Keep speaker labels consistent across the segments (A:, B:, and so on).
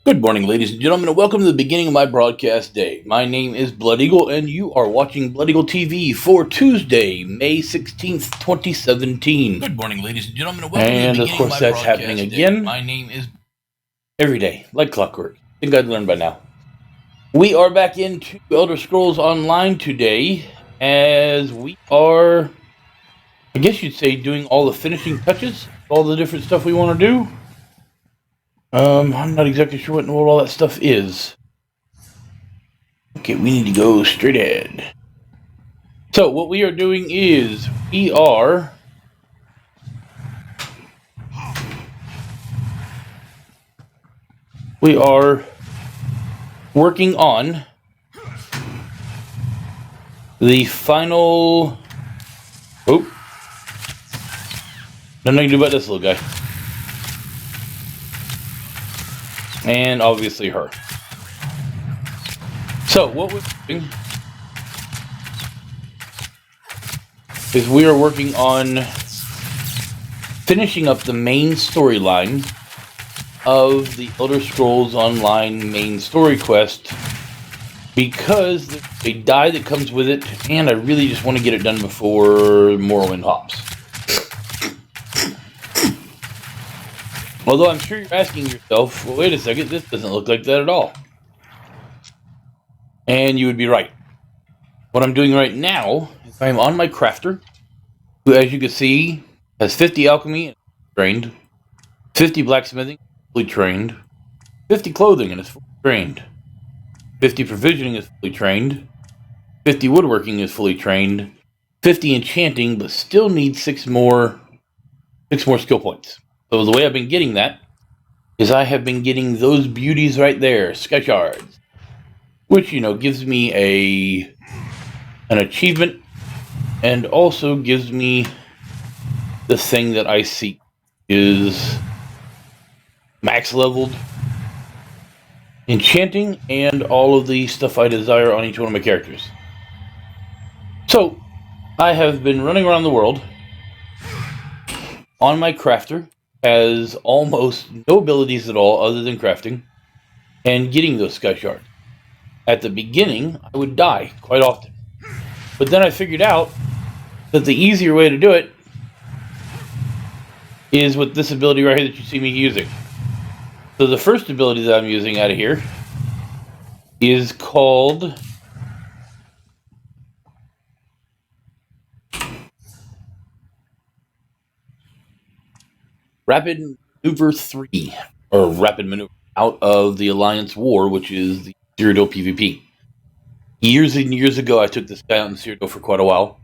A: Good morning, ladies and gentlemen, and welcome to the beginning of my broadcast day. My name is Blood Eagle, and you are watching Blood Eagle TV for Tuesday, May 16th, 2017.
B: Good morning, ladies and gentlemen, and welcome to the
A: And of
B: beginning
A: course,
B: of my
A: that's happening
B: broadcast
A: again
B: day. My name is
A: every day, like clockwork. I think I'd learned by now. We are back into Elder Scrolls Online today, as we are, I guess you'd say, doing all the finishing touches, all the different stuff we want to do. I'm not exactly sure what all that stuff is. Okay, we need to go straight ahead. So what we are doing is we are working on the final. Oh, nothing I can do about this little guy, and obviously her. So what we're doing is we are working on finishing up the main storyline of the Elder Scrolls Online main story quest, because there's a die that comes with it, and I really just want to get it done before Morrowind hops. Although I'm sure you're asking yourself, well, wait a second, this doesn't look like that at all. And you would be right. What I'm doing right now is I'm on my crafter, who, as you can see, has 50 alchemy and trained, 50 blacksmithing, fully trained, 50 clothing and is fully trained, 50 provisioning is fully trained, 50 woodworking is fully trained, 50 enchanting, but still needs six more skill points. So the way I've been getting that is I have been getting those beauties right there, sky shards, which gives me an achievement, and also gives me the thing that I seek, is max leveled enchanting and all of the stuff I desire on each one of my characters. So I have been running around the world on my crafter, has almost no abilities at all other than crafting, and getting those sky shards. At the beginning, I would die quite often. But then I figured out that the easier way to do it is with this ability right here that you see me using. So the first ability that I'm using out of here is called Rapid Maneuver 3, or Rapid Maneuver, out of the Alliance War, which is the Cyrodiil PvP. Years and years ago, I took this guy out in Cyrodiil for quite a while,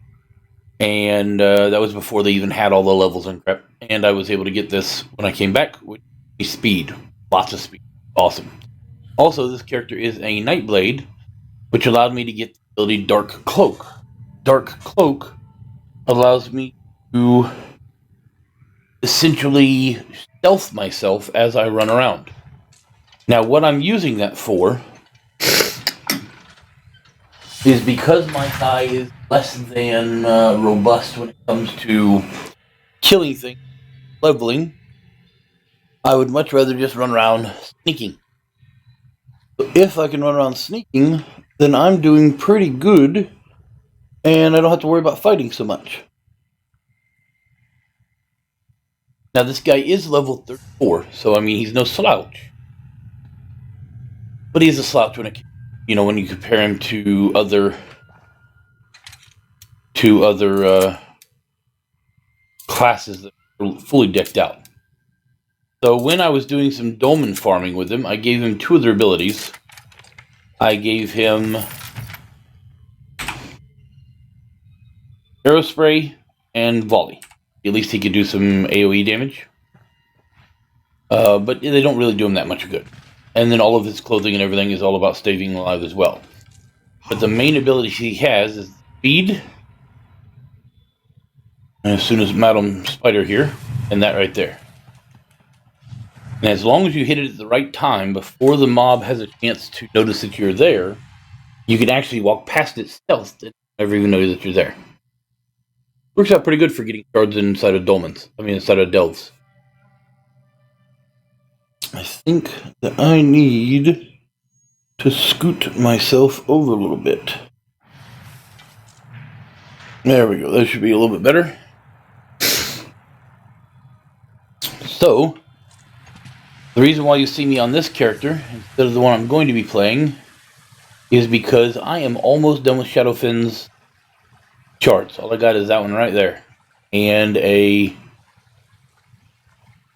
A: and that was before they even had all the levels and crap, and I was able to get this when I came back with speed. Lots of speed. Awesome. Also, this character is a Nightblade, which allowed me to get the ability Dark Cloak. Dark Cloak allows me to essentially stealth myself as I run around. Now, what I'm using that for is because my guy is less than robust when it comes to killing things, leveling, I would much rather just run around sneaking. So if I can run around sneaking, then I'm doing pretty good, and I don't have to worry about fighting so much. Now, this guy is level 34, so I mean, he's no slouch. But he is a slouch when when you compare him to other classes that are fully decked out. So when I was doing some dolmen farming with him, I gave him two of their abilities. I gave him Aerospray and Volley. At least he could do some AoE damage. But they don't really do him that much good. And then all of his clothing and everything is all about staying alive as well. But the main ability he has is speed. And as soon as Madam Spider here, and that right there. And as long as you hit it at the right time, before the mob has a chance to notice that you're there, you can actually walk past it stealth and never even know that you're there. Works out pretty good for getting shards inside of dolmens. Inside of delves. I think that I need to scoot myself over a little bit. There we go. That should be a little bit better. So, the reason why you see me on this character instead of the one I'm going to be playing is because I am almost done with Shadowfin's charts. All I got is that one right there, and a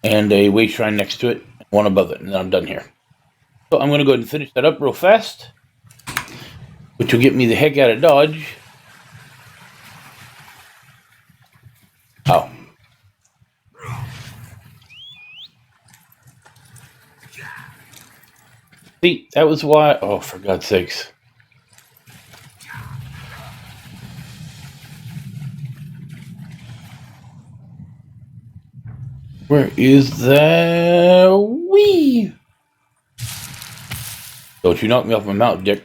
A: way shrine next to it, one above it, and then I'm done here. So I'm going to go ahead and finish that up real fast, which will get me the heck out of Dodge. Oh. See, that was why... Oh, for God's sakes. Where is that? Wee! Don't you knock me off my mount, Dick.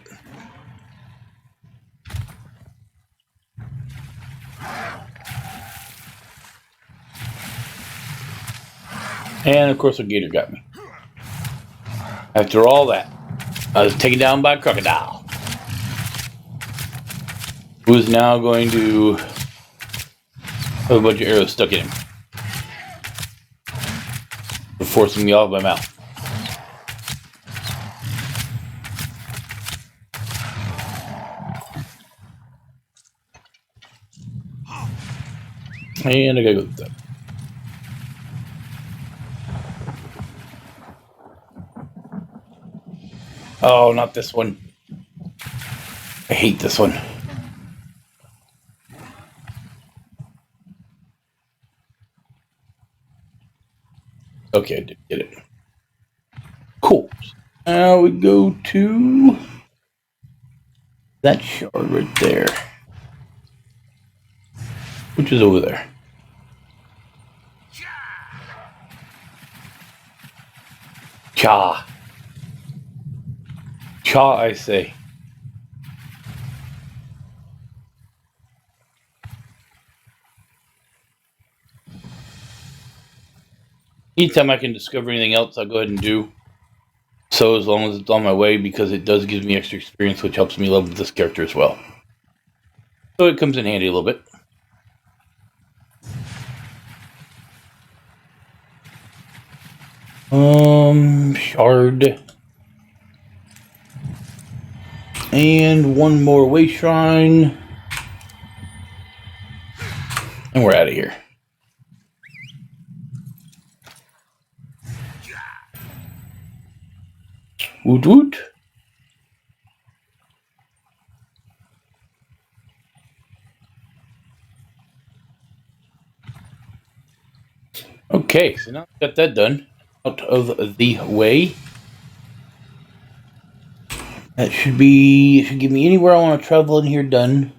A: And, of course, a gator got me. After all that, I was taken down by a crocodile, who's now going to have a bunch of arrows stuck in him for forcing me off my mouth. And I gotta go with that. Oh, not this one. I hate this one. Okay, I did get it. Cool. Now we go to that shard right there, which is over there. Cha. Cha, I say. Anytime I can discover anything else, I'll go ahead and do so, as long as it's on my way, because it does give me extra experience, which helps me level this character as well. So it comes in handy a little bit. Shard. And one more way shrine. And we're out of here. Woot woot. Okay, so now I've got that done. Out of the way. That should be, it should give me anywhere I want to travel in here done.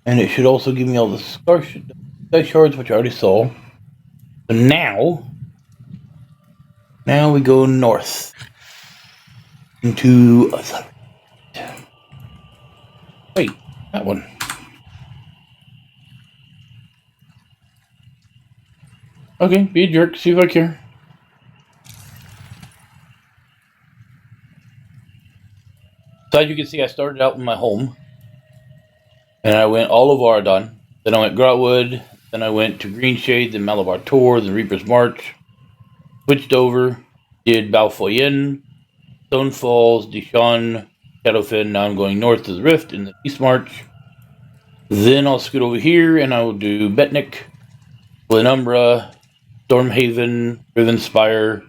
A: And it should also give me all the sky shards, which I already saw. So now we go north. Into... Wait, that one. Okay, be a jerk, see if I care. So as you can see, I started out in my home. And I went all of Aradon. Then I went Grotwood. Then I went to Greenshade, then Malabar Tor, then Reaper's March. Switched over. Did Balfoyen, Stone Falls, Dishon, Shadowfen. Now I'm going north to the Rift in the East March. Then I'll scoot over here and I will do Betnik, Glenumbra, Stormhaven, Riven Spire,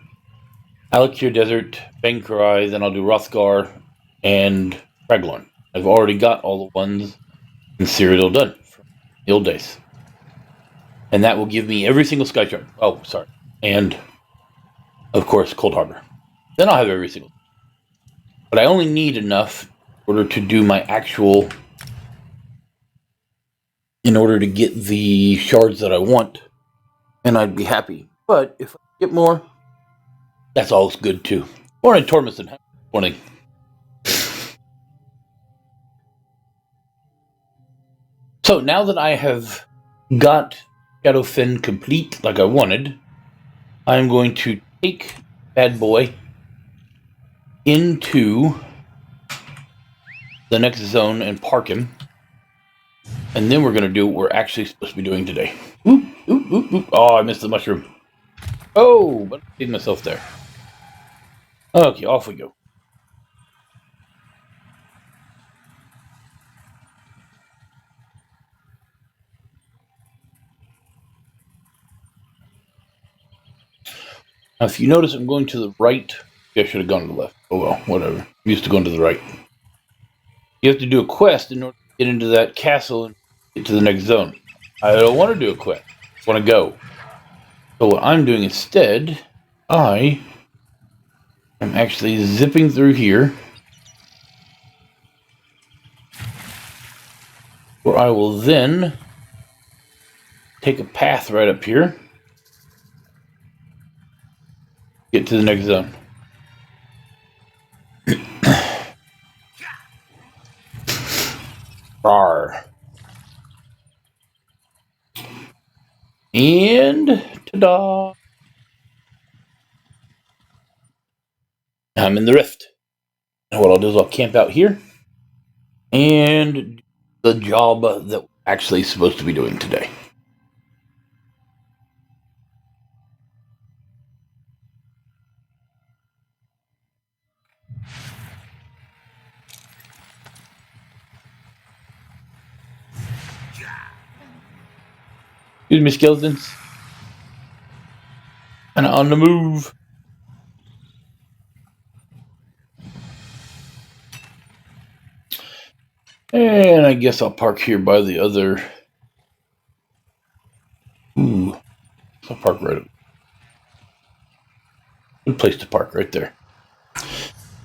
A: Alakir Desert, Bangkarai. Then I'll do Rothgar and Raglorn. I've already got all the ones in Cyrodiil done from the old days. And that will give me every single sky shard. Oh, sorry. And, of course, Cold Harbor. Then I'll have every single. But I only need enough in order to do my actual... in order to get the shards that I want. And I'd be happy. But if I get more, that's all good too. Morning, Tormison. Morning. So now that I have got Shadowfen complete like I wanted, I'm going to take bad boy into the next zone and park him. And then we're going to do what we're actually supposed to be doing today. Oop, oop, oop, oop. Oh, I missed the mushroom. Oh, but I did myself there. Okay, off we go. Now, if you notice I'm going to the right, I should have gone to the left. Oh well, whatever. I'm used to going to the right. You have to do a quest in order to get into that castle and get to the next zone. I don't want to do a quest. I want to go. So what I'm doing instead, I am actually zipping through here, where I will then take a path right up here, get to the next zone. Rawr. And ta-da! I'm in the rift. And what I'll do is I'll camp out here and do the job that we're actually supposed to be doing today. Excuse me, skeletons. And on the move. And I guess I'll park here by the other. Ooh. I'll park right up. Good place to park right there.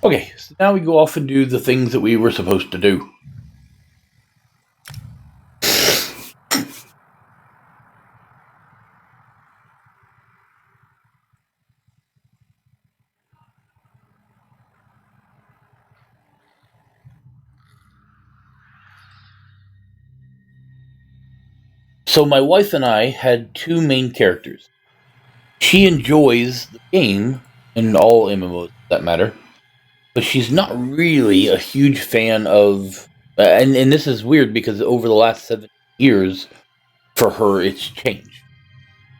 A: Okay, so now we go off and do the things that we were supposed to do. So my wife and I had two main characters. She enjoys the game, and all MMOs for that matter, but she's not really a huge fan of... and this is weird because over the last 7 years, for her, it's changed.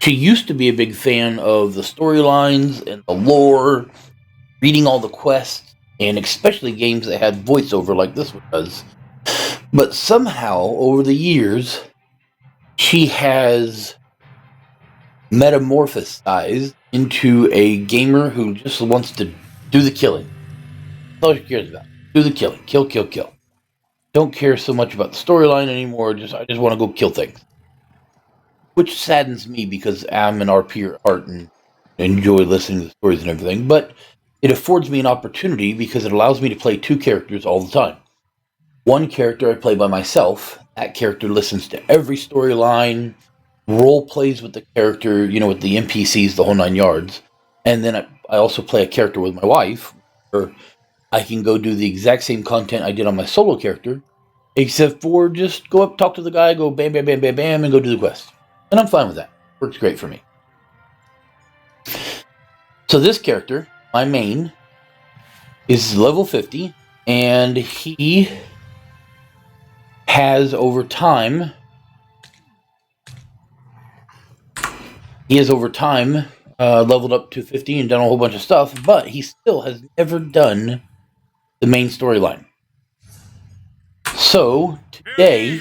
A: She used to be a big fan of the storylines and the lore, reading all the quests, and especially games that had voiceover like this one does. But somehow, over the years, she has metamorphosized into a gamer who just wants to do the killing. That's all she cares about. Do the killing. Kill, kill, kill. Don't care so much about the storyline anymore. I just want to go kill things. Which saddens me because I'm an RP at heart and enjoy listening to the stories and everything. But it affords me an opportunity because it allows me to play two characters all the time. One character I play by myself. That character listens to every storyline, role plays with the character, with the NPCs, the whole 9 yards. And then I also play a character with my wife, where I can go do the exact same content I did on my solo character, except for just go up, talk to the guy, go bam, bam, bam, bam, bam, and go do the quest. And I'm fine with that. Works great for me. So this character, my main, is level 50, and he has over time leveled up to 50 and done a whole bunch of stuff, but he still has never done the main storyline. So today,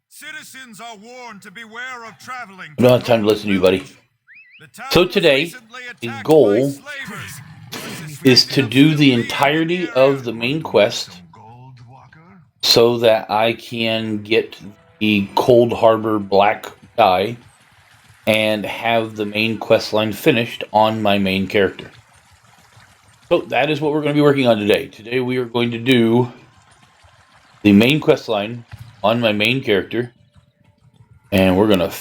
C: citizens are warned to beware of traveling.
A: I don't have time to listen to you, buddy. So today, his goal is to do the entirety of the main quest so that I can get the Cold Harbor Black guy and have the main quest line finished on my main character. So that is what we're going to be working on today. Today we are going to do the main quest line on my main character, and we're going to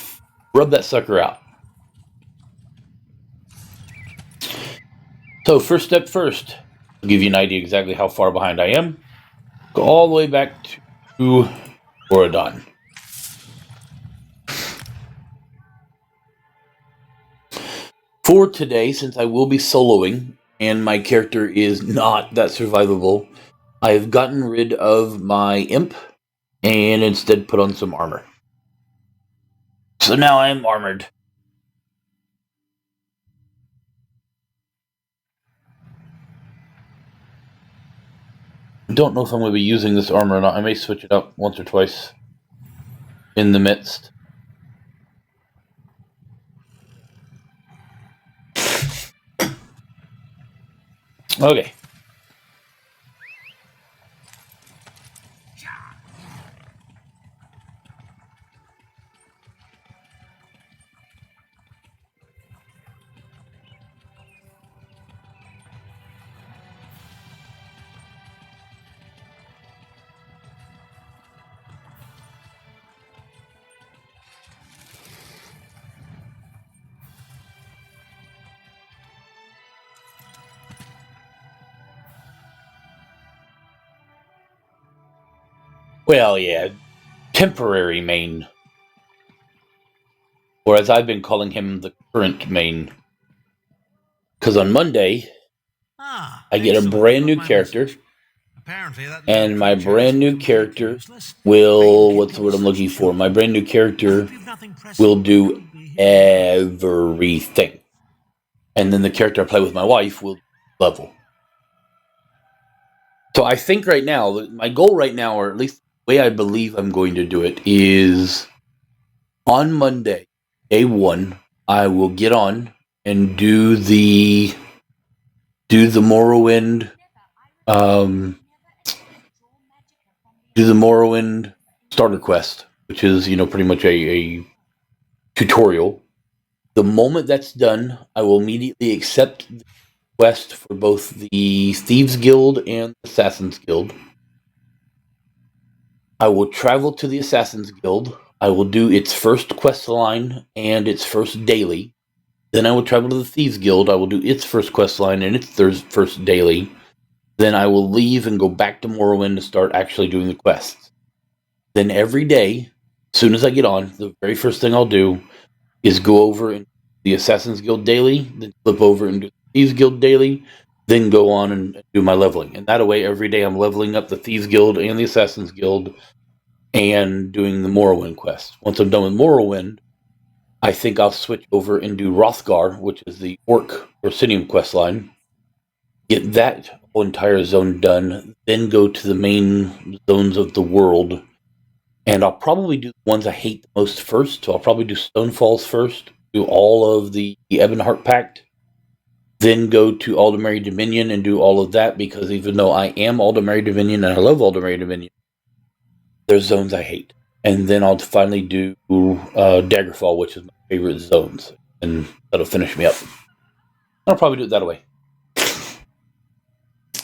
A: rub that sucker out. So first step first, I'll give you an idea exactly how far behind I am. Go all the way back to Oradon. For today, since I will be soloing, and my character is not that survivable, I have gotten rid of my imp, and instead put on some armor. So now I am armored. I don't know if I'm going to be using this armor or not. I may switch it up once or twice in the midst. Okay. Well, yeah. Temporary main. Or as I've been calling him, the current main. Because on Monday, I get a brand new character. And my brand new character will... What's the word I'm looking for? My brand new character will do everything. And then the character I play with my wife will level. So I think right now, my goal right now, or at least the way I believe I'm going to do it, is on Monday, day 1, I will get on and do the Morrowind, starter quest, which is, pretty much a tutorial. The moment that's done, I will immediately accept the quest for both the Thieves Guild and the Assassins Guild. I will travel to the Assassins Guild. I will do its first quest line and its first daily. Then I will travel to the Thieves Guild. I will do its first quest line and its first daily. Then I will leave and go back to Morrowind to start actually doing the quests. Then every day, as soon as I get on, the very first thing I'll do is go over and the Assassin's Guild daily, then flip over and do the Thieves Guild daily, then go on and do my leveling. And that way, every day I'm leveling up the Thieves Guild and the Assassin's Guild and doing the Morrowind quest. Once I'm done with Morrowind, I think I'll switch over and do Hrothgar, which is the Orc Orsinium quest line. Get that whole entire zone done, then go to the main zones of the world. And I'll probably do the ones I hate the most first. So I'll probably do Stonefalls first, do all of the Ebonheart Pact, then go to Aldemary Dominion and do all of that, because even though I am Aldemary Dominion and I love Aldemary Dominion, there's zones I hate. And then I'll finally do Daggerfall, which is my favorite zones. And that'll finish me up. I'll probably do it that way.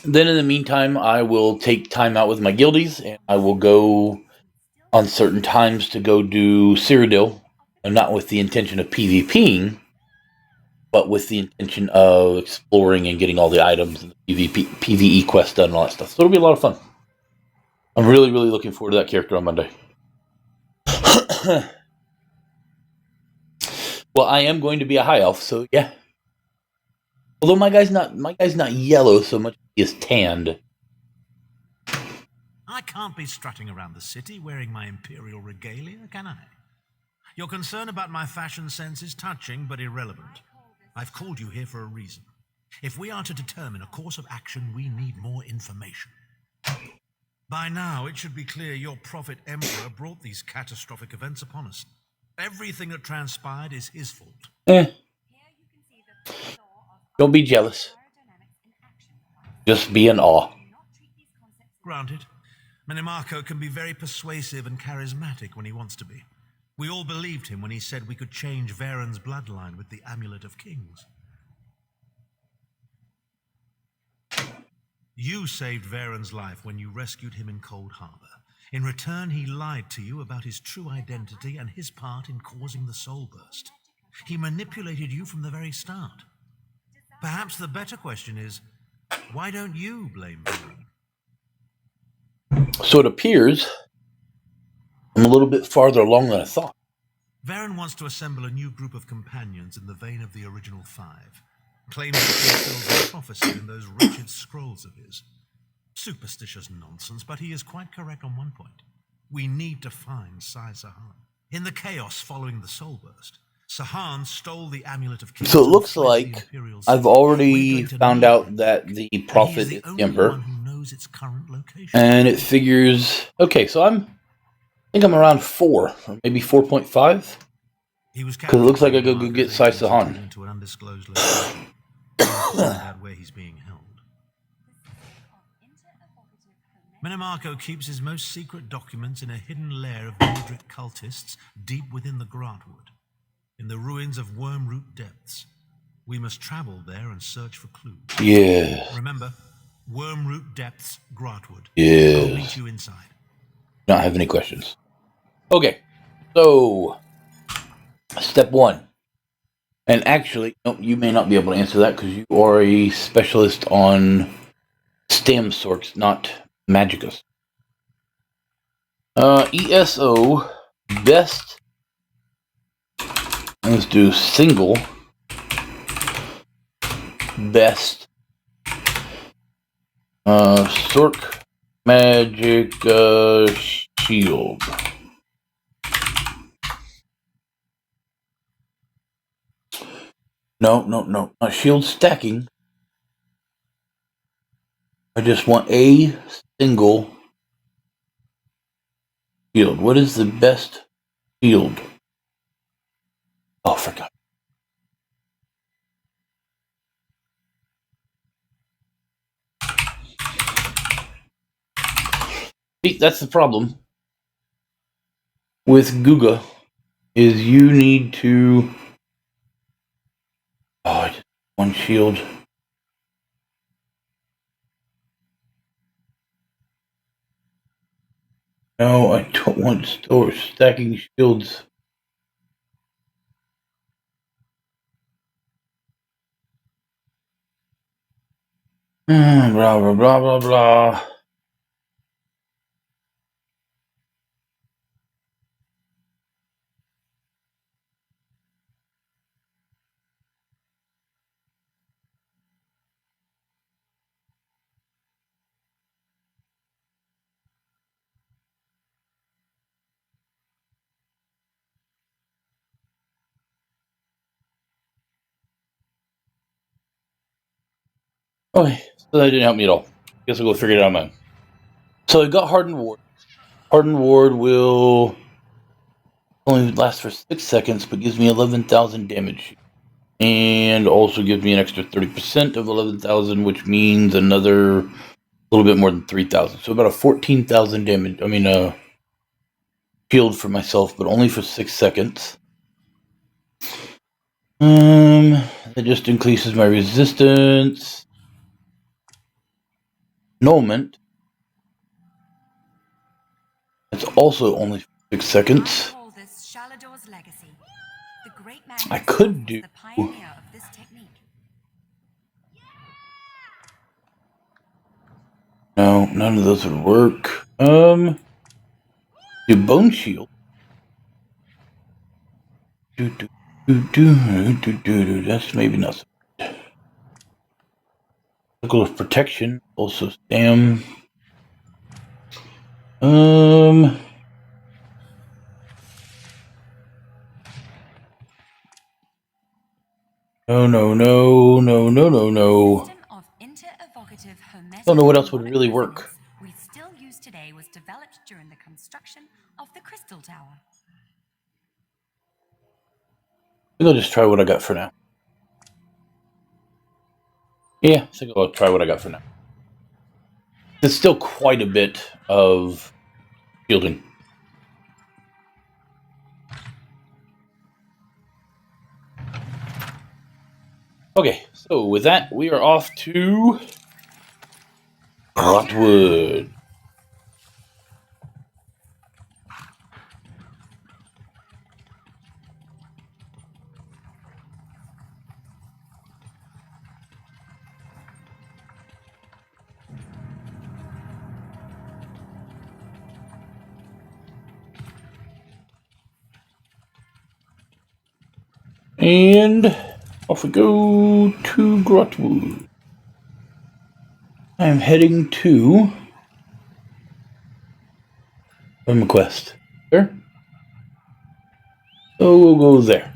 A: Then in the meantime, I will take time out with my guildies, and I will go on certain times to go do Cyrodiil, and not with the intention of PvPing, but with the intention of exploring and getting all the items and the PvE quests done and all that stuff. So it'll be a lot of fun. I'm really, really looking forward to that character on Monday. Well, I am going to be a high elf, so yeah. Although my guy's not yellow so much, he is tanned.
D: I can't be strutting around the city wearing my imperial regalia, can I? Your concern about my fashion sense is touching but irrelevant. I've called you here for a reason. If we are to determine a course of action, we need more information. By now, it should be clear your prophet emperor brought these catastrophic events upon us. Everything that transpired is his fault.
A: Don't be jealous. Just be in awe.
D: Granted. Minimarco can be very persuasive and charismatic when he wants to be. We all believed him when he said we could change Varen's bloodline with the Amulet of Kings. You saved Varen's life when you rescued him in Cold Harbor. In return, he lied to you about his true identity and his part in causing the Soul Burst. He manipulated you from the very start. Perhaps the better question is, why don't you blame Varen?
A: So it appears I'm a little bit farther along than I thought.
D: Varen wants to assemble a new group of companions in the vein of the original 5. Claims that he fulfills a prophecy in those wretched scrolls of his. Superstitious nonsense, but he is quite correct on one point. We need to find Sai Sahan. In the chaos following the soul burst, Sahan stole the amulet of kings.
A: So it looks like I've already found out that the prophet is the emperor.
D: Who knows its current location.
A: And it figures... Okay, so I think I'm around 4, or maybe 4.5. Because it looks like I go get Sai Sahan.
D: Into an undisclosed location. Find out where he's being held. Minimarco keeps his most secret documents in a hidden lair of Mordric cultists deep within the Grantwood, in the ruins of Wormroot Depths. We must travel there and search for clues.
A: Yeah.
D: Remember, Wormroot Depths, Grantwood.
A: Yeah.
D: I'll meet you inside.
A: Not have any questions. Okay, so step 1. And actually, no, you may not be able to answer that because you are a specialist on stem sorts, not magicus. ESO, best. Let's do single. Best. Sork magic shield. No, not shield stacking. I just want a single shield. What is the best shield? Oh, I forgot. See, that's the problem with Guga, is you need to... Oh, just one shield. No, I don't want store stacking shields. Blah, blah, blah, blah, blah. Okay, so that didn't help me at all. Guess I'll go figure it out on my own. So I got Hardened Ward. Hardened Ward will only last for 6 seconds, but gives me 11,000 damage. And also gives me an extra 30% of 11,000, which means another little bit more than 3,000. So about a 14,000 damage. I mean, shield for myself, but only for 6 seconds. It just increases my resistance. Annulment. It's also only 6 seconds. I could do... No, none of those would work. Do Bone Shield. That's maybe not so good. Circle of Protection, also Stam. No. Don't know what else would really work.
E: We still use today was developed during the construction of the Crystal Tower.
A: I think I'll just try what I got for now. Yeah, I think I'll try what I got for now. There's still quite a bit of shielding. Okay, so with that, we are off to Grantwood. And off we go to Grotwood. I'm heading to my quest. There. So we'll go there.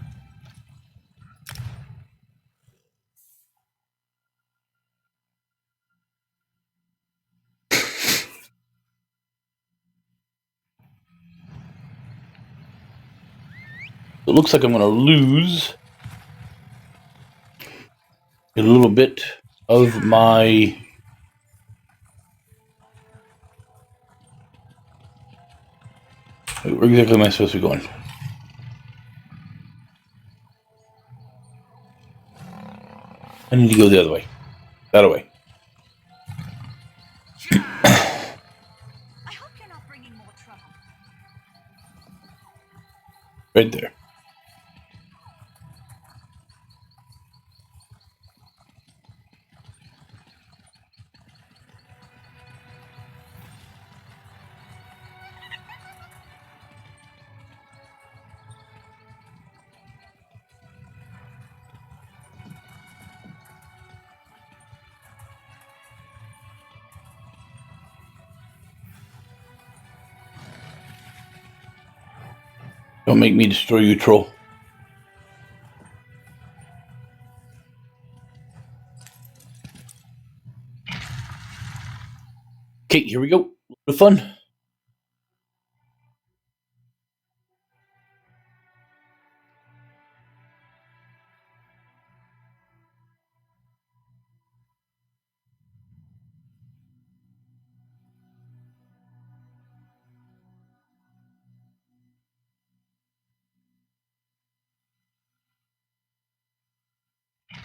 A: It looks like I'm going to lose a little bit of my where exactly am I supposed to be going? I need to go the other way. That way.
E: I hope you're not bringing more trouble.
A: Right there. Don't make me destroy you, troll. Okay, here we go. A little bit of fun.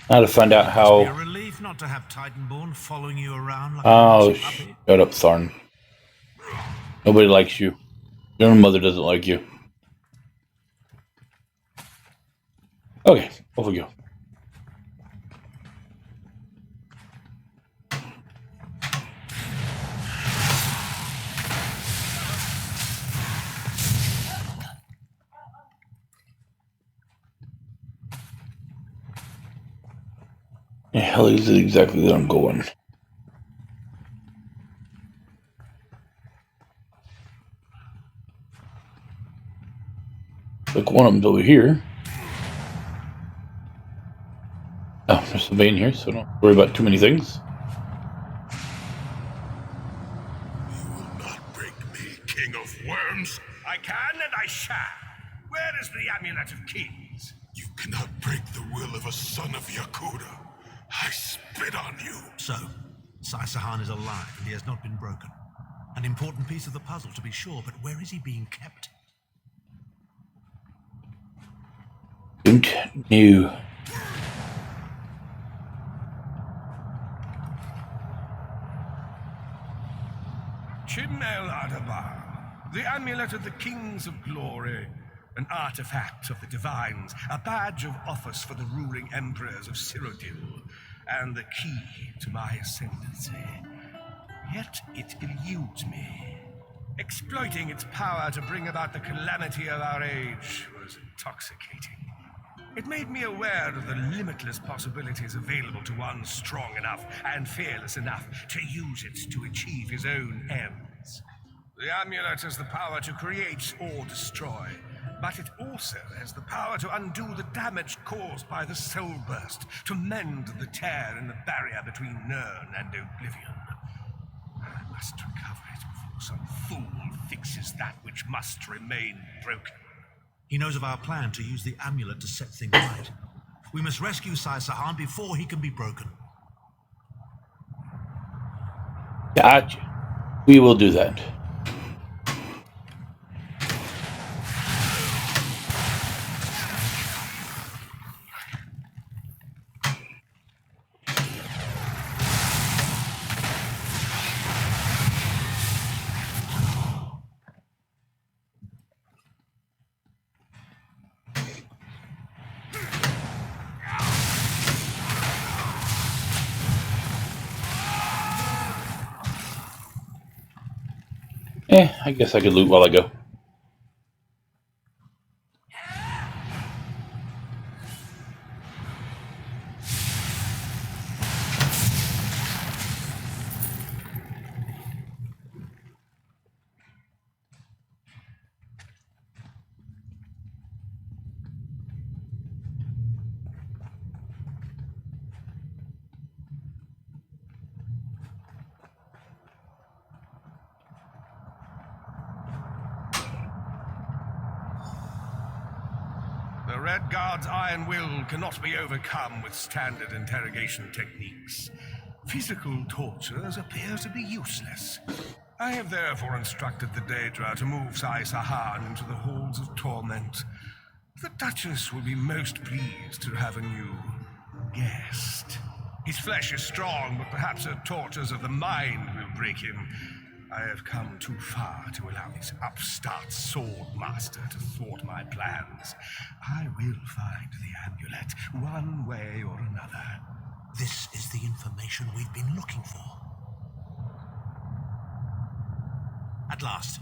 A: Now to find out
D: Be a
A: how.
D: relief not to have Titanborn following you around like a
A: Oh,
D: naughty puppy.
A: shut up, Tharn. Nobody likes you. Your own mother doesn't like you. Okay, off we go. The hell is it exactly that I'm going? Like one of them's over here. Oh, there's a vein here, so don't worry about too many things.
C: You will not break me, King of Worms. I can and I shall. Where is the Amulet of Kings? You cannot break the will of a son of Yakuda. I spit on you.
D: So, Sai-Sahan is alive and he has not been broken. An important piece of the puzzle to be sure, but where is he being kept?
A: Don't know.
C: Chimel Adabar, the Amulet of the Kings of Glory, an artifact of the Divines, a badge of office for the ruling emperors of Cyrodiil, and the key to my ascendancy. Yet it eludes me. Exploiting its power to bring about the calamity of our age was intoxicating. It made me aware of the limitless possibilities available to one strong enough and fearless enough to use it to achieve his own ends. The amulet has the power to create or destroy, but it also has the power to undo the damage caused by the soul burst, to mend the tear in the barrier between Nirn and Oblivion. I must recover it before some fool fixes that which must remain broken.
D: He knows of our plan to use the amulet to set things right. We must rescue Sai-Sahan before he can be broken.
A: Gotcha. We will do that. I guess I could loot while I go.
C: Red Guard's iron will cannot be overcome with standard interrogation techniques. Physical tortures appear to be useless. I have therefore instructed the Daedra to move Sai Sahan into the halls of torment. The Duchess will be most pleased to have a new guest. His flesh is strong, but perhaps her tortures of the mind will break him. I have come too far to allow this upstart sword master to thwart my plans. I will find the amulet, one way or another.
D: This is the information we've been looking for. At last,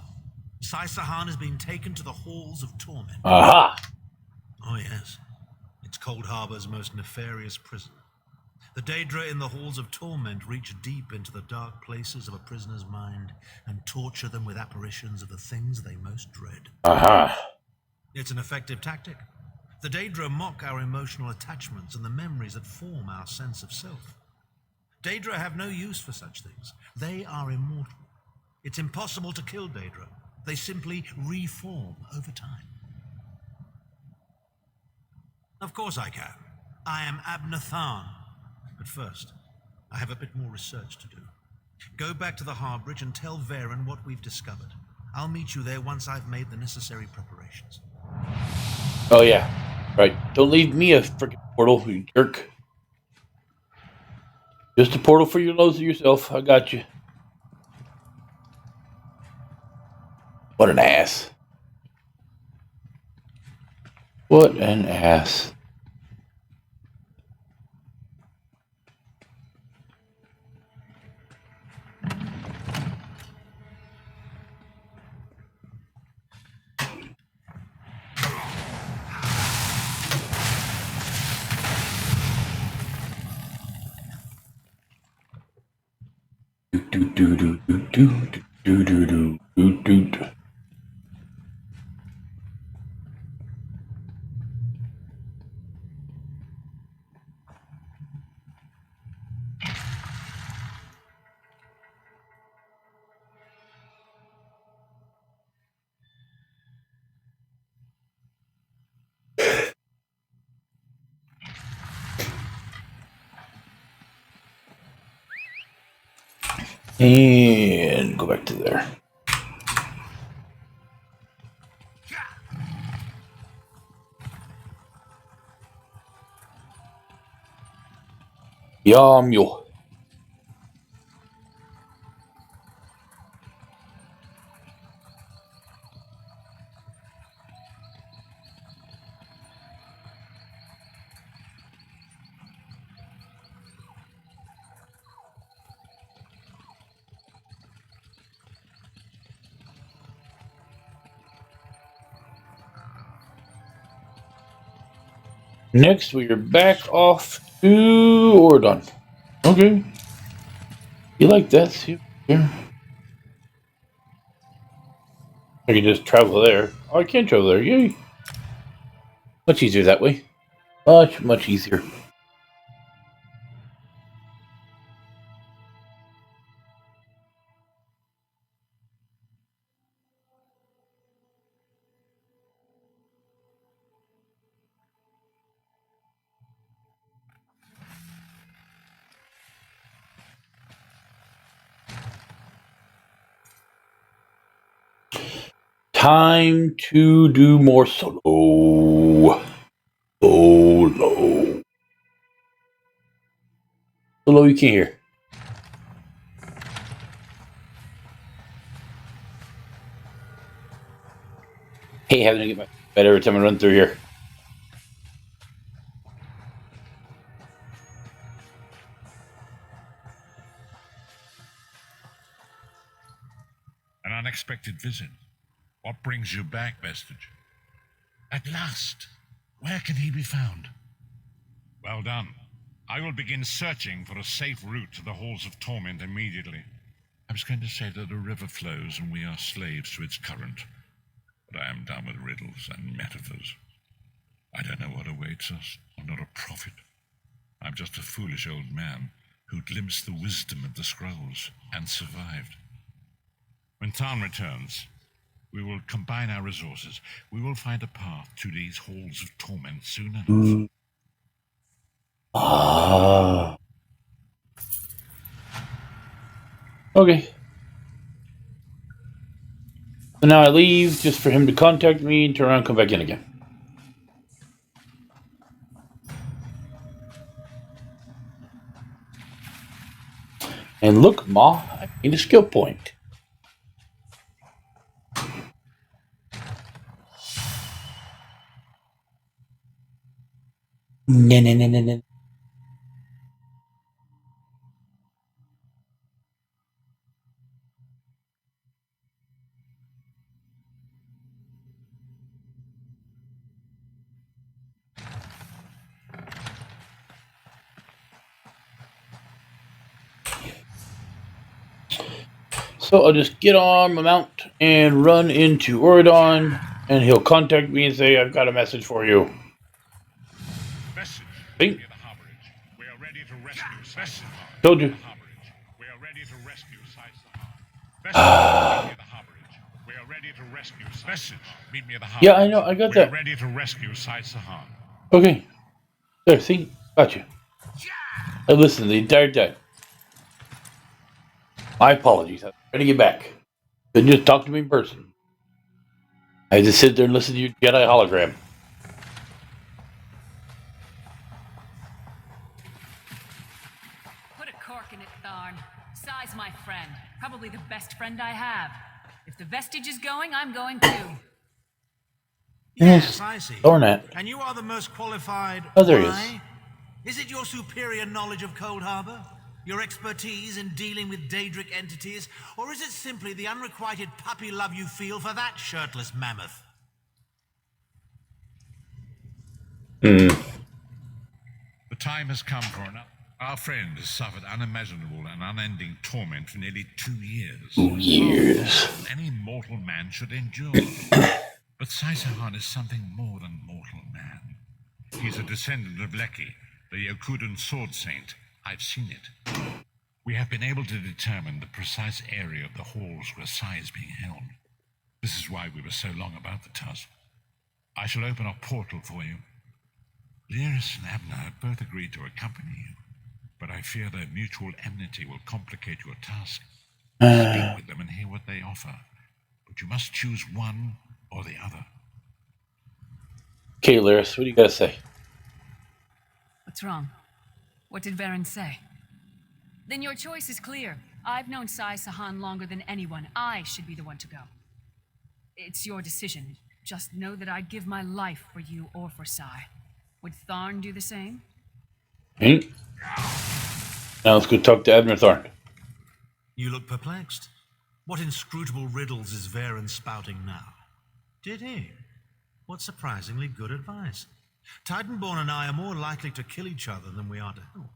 D: Sai Sahan has been taken to the halls of torment.
A: Aha!
D: Oh yes, it's Cold Harbor's most nefarious prison. The Daedra in the halls of torment reach deep into the dark places of a prisoner's mind and torture them with apparitions of the things they most dread.
A: Aha!
D: It's an effective tactic. The Daedra mock our emotional attachments and the memories that form our sense of self. Daedra have no use for such things. They are immortal. It's impossible to kill Daedra. They simply reform over time. Of course I can. I am Abner Tharn. But first, I have a bit more research to do. Go back to the Harbridge and tell Varen what we've discovered. I'll meet you there once I've made the necessary preparations.
A: Oh yeah, right. Don't leave me a freaking portal, you jerk. Just a portal for your loads of yourself. I got you. What an ass. What an ass. Do do do do do do do do do do do. And go back to there. Yum yo. Next, we are back off to Ordon. Okay. You like that? See? Yeah. I can just travel there. Oh, I can travel there. Yay. Much easier that way. Much, much easier. Time to do more solo. Solo. Solo, you can't hear. Hey, having to get my bed every time I run through here.
F: An unexpected visit. What brings you back, Vestige? At last. Where can he be found? Well done. I will begin searching for a safe route to the Halls of Torment immediately. I was going to say that a river flows and we are slaves to its current. But I am done with riddles and metaphors. I don't know what awaits us. I'm not a prophet. I'm just a foolish old man who glimpsed the wisdom of the scrolls and survived. When Tarn returns, We will combine our resources. We will find a path to these halls of torment soon enough.
A: Ah. Okay. So now I leave just for him to contact me and turn around and come back in again. And look, Ma, I gained a skill point. No. So I'll just get on my mount and run into Oridon, and he'll contact me and say, I've got a message for you.
F: Message.
A: See?
F: Near the harborage. We are ready to rescue Message.
A: Told you.
F: We are ready to rescue Message. Meet me at the harborage. We are ready to rescue Message. Meet me at the harborage.
A: Yeah, I know, I got
F: we
A: that.
F: Are ready to rescue Sahan.
A: Okay. There, see? Gotcha. I listened the entire time. My apologies. I'm trying to get back. Couldn't just talk to me in person. I had to sit there and listen to your Jedi hologram.
E: Put a cork in it, Tharn. Sai's my friend. Probably the best friend I have. If the vestige is going, I'm going too.
D: Yes, I see.
A: Darn it.
D: And you are the most qualified.
A: Oh, there he
D: Why? Is it your superior knowledge of Cold Harbor? Your expertise in dealing with Daedric entities? Or is it simply the unrequited puppy love you feel for that shirtless mammoth?
F: The time has come for another. Our friend has suffered unimaginable and unending torment for nearly 2 years.
A: 2 years.
F: Any mortal man should endure. But Sahan is something more than mortal man. He's a descendant of Leki, the Yokudan sword saint. I've seen it. We have been able to determine the precise area of the halls where Sai is being held. This is why we were so long about the task. I shall open a portal for you. Lyris and Abner have both agreed to accompany you, but I fear their mutual enmity will complicate your task. Speak with them and hear what they offer, but you must choose one or the other.
A: Okay, Lyris, what do you got to say?
E: What's wrong? What did Varen say? Then your choice is clear. I've known Sahan longer than anyone. I should be the one to go. It's your decision. Just know that I'd give my life for you or for Sai. Would Tharn do the same?
A: Now let's go talk to Abner Tharn.
D: You look perplexed. What inscrutable riddles is Varen spouting now? Did he? What surprisingly good advice. Titanborn and I are more likely to kill each other than we are to help.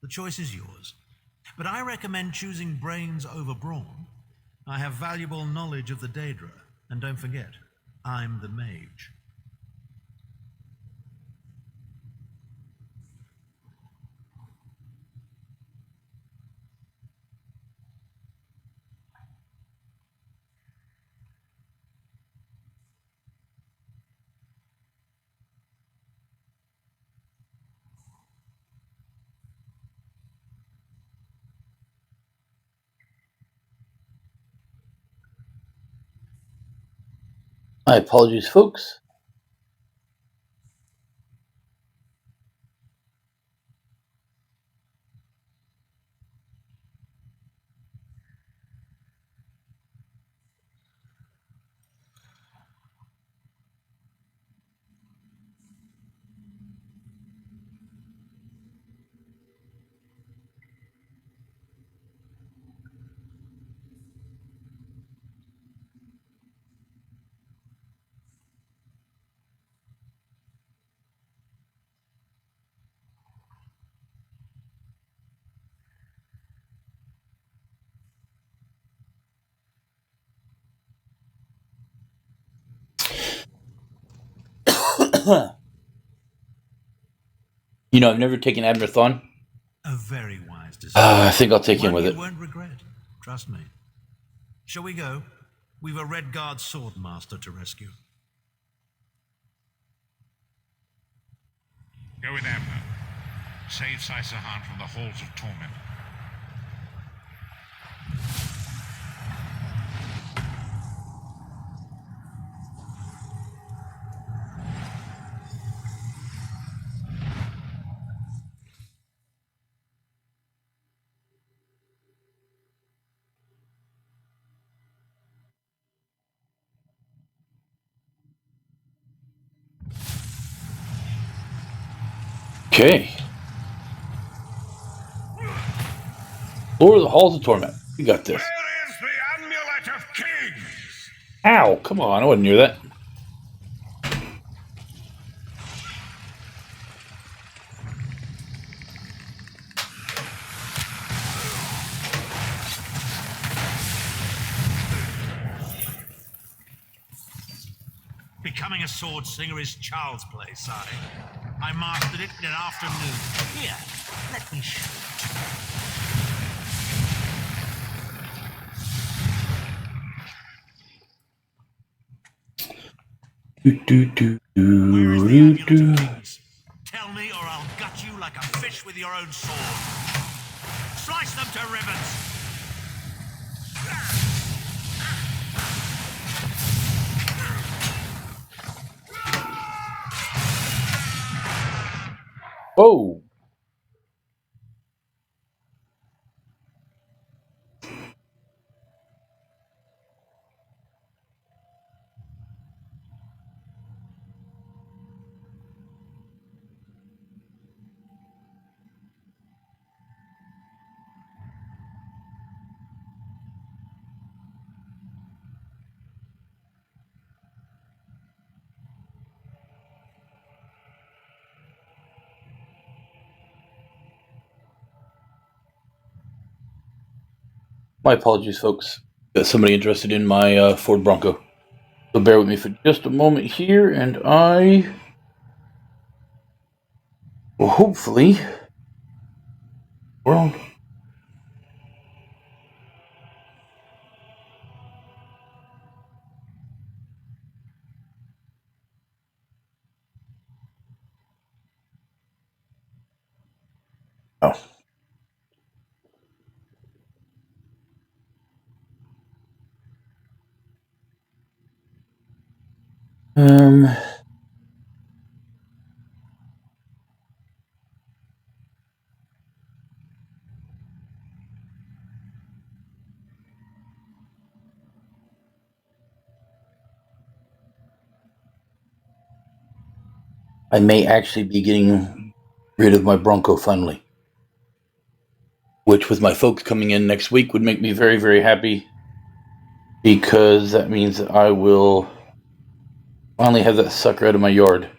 D: The choice is yours. But I recommend choosing brains over brawn. I have valuable knowledge of the Daedra, and don't forget, I'm the mage.
A: My apologies, folks. You know, I've never taken Abner Tharn.
D: A very wise decision.
A: I think I'll take him
D: One
A: with
D: you
A: it.
D: won't regret. Trust me. Shall we go? We've a Red Guard sword master to rescue.
F: Go with Abner. Save Saisahan from the halls of torment.
A: Okay. Lord of the Halls of Torment. We got this.
C: Where is the Amulet of Kings?
A: Ow! Come on, I wasn't near that.
D: Becoming a sword singer is child's play, Si. I mastered it in an afternoon. Here, let me show you. Where is the Amulet of Kings? Tell me or I'll gut you like a fish with your own sword. Slice them to ribbons!
A: Whoa! My apologies, folks. Got somebody interested in my Ford Bronco. So bear with me for just a moment here, and I will hopefully... World... Oh. I may actually be getting rid of my Bronco finally. Which, with my folks coming in next week, would make me very, very happy. Because that means that I will finally have that sucker out of my yard.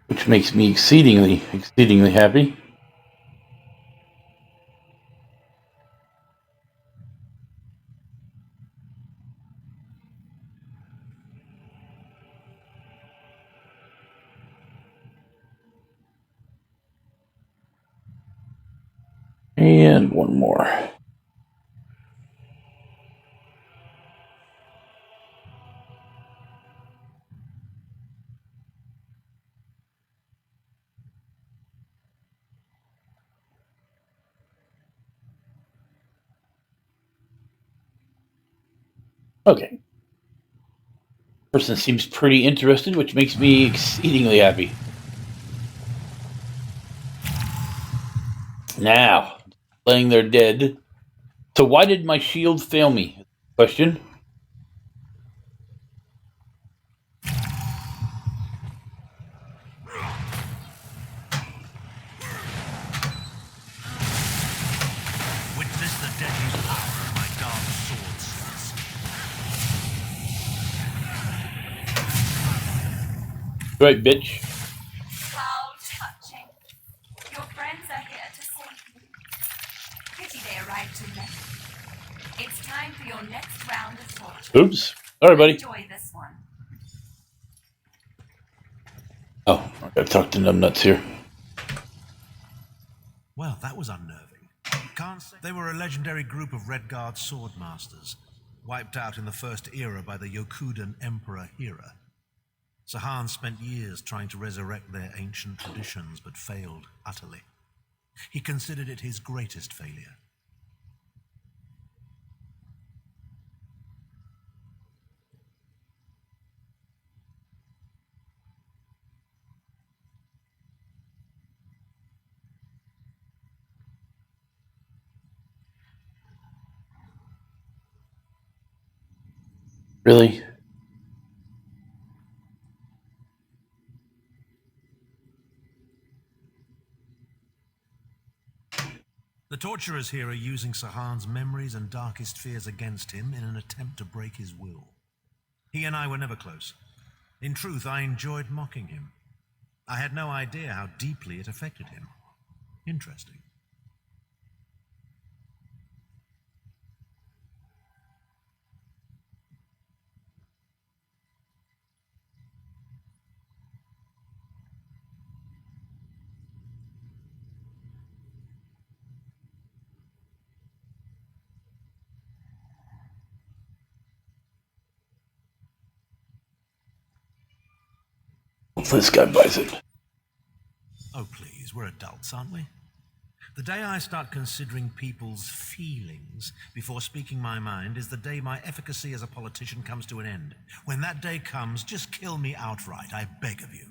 A: Which makes me exceedingly, exceedingly happy. And one more. Okay. Person seems pretty interested, which makes me exceedingly happy. Now, laying there dead. So why did my shield fail me? Question.
D: Witness the deadly power of my dark swords.
A: Right, bitch.
G: How touching. Your friends are here to save you. Pity they arrived too late. It's time for your next round of torture.
A: Oops. Sorry, buddy.
G: Enjoy this one.
A: Oh, I gotta talk to numbnuts here.
D: Well, that was unnerving. Can't say they were a legendary group of Red Guard sword masters. wiped out in the First Era by the Yokudan Emperor Hira. Sahan spent years trying to resurrect their ancient traditions, but failed utterly. He considered it his greatest failure.
A: Really?
D: The torturers here are using Sahan's memories and darkest fears against him in an attempt to break his will. He and I were never close. In truth, I enjoyed mocking him. I had no idea how deeply it affected him. Interesting.
A: Hopefully this guy buys it.
D: Oh, please, we're adults, aren't we? The day I start considering people's feelings before speaking my mind is the day my efficacy as a politician comes to an end. When that day comes, just kill me outright, I beg of you.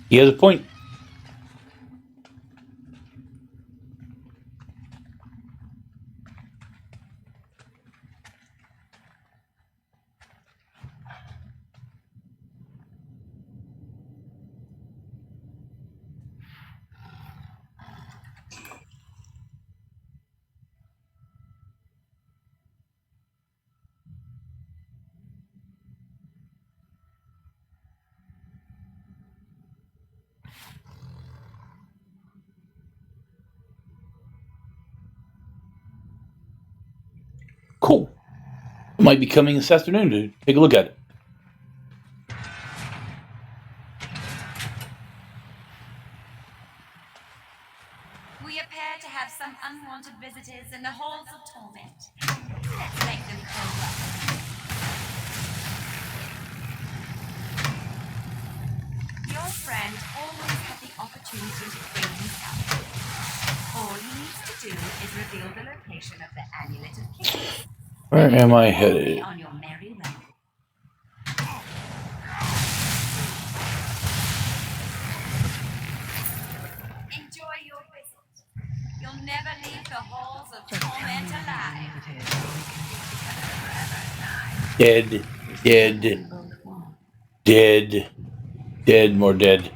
A: He has a point. Cool. Might be coming this afternoon to take a look at it.
G: We appear to have some unwanted visitors in the halls of torment. Let's make them feel welcome. Your friend always had the opportunity to bring himself. All he needs to do is reveal the location of the Amulet of Kings.
A: Where am I headed?
G: On your merry way. Enjoy your visit. You'll never leave the halls of torment alive.
A: Dead. Dead. Dead. Dead. More dead.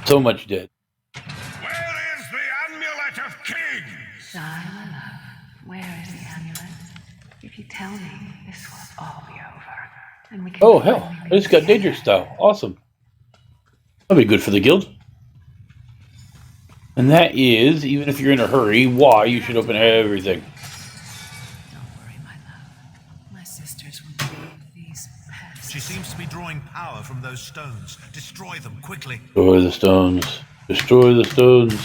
A: So much dead.
C: Where is the Amulet of Kings?
H: Darling, my love, where is the amulet? If you tell me, this will all be over, and we can.
A: Oh hell! I just got Daedric style. Awesome. That'll be good for the guild. And that is, even if you're in a hurry, why you should open everything.
H: Don't worry, my love. My sisters will leave these pests.
D: She seems to be drawing power from those stones. Destroy them quickly.
A: Destroy the stones. Destroy the stones.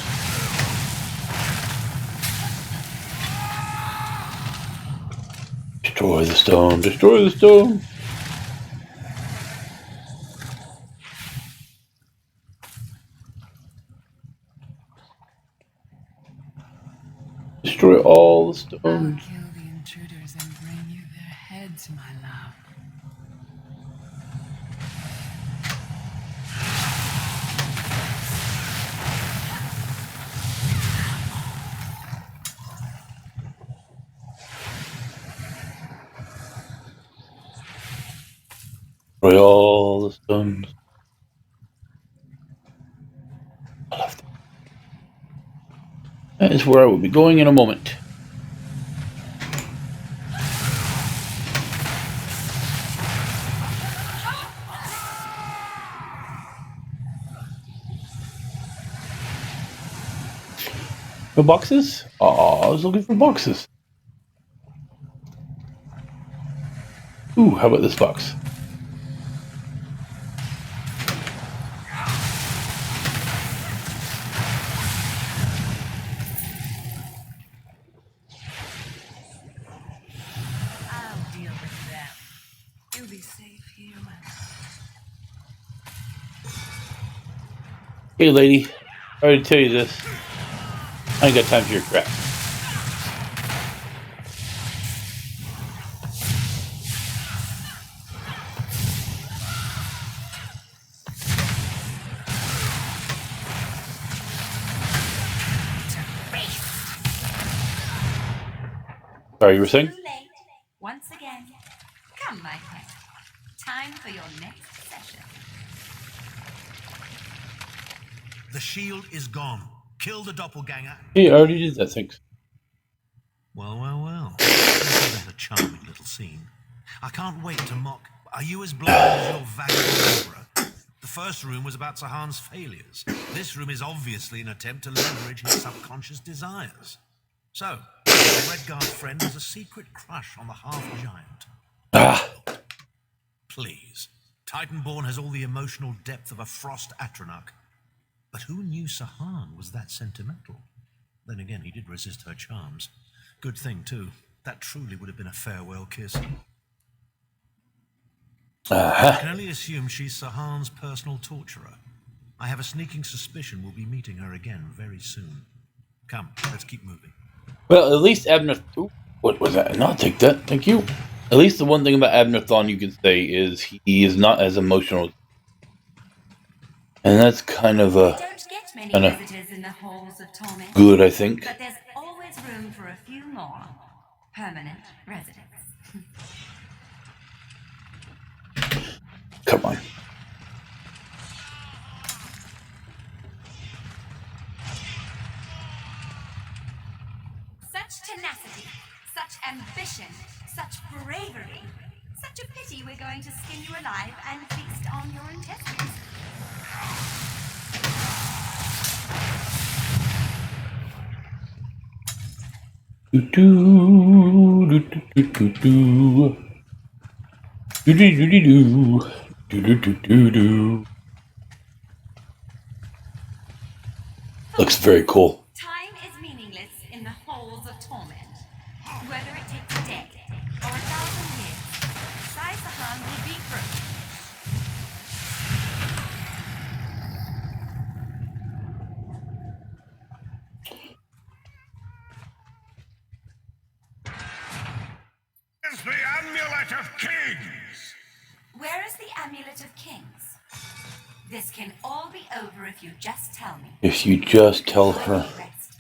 A: Destroy the stone. Destroy the stone. Destroy all the
H: I'll
A: stones.
H: kill the intruders and bring you their heads, my love.
A: Destroy all the stones. I love that. That is where I will be going in a moment. No boxes? Oh, I was looking for boxes. Ooh, how about this box? Hey, lady. I already tell you this. I ain't got time for your crap. Sorry, you were saying?
G: Too late. Once again. Come, my pet. Time for your next session.
D: The shield is gone. Kill the doppelganger.
A: Hey, I already did that, thanks.
D: Well, well, well. Isn't that a charming little scene? I can't wait to mock. Are you as blind as your vagabond emperor? The first room was about Sahan's failures. This room is obviously an attempt to leverage his subconscious desires. So, the Redguard friend has a secret crush on the half-giant.
A: Ah,
D: Please. Titanborn has all the emotional depth of a frost Atronach. But who knew Sahan was that sentimental? Then again, he did resist her charms. Good thing, too. That truly would have been a farewell kiss. I can only assume she's Sahan's personal torturer. I have a sneaking suspicion we'll be meeting her again very soon. Come, let's keep moving.
A: well, at least Abner... Ooh, what was that? No, I'll take that. Thank you. At least the one thing about Abner Thawne you can say is he is not as emotional. And that's kind of
G: Don't get many
A: Kinda
G: visitors in the halls of torment.
A: good, I think.
G: But there's always room for a few more permanent residents.
A: Come on.
G: Such tenacity, such ambition, such bravery. Such a pity we're going to skin you alive and feast on your intestines.
A: Looks very cool.
G: Time is meaningless in the halls of torment. Whether it takes a day or 1,000 years, Sahan will be through.
C: It's the Amulet of Kings!
G: Where is the Amulet of Kings? This can all be over if you just tell me.
A: If you just tell her.
G: Rest.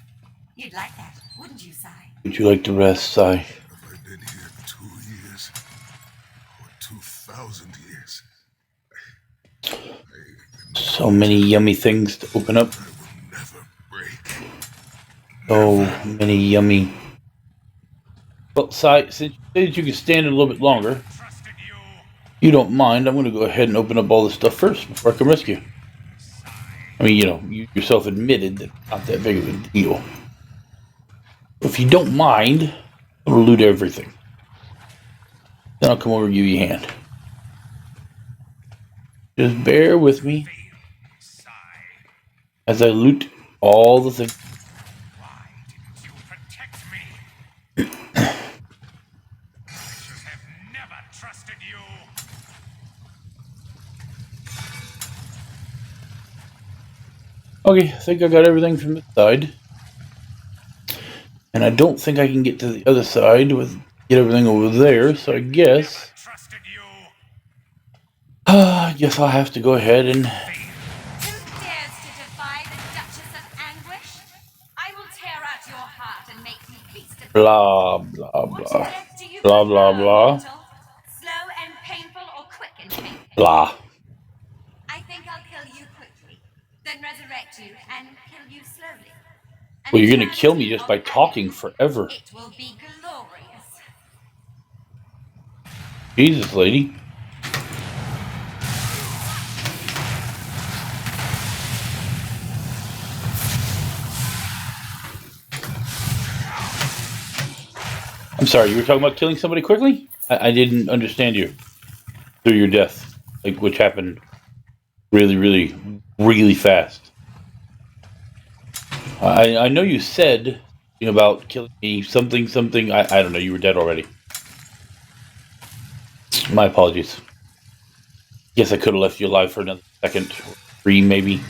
G: You'd like that, wouldn't you, Sai?
A: Would you like to rest, Sai?
C: Have I been here 2 years? Or 2,000 years?
A: So many yummy things to open up.
C: I will never break.
A: So many yummy. Well, Sai, since you said you can stand it a little bit longer, you don't mind, I'm going to go ahead and open up all this stuff first before I come rescue. I mean, you know, you yourself admitted that it's not that big of a deal. If you don't mind, I'm going to loot everything. Then I'll come over and give you a hand. Just bear with me as I loot all the things.
F: Why didn't you protect me? I should have never trusted you.
A: Okay, I think I got everything from this side. And I don't think I can get to the other side with get everything over there, so I guess I guess I'll have to go ahead and
G: Who dares to defy the Duchess of Anguish? I will tear out your heart and make you feast at
A: blah blah
G: What
A: blah
G: death do you
A: blah blah
G: prefer,
A: blah
G: mortal? Slow and painful or quick and painful?
A: blah.
G: I think I'll kill you quickly, then resurrect you and kill you slowly. And
A: Well, you're gonna
G: turn
A: kill me
G: you
A: just by
G: on
A: talking
G: Anguish.
A: forever.
G: It will be glorious.
A: Jesus, lady. I'm sorry, you were talking about killing somebody quickly? I didn't understand you through your death, like which happened really, really, really fast. I know you said about killing me something. I don't know. You were dead already. My apologies. Guess I could have left you alive for another second or 3, maybe.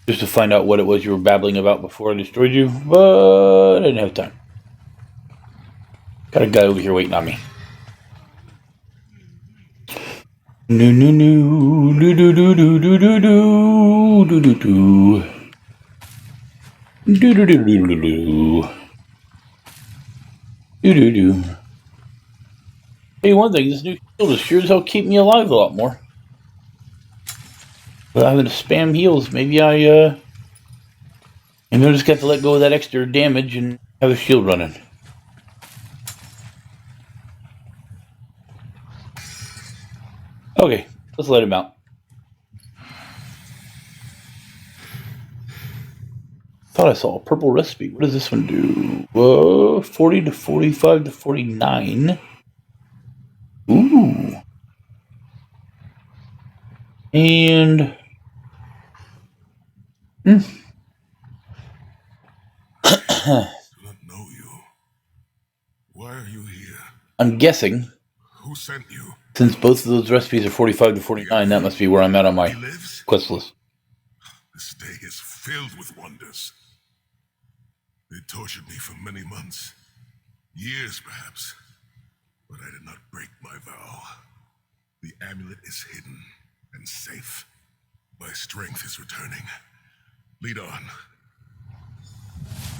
A: just to find out what it was you were babbling about before I destroyed you, but I didn't have time. Got a guy over here waiting on me. No no no do do do do do do do do do do do do do do do do do do. Hey, one thing, this new shield is sure as hell keep me alive a lot more. Without having to spam heals, maybe I just got to let go of that extra damage and have a shield running. Okay, let's let him out. Thought I saw a purple recipe. What does this one do? 40 to 45 to 49. Ooh. And...
C: do not know you. Why are you here?
A: I'm guessing,
C: Who sent you?
A: since both of those recipes are 45 to 49, that must be where I'm at on my
C: He lives?
A: quest list.
C: This day is filled with wonders. They tortured me for many months. Years, perhaps. But I did not break my vow. The amulet is hidden and safe. My strength is returning. Lead on.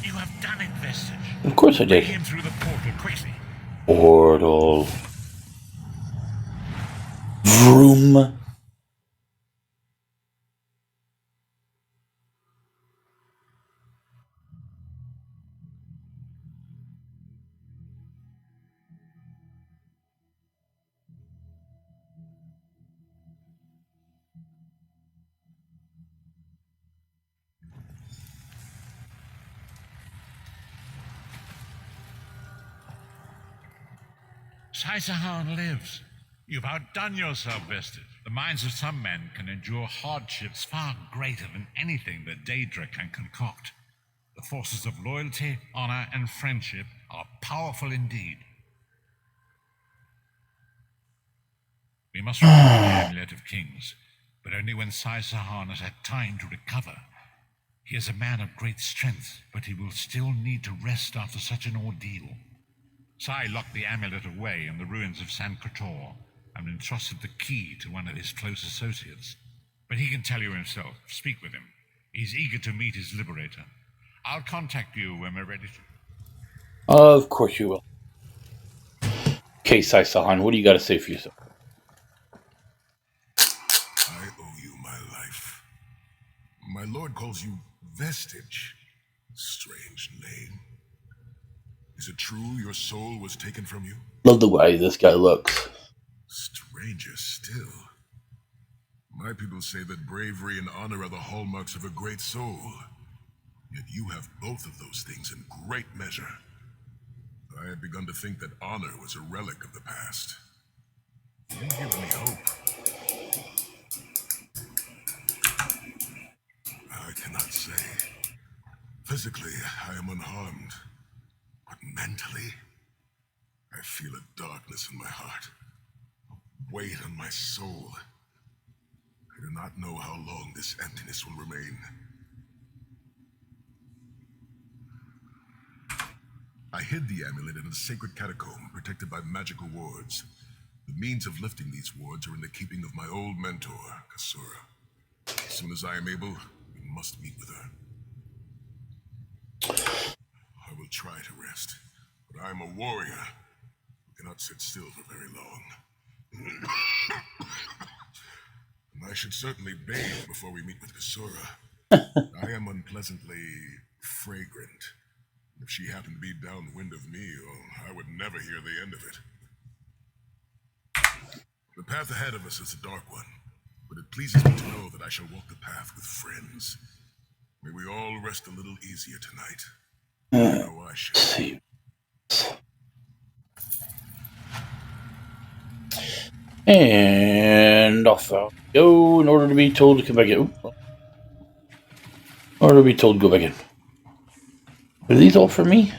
F: You have done it, Vestige.
A: Of course I
F: Bring
A: did.
F: him through the portal quickly.
A: Portal. Vroom.
F: Saisahan lives. You've outdone yourself, Vestige. The minds of some men can endure hardships far greater than anything that Daedra can concoct. The forces of loyalty, honor, and friendship are powerful indeed. We must remember the Amulet of Kings, but only when Saisahan has had time to recover. He is a man of great strength, but he will still need to rest after such an ordeal. Sai locked the amulet away in the ruins of San Krator and entrusted the key to one of his close associates. But he can tell you himself. Speak with him. He's eager to meet his liberator. I'll contact you when we're ready to...
A: Of course you will. Okay, Saisahan, what do you got to say for yourself?
C: I owe you my life. My lord calls you Vestige. Strange name. Is it true your soul was taken from you?
A: Love the way this guy looks.
C: Stranger still. My people say that bravery and honor are the hallmarks of a great soul. Yet you have both of those things in great measure. I had begun to think that honor was a relic of the past. You give me hope. I cannot say. Physically, I am unharmed. But mentally, I feel a darkness in my heart. A weight on my soul. I do not know how long this emptiness will remain. I hid the amulet in a sacred catacomb protected by magical wards. The means of lifting these wards are in the keeping of my old mentor, Kasura. As soon as I am able, we must meet with her. I will try to rest, but I am a warrior who cannot sit still for very long. And I should certainly bathe before we meet with Kasura. I am unpleasantly fragrant. If she happened to be downwind of me, I would never hear the end of it. The path ahead of us is a dark one, but it pleases me to know that I shall walk the path with friends. May we all rest a little easier tonight. I know I shall.
A: See. And off I go in order to be told to come back in. In order to be told to go back in. Are these all for me?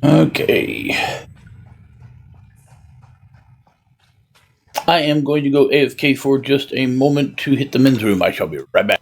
A: Okay. I am going to go AFK for just a moment to hit the men's room. I shall be right back.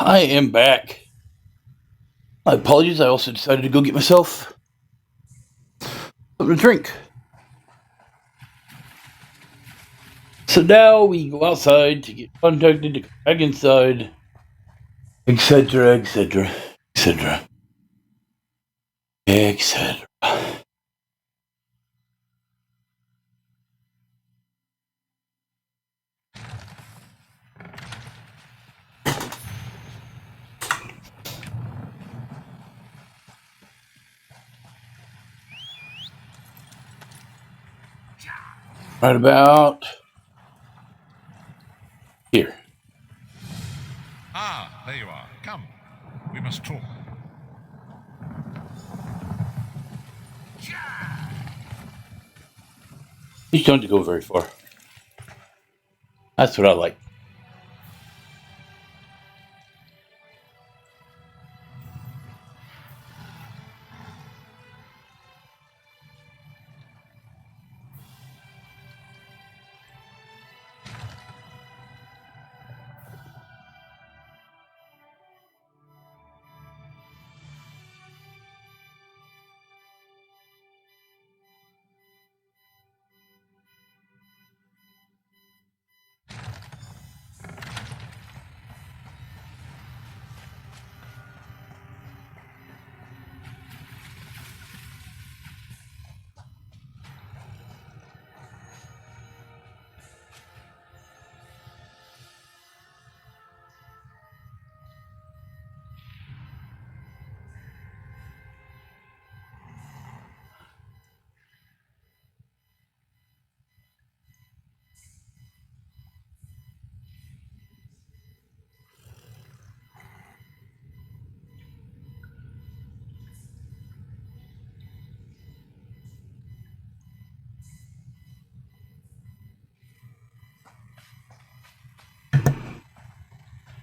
A: I am back. My apologies. I also decided to go get myself something to drink. So now we go outside to get contacted to come back inside, etc., etc., etc., etc. Right about here.
F: Ah, there you are. Come. We must talk.
A: You don't have to go very far. That's what I like.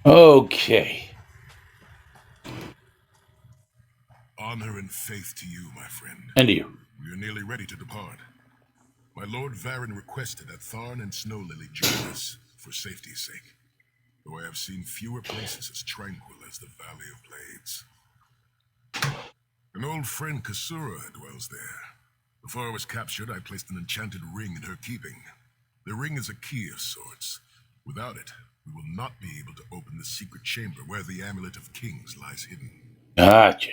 A: Okay.
C: Honor and faith to you, my friend.
A: And you.
C: We are nearly ready to depart. My Lord Varen requested that Tharn and Snow Lily join us for safety's sake, though I have seen fewer places as tranquil as the Valley of Blades. An old friend, Kasura, dwells there. Before I was captured, I placed an enchanted ring in her keeping. The ring is a key of sorts. Without it, we will not be able to open the secret chamber where the Amulet of Kings lies hidden.
A: Gotcha.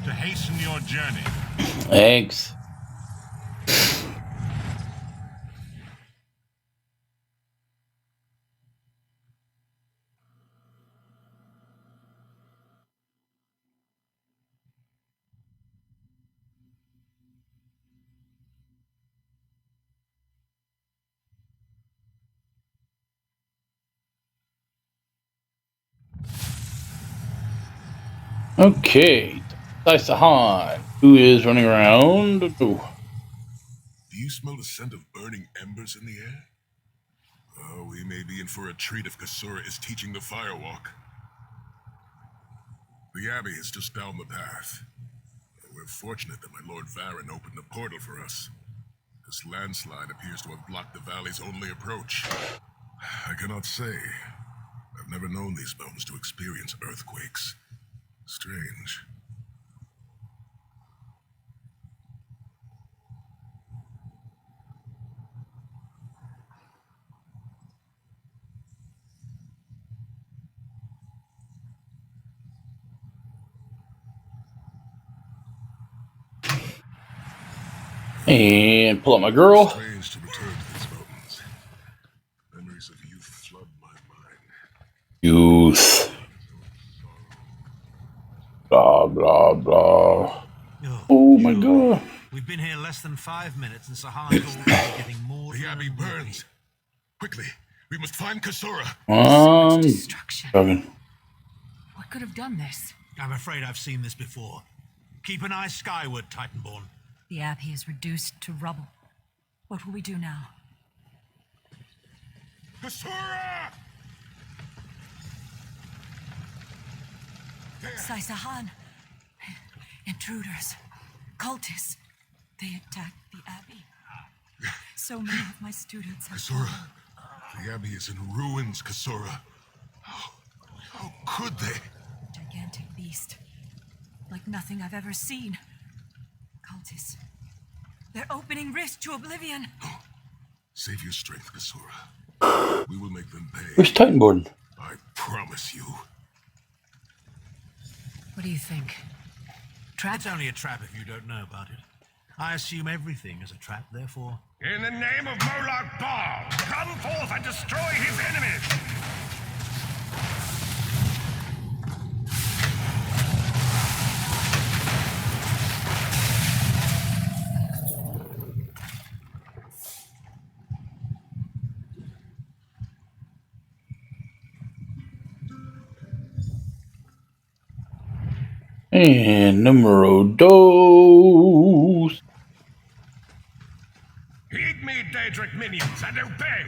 F: To hasten your journey.
A: Thanks. Okay. Sahan, who is running around. Ooh.
C: Do you smell the scent of burning embers in the air? Oh, we may be in for a treat if Kasura is teaching the firewalk. The Abbey is just down the path. We're fortunate that my Lord Varen opened a portal for us. This landslide appears to have blocked the valley's only approach. I cannot say. I've never known these mountains to experience earthquakes. Strange.
A: And pull up my girl.
C: Strange to return to these mountains. Memories of youth flood my mind.
A: Youth. Blah, blah, blah. Oh my god.
D: We've been here less than 5 minutes and Sahan's already getting more.
C: The Abbey burns. Quickly, we must find Kasura.
E: Destruction.
A: Dragon.
E: What could have done this?
D: I'm afraid I've seen this before. Keep an eye skyward, Titanborn.
E: The Abbey is reduced to rubble. What will we do now?
C: Kasura!
E: Sahan. Intruders. Cultists. They attacked the Abbey. So many of my students have
C: Kasura,
E: fallen.
C: the Abbey is in ruins, Kasura. How could they?
E: Gigantic beast. Like nothing I've ever seen. Cultists. They're opening rifts to oblivion.
C: Save your strength, Kasura. We will make them pay.
A: Where's Titanborn?
C: I promise you.
E: What do you think? Trap?
D: It's only a trap if you don't know about it. I assume everything is a trap, therefore.
C: In the name of Molag Bal, come forth and destroy his enemies!
A: And numero dos.
C: Daedric minions and obey!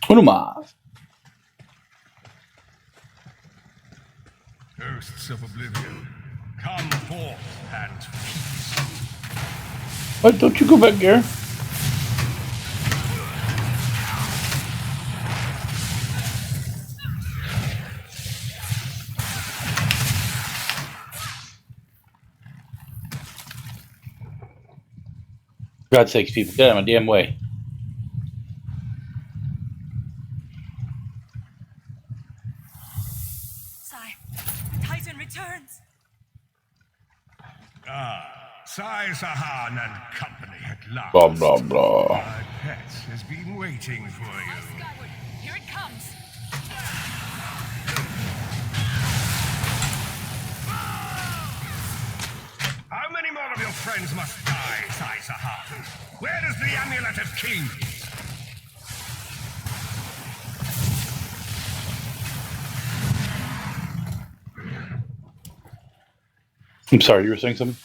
A: Unuma.
C: Hosts of Oblivion, come forth and feast.
A: Why don't you go back there? For God's sakes, people, get out of my damn way.
E: Sai, Titan returns.
C: Sai Sahan and company at last.
A: Blah, blah, blah.
C: My pet has been waiting for you.
E: Skyward, here it comes.
C: How many more of your friends must die, Sai Sahan? Where is the Amulet of Kings?
A: I'm sorry, you were saying something?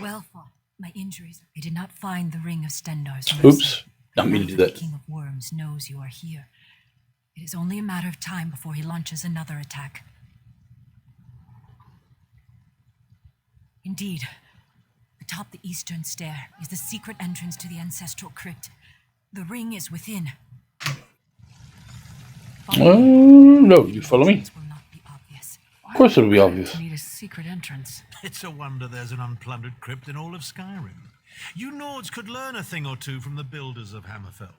E: Well fought. My injuries. I did not find the ring of Stendar's mercy.
A: Oops. Not mean to do
E: The
A: that.
E: King of Worms knows you are here. It is only a matter of time before he launches another attack. Indeed, atop the eastern stair is the secret entrance to the ancestral crypt. The ring is within.
A: No, you follow me?
E: It will not be obvious.
A: Of course it'll be obvious.
E: Need a secret entrance.
D: It's a wonder there's an unplundered crypt in all of Skyrim. You Nords could learn a thing or two from the builders of Hammerfell.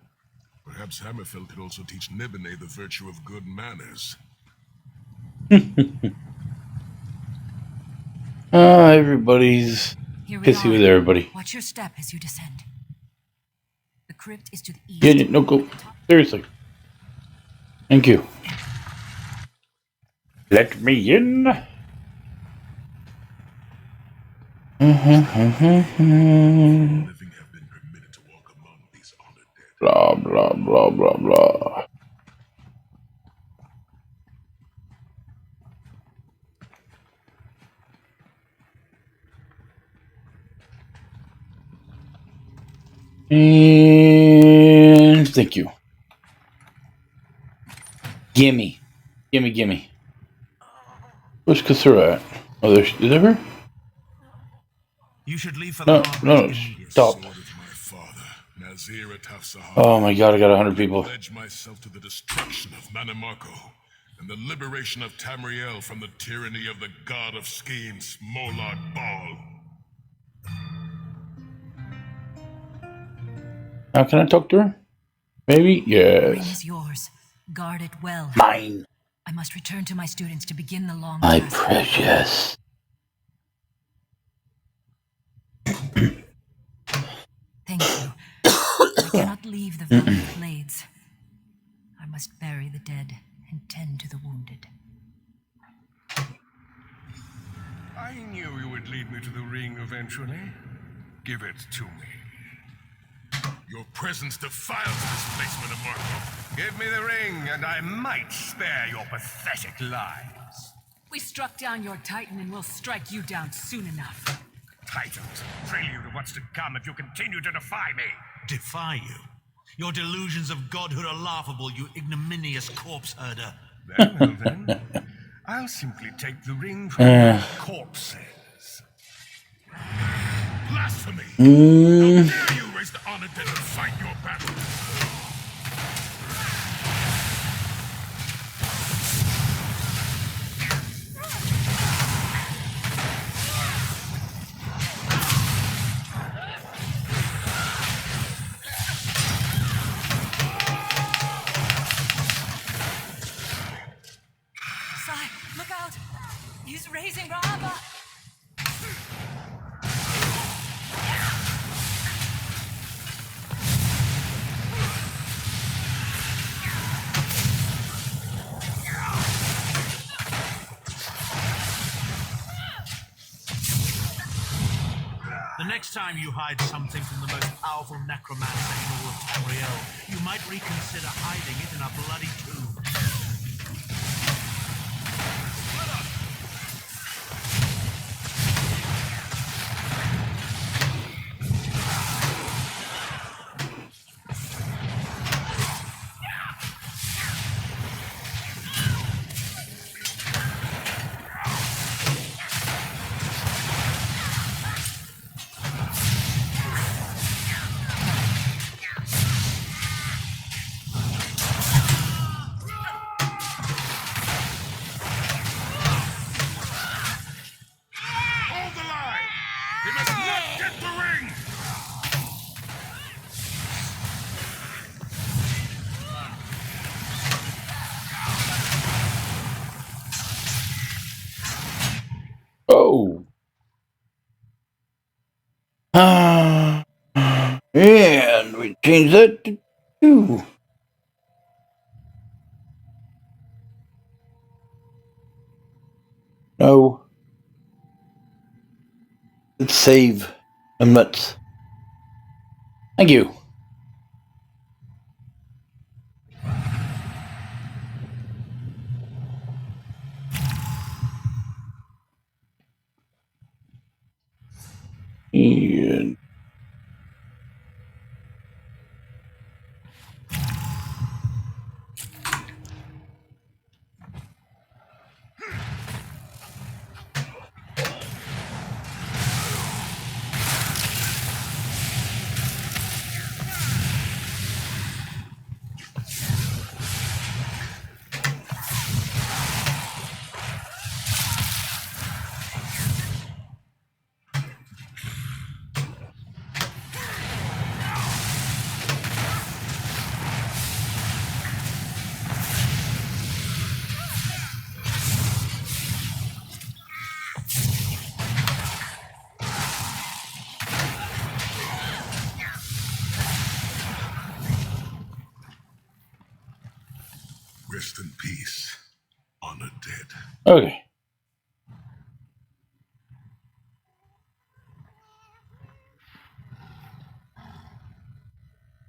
I: Perhaps Hammerfell could also teach Nibene the virtue of good manners.
A: Everybody's
E: Here we
A: pissy
E: are.
A: with everybody.
E: Watch your step as you descend. The crypt is to the east.
A: Get it? No, go. Seriously. Thank you. Let me in.
I: Living have been permitted to walk among these honored dead.
A: Blah, blah, blah, blah, blah. And thank you. Gimme. Gimme, gimme. Where's Kassura at? Oh, there's... Is that her?
D: You should leave for
A: No,
D: the
A: no,
D: harbor.
A: stop.
I: Sword of my father, Nazir Ataf-Sahar.
A: Oh my god, I got 100 people.
I: Pledge myself to the destruction of Manimarco and the liberation of Tamriel from the tyranny of the god of schemes, Molag Bal.
A: Now can I talk to her? Maybe?
E: The ring
A: Yes.
E: is yours. Guard it well.
A: Mine.
E: I must return to my students to begin the long
A: My
E: task.
A: precious.
E: Thank you. I cannot leave the Valley of Blades. I must bury the dead and tend to the wounded.
C: I knew you would lead me to the ring eventually. Give it to me.
I: Your presence defiles this place, Manimarco.
C: Give me the ring, and I might spare your pathetic lives.
E: We struck down your Titan and we'll strike you down soon enough.
C: Titans, prelude of what's to come if you continue to defy me.
D: Defy you? Your delusions of godhood are laughable, you ignominious corpse herder.
C: Very well then. I'll simply take the ring from your corpses.
I: Blasphemy! How dare you raise the honored dead to fight your battle?
E: Sai, look out! He's raising Rahaba!
D: next time you hide something from the most powerful necromancer in all of Tamriel, you might reconsider hiding it in a bloody tomb.
C: Hold the line! He must not get the ring!
A: Oh. And we change that to 2. No. Let's save. I'm nuts. Thank you. And
I: Rest in peace, honored dead.
A: okay.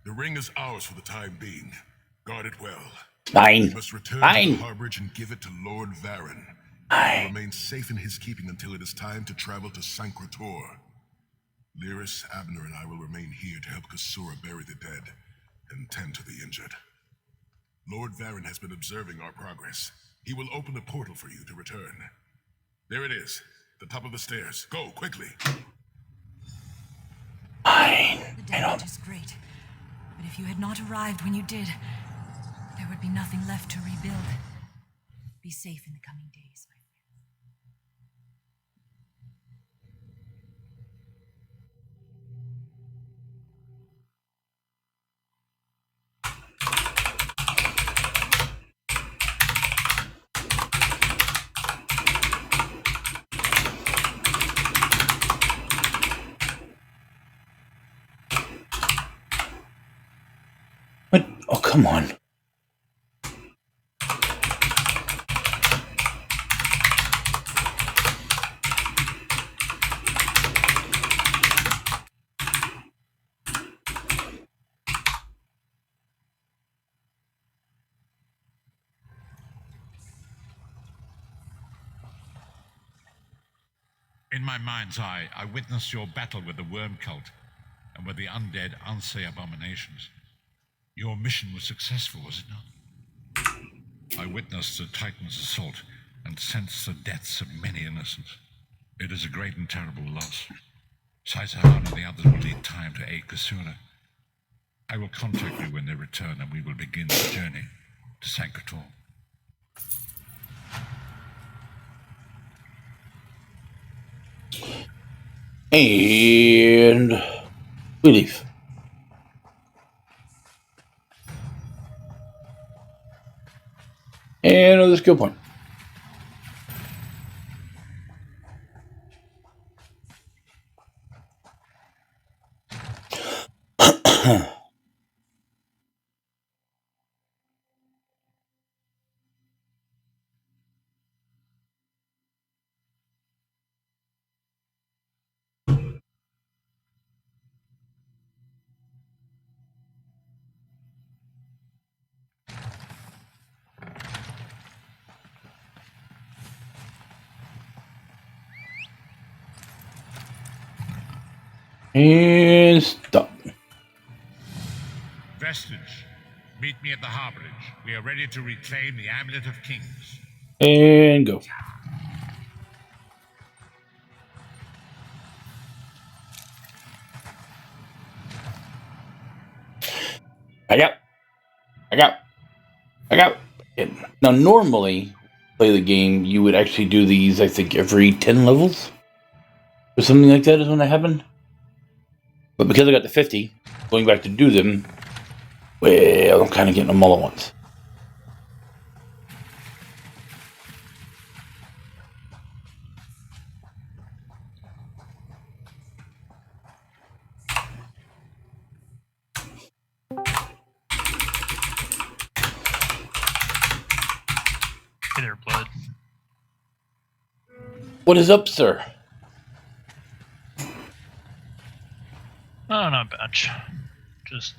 I: The ring is ours for the time being. Guard it well.
A: Fine.
I: We must return
A: Fine.
I: to the harborage and give it to Lord Varen. It
A: Fine.
I: will remain safe in his keeping until it is time to travel to Sancretor. Lyris, Abner, and I will remain here to help Kasura bury the dead and tend to the injured. Lord Varen has been observing our progress. He will open a portal for you to return. There it is, the top of the stairs. Go, quickly.
A: Fine.
J: The damage is great, but if you had not arrived when you did, there would be nothing left to rebuild. Be safe in the coming days, my friend.
A: What? Oh, come on.
F: In my mind's eye, I witnessed your battle with the worm cult and with the undead Unsay abominations. Your mission was successful, was it not? I witnessed the Titan's assault and sensed the deaths of many innocents. It is a great and terrible loss. Saisahan and the others will need time to aid Kasura. I will contact you when they return and we will begin the journey to Sancretor.
A: And we leave. And another skill point. And stop.
F: Vestige, meet me at the harborage. We are ready to reclaim the Amulet of Kings.
A: And go. I got. Now, normally, play the game, you would actually do these, I think, every 10 levels? Or something like that is when they happen. But because I got to 50, going back to do them, well, I'm kind of getting them all at once.
K: Hey there, Blood.
A: What is up, sir?
K: Oh, not much. Just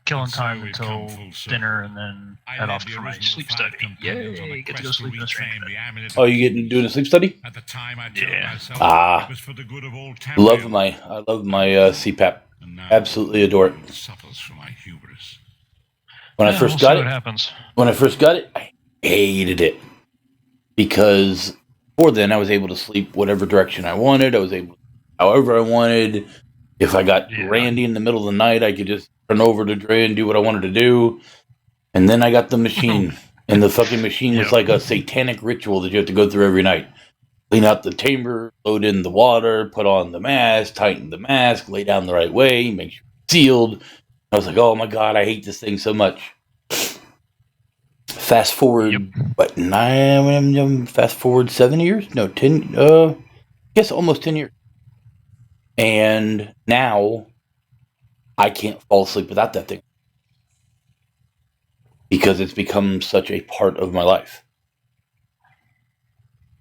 K: killing
F: So
K: time
F: we've
K: until
F: come full circle.
K: dinner and then
F: I
K: head
F: led
K: off
F: the
K: for my
F: original
K: sleep
F: 5
K: study.
F: companions on a
K: Yay, get to go
F: quest
K: sleep in a
F: reclaim
K: stream.
F: the Amulet of
A: Oh, you
F: Kings.
A: getting doing a sleep study?
F: At the time, I told
K: Yeah.
F: myself it was for the good of all Tamriel.
A: I love my CPAP.
F: And now
A: Absolutely adore it.
F: suffers from my hubris.
A: When I
K: Yeah,
A: first
K: we'll
A: got
K: see
A: it,
K: what happens.
A: I hated it because before then I was able to sleep whatever direction I wanted. I was able, however I wanted. If I got randy in the middle of the night, I could just turn over to Dre and do what I wanted to do. And then I got the machine, and the fucking machine was like a satanic ritual that you have to go through every night. Clean out the chamber, load in the water, put on the mask, tighten the mask, lay down the right way, make sure it's sealed. I was like, oh my god, I hate this thing so much. Fast forward, fast forward 7 years? No, 10, I guess almost 10 years. And now, I can't fall asleep without that thing. Because it's become such a part of my life.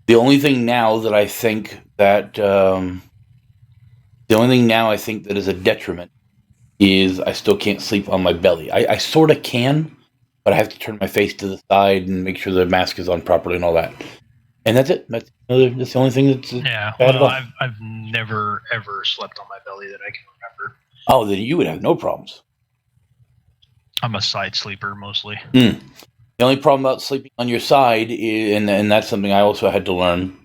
A: The only thing now that I think that, is a detriment is I still can't sleep on my belly. I sort of can, but I have to turn my face to the side and make sure the mask is on properly and all that. And that's it. That's the only thing that's
K: Yeah,
A: bad at
K: well,
A: all.
K: I've never ever slept on my belly that I can remember.
A: Oh, then you would have no problems.
K: I'm a side sleeper mostly.
A: The only problem about sleeping on your side, and that's something I also had to learn,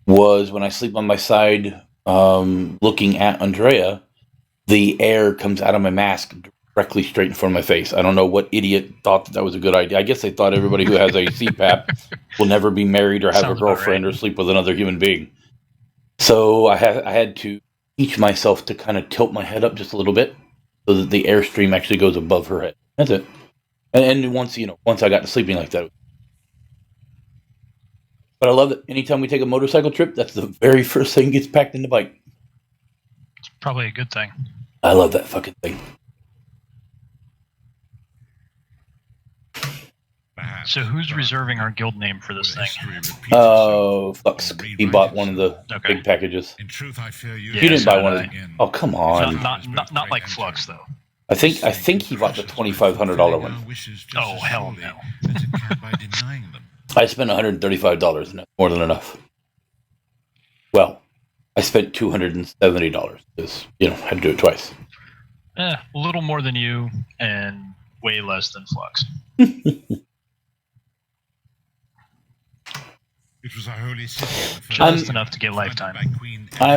A: was when I sleep on my side, looking at Andrea, the air comes out of my mask directly straight in front of my face. I don't know what idiot thought that was a good idea. I guess they thought everybody who has a CPAP will never be married or have
K: Sounds
A: a girlfriend
K: about
A: or sleep with another human being. So I had to teach myself to kind of tilt my head up just a little bit so that the airstream actually goes above her head. That's it. And once I got to sleeping like that. But I love it. Anytime we take a motorcycle trip, that's the very first thing gets packed in the bike.
K: It's probably a good thing.
A: I love that fucking thing.
K: So who's reserving our guild name for this thing?
A: Oh, Flux. He bought one of the big packages.
F: In truth, I fear you.
A: You didn't buy one of them. Oh, come on.
K: Not like Flux though.
A: I think he bought the $2,500 one.
K: Oh hell no!
A: I spent $135, and that's more than enough. Well, I spent $270 because had to do it twice.
K: A little more than you, and way less than Flux.
F: It was a holy city.
K: Just enough to get lifetime.
A: I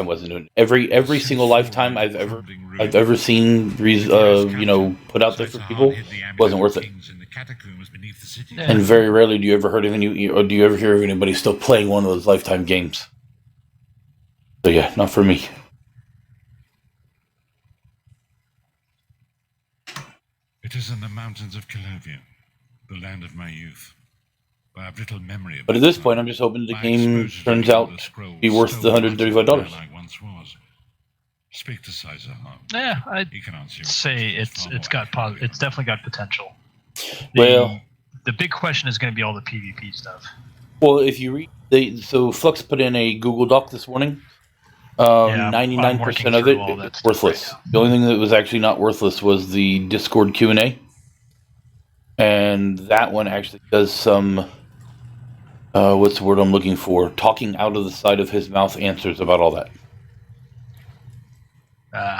A: wasn't doing it. Every single lifetime I've ever seen put out there for people wasn't worth it. And very rarely do you ever hear of anybody still playing one of those lifetime games. So yeah, not for me.
F: It is in the mountains of Calovia, the land of my youth. I have little memory of
A: But at this point, I'm just hoping the game turns out to be worth the $135.
F: Speak to Caesar.
K: Yeah, I'd say it's definitely got potential. The big question is going to be all the PvP stuff.
A: Well, if you read, so Flux put in a Google Doc this morning. 99% of it is worthless. The only thing that was actually not worthless was the Discord Q&A, and that one actually does some. What's the word I'm looking for? Talking out of the side of his mouth answers about all that.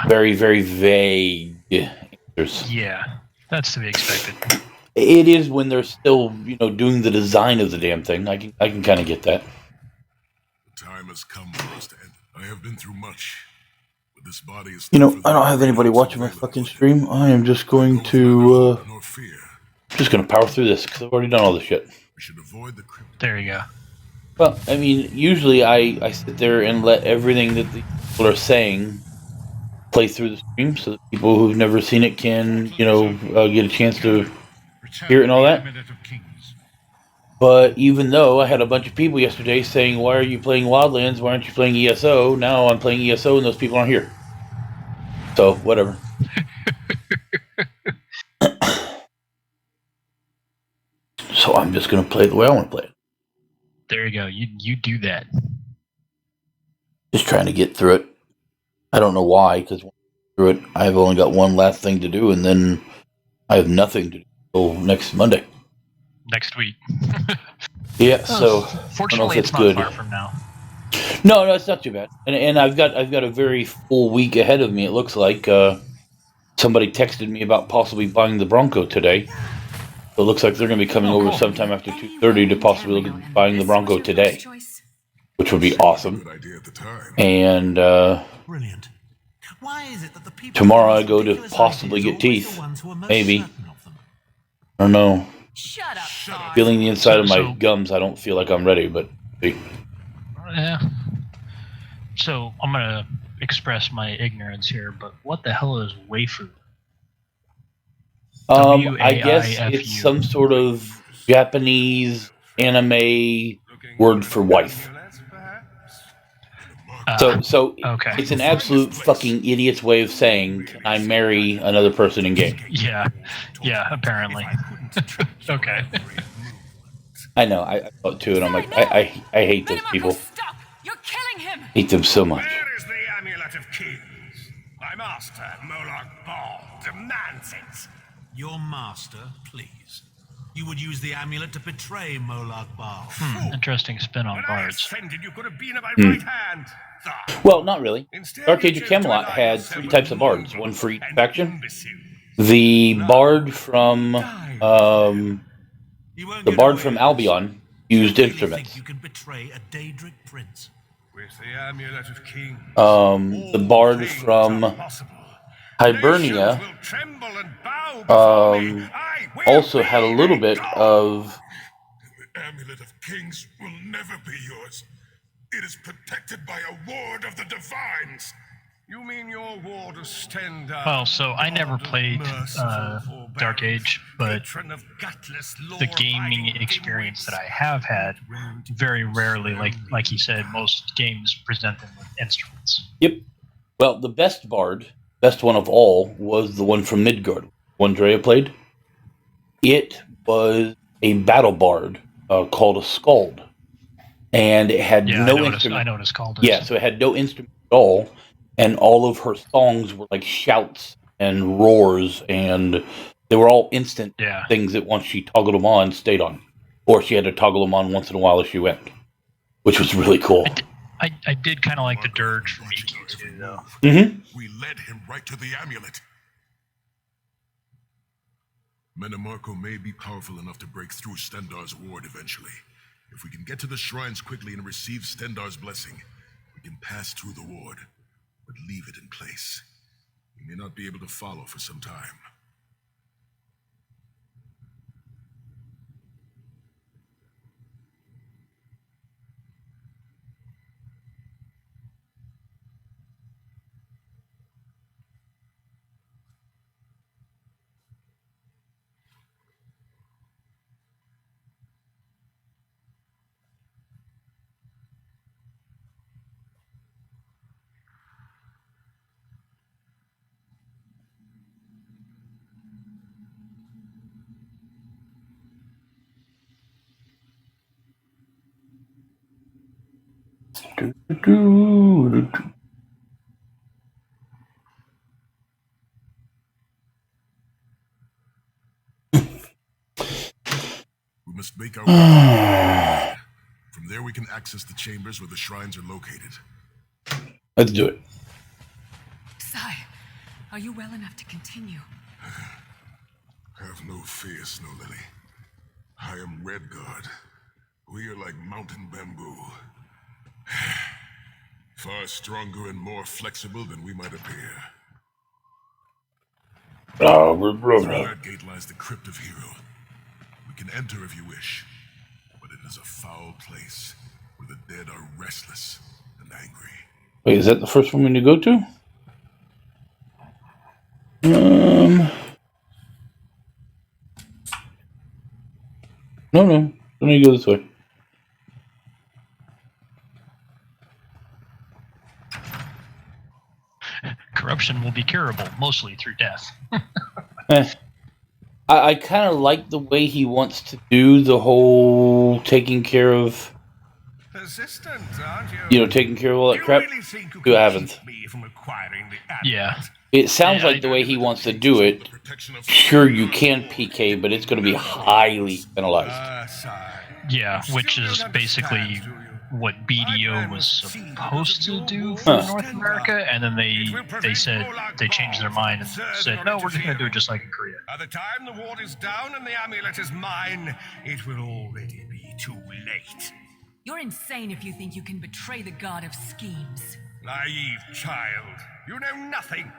A: Very, very vague answers.
K: Yeah, that's to be expected.
A: It is when they're still, doing the design of the damn thing. I can kind of get that.
I: The time has come for us to end it. I have been through much, but this body is.
A: I don't have anybody watching my fucking stream. I am just going to power through this because I've already done all this shit.
I: We should avoid the
K: There you go.
A: Well, I mean, usually I sit there and let everything that the people are saying play through the stream so that people who've never seen it can, get a chance to hear it and all that. But even though I had a bunch of people yesterday saying, why are you playing Wildlands? Why aren't you playing ESO? Now I'm playing ESO and those people aren't here. So, whatever. So I'm just going to play the way I want to play it.
K: There you go. You do that.
A: Just trying to get through it. I don't know why, because through it, I've only got one last thing to do, and then I have nothing to do until next Monday.
K: Next week.
A: Yeah, so
K: fortunately, it's not far from now.
A: No, it's not too bad. And I've got a very full week ahead of me. It looks like somebody texted me about possibly buying the Bronco today. So it looks like they're going to be coming over sometime after 2:30 to possibly look at buying the Bronco today, which would be awesome. And
D: Brilliant. Why is it that the people
A: tomorrow I go to possibly get teeth. Maybe. I don't know.
E: Shut up.
A: Feeling the inside of my gums, I don't feel like I'm ready, but
K: yeah. So I'm gonna express my ignorance here, but what the hell is waifu?
A: I guess it's some sort of Japanese anime word for wife. So
K: okay.
A: It's an absolute fucking idiot's way of saying, can I marry another person in game?
K: Yeah, apparently. Okay.
A: I know, I thought too, and I'm like, I hate those people.
E: Stop! You're killing him!
A: Hate them so much.
C: Where is the Amulet of Kings? My master, Moloch Ball, demands it.
D: Your master, please. You would use the amulet to betray Moloch Baal.
K: Interesting spin on bards.
C: Offended, you could have been at my right hand.
A: Well, not really. Dark Age of Camelot had 3 types of bards, one for each faction. The bard from Albion used instruments.
D: You can betray a Daedric prince.
C: With the Amulet of Kings,
A: the bard from Hibernia also had a little bit of.
I: The Amulet of Kings will never be yours. It is protected by a ward of the Divines.
C: You mean your ward of Stendhal?
K: Well, so I never played Dark Age, but the gaming experience that I have had, very rarely, like you said, most games present them with instruments.
A: Yep. Well, the best one of all, was the one from Midgard. One Drea played. It was a battle bard called a Skald. And it had no instrument.
K: I know what it's called.
A: Yeah, so it had no instrument at all. And all of her songs were like shouts and roars. And they were all instant things that once she toggled them on, stayed on. Or she had to toggle them on once in a while as she went. Which was really cool.
K: I did kind of like the dirge from Iki too, though.
A: Mm-hmm.
I: We led him right to the amulet. Menamarco may be powerful enough to break through Stendar's ward eventually. If we can get to the shrines quickly and receive Stendar's blessing, we can pass through the ward, but leave it in place. We may not be able to follow for some time. We must make our way. From there we can access the chambers where the shrines are located.
A: Let's do it.
E: Sai,
J: Are you well enough to continue?
I: Have no fear, Snow Lily. I am Red Guard. We are like mountain bamboo. Far stronger and more flexible than we might appear. Through that gate lies the Crypt of Hero. We can enter if you wish, but it is a foul place where the dead are restless and angry.
A: Wait, is that the first one we need to go to? No. Let me go this way.
K: Corruption will be curable, mostly through death.
A: I kind of like the way he wants to do the whole taking care of,
C: Persistent, aren't you?
A: you know, taking care of all that crap.
C: Really think you
A: Who
C: can
A: haven't?
C: keep me from acquiring the
K: Yeah.
C: amulet?
A: It sounds like the way he wants to do it. Sure, you can PK, but it's going to be highly penalized.
C: Sire.
K: Yeah, which is basically what BDO was supposed to do for North America, and then they said they changed their mind and said, no, we're just going to do it just like in Korea.
C: By the time the ward is down and the amulet is mine, it will already be too late.
J: You're insane if you think you can betray the god of schemes.
C: Naive child, you know nothing.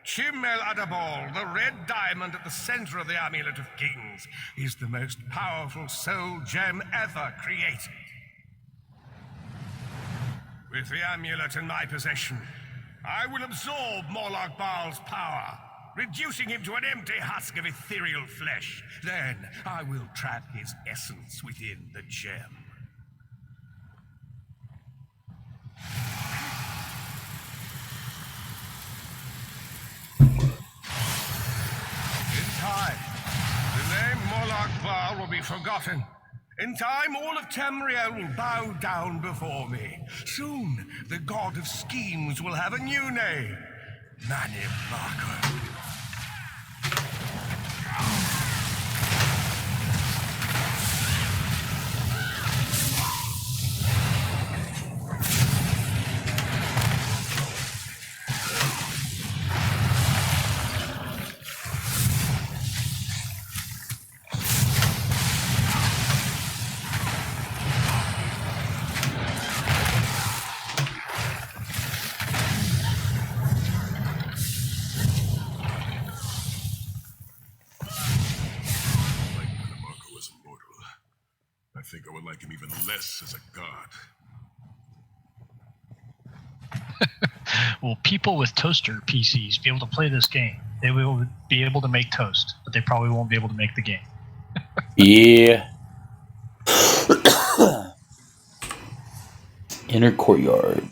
C: Chimel Adabal, the red diamond at the center of the Amulet of Kings, is the most powerful soul gem ever created. With the amulet in my possession, I will absorb Morlock Baal's power, reducing him to an empty husk of ethereal flesh. Then I will trap his essence within the gem. In time, the name Morlock Baal will be forgotten. In time, all of Tamriel will bow down before me. Soon, the god of schemes will have a new name. Manimarco.
I: I think I would like him even less as a god.
K: Will people with toaster PCs be able to play this game? They will be able to make toast, but they probably won't be able to make the game.
A: Yeah. Inner courtyard.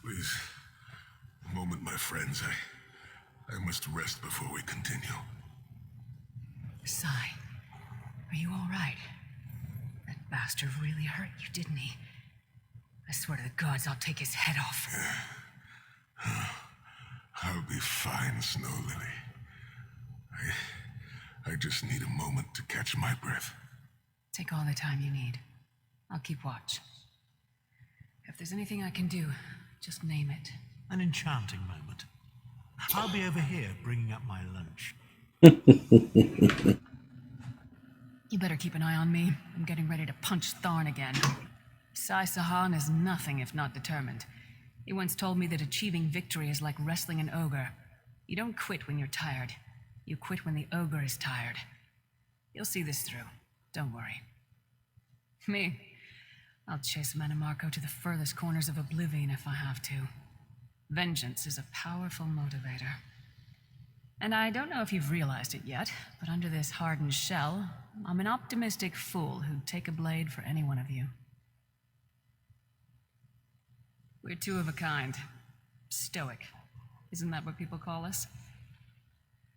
I: Please, a moment, my friends. I must rest before we continue.
J: Sai, are you all right? That bastard really hurt you, didn't he? I swear to the gods, I'll take his head off.
I: I'll be fine, Snow Lily. I just need a moment to catch my breath.
J: Take all the time you need. I'll keep watch. If there's anything I can do, just name it.
D: An enchanting moment. I'll be over here bringing up my lunch.
E: You better keep an eye on me. I'm getting ready to punch Tharn again. Sai Sahan is nothing if not determined. He once told me that achieving victory is like wrestling an ogre. You don't quit when you're tired. You quit when the ogre is tired. You'll see this through. Don't worry. Me? I'll chase Manimarco to the furthest corners of oblivion if I have to. Vengeance is a powerful motivator. And I don't know if you've realized it yet, but under this hardened shell, I'm an optimistic fool who'd take a blade for any one of you. We're two of a kind. Stoic. Isn't that what people call us?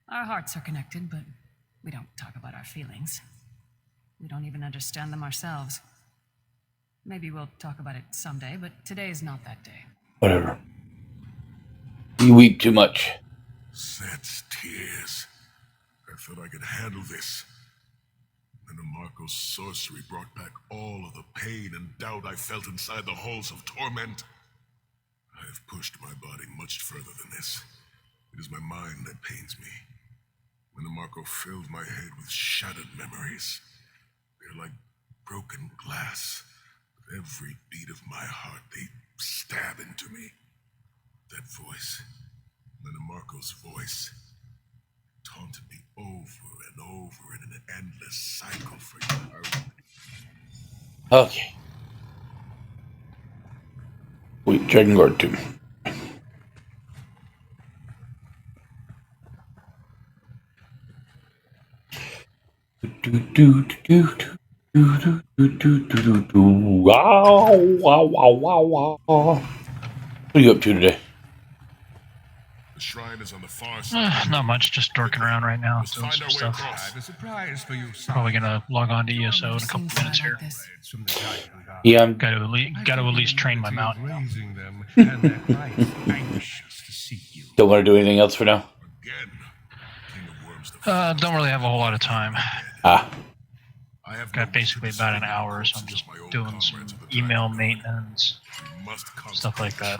E: Our hearts are connected, but we don't talk about our feelings. We don't even understand them ourselves. Maybe we'll talk about it someday, but today is not that day.
A: Whatever. You weep too much.
I: Set's tears. I thought I could handle this. And Marco's sorcery brought back all of the pain and doubt I felt inside the halls of torment. I have pushed my body much further than this. It is my mind that pains me. When Marco filled my head with shattered memories, they're like broken glass. With every beat of my heart, they stab into me. That voice, Marco's voice, taunted me over and over in an endless cycle for you.
A: Okay. Wait, Dragon Guard 2. Wow, wow, wow, wow, wow. What are you up to today?
I: The shrine is on the far side.
K: Not much, just dorking around right now, doing some stuff. Probably gonna log on to ESO in a couple minutes here.
A: Yeah, I'm
K: Got to at least train my mount.
A: Don't want to do anything else for now.
K: Don't really have a whole lot of time. Got basically about an hour, so I'm just doing some email maintenance, stuff like that.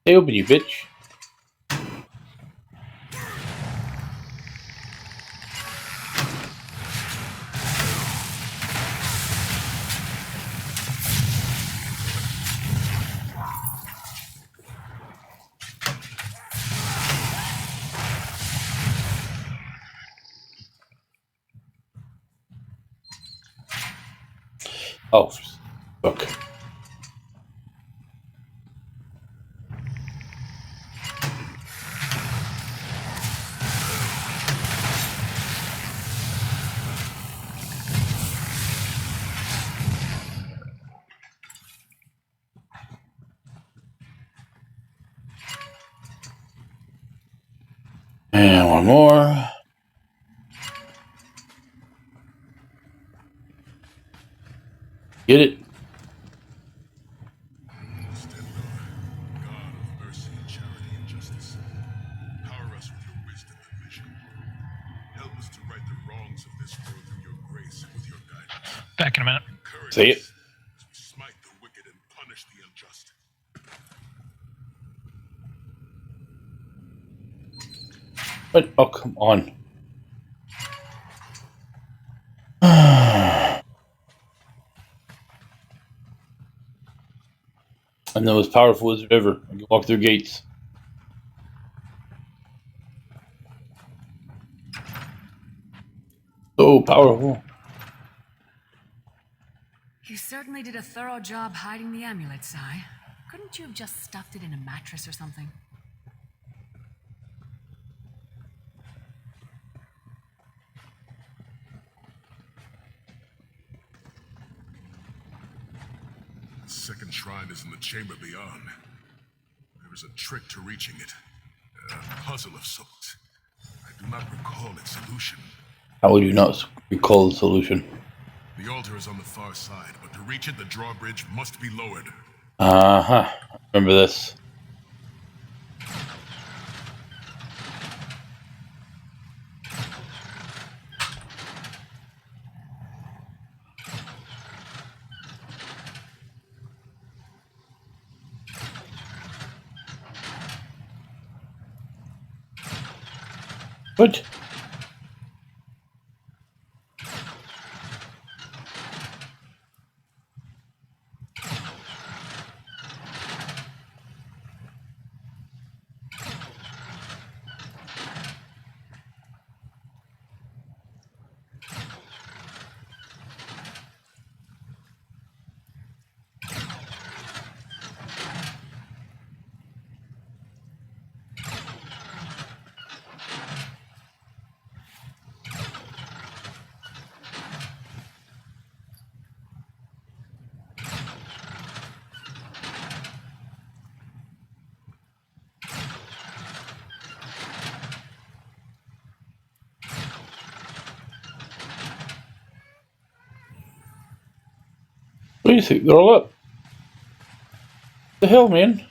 A: Stay open, you bitch. Oh, fuck. And one more. Get it?
K: Back in a minute.
A: Say it.
I: Smite the wicked and punish the unjust.
A: What? Oh, come on. I'm the most powerful wizard ever. I can walk through gates. So powerful.
E: You certainly did a thorough job hiding the amulet, Sai. Couldn't you have just stuffed it in a mattress or something?
I: The second shrine is in the chamber beyond. There is a trick to reaching it. A puzzle of sorts. I do not recall its solution.
A: How would you not recall the solution?
I: The altar is on the far side, but to reach it, the drawbridge must be lowered.
A: Uh-huh. Remember this. What? What do you think? They're all up. The hell, man?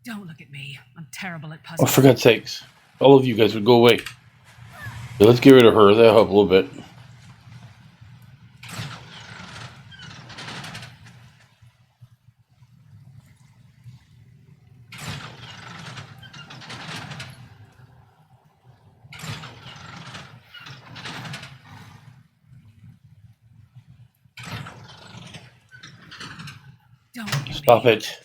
E: Don't look at me. I'm terrible at
A: Oh,
E: puzzles.
A: for God's sakes. All of you guys would go away. So let's get rid of her. That'll help a little bit.
E: Don't look at
A: Stop
E: me.
A: it.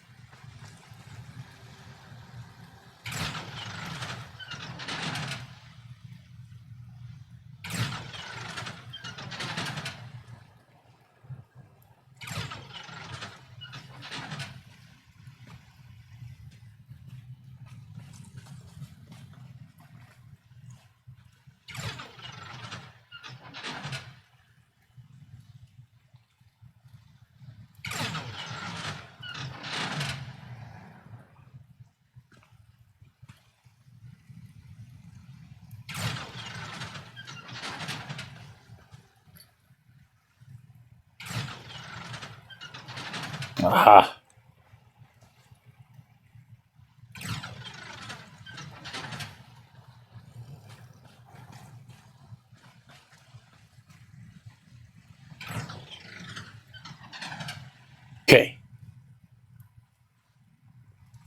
A: Aha. Okay.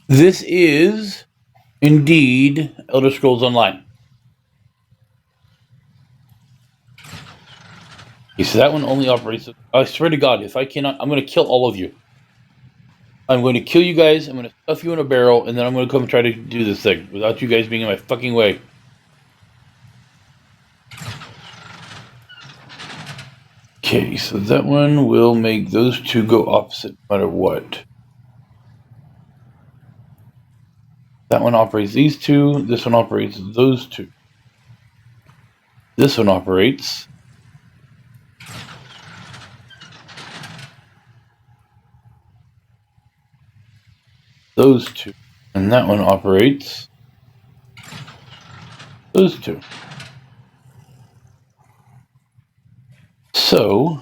A: This is indeed Elder Scrolls Online. Okay, so that one only operates. I swear to God, if I cannot, I'm going to kill all of you. I'm going to kill you guys. I'm going to stuff you in a barrel, and then I'm going to come and try to do this thing without you guys being in my fucking way. Okay, so that one will make those two go opposite no matter what. That one operates these two. This one operates those two. This one operates those two. And that one operates those two. So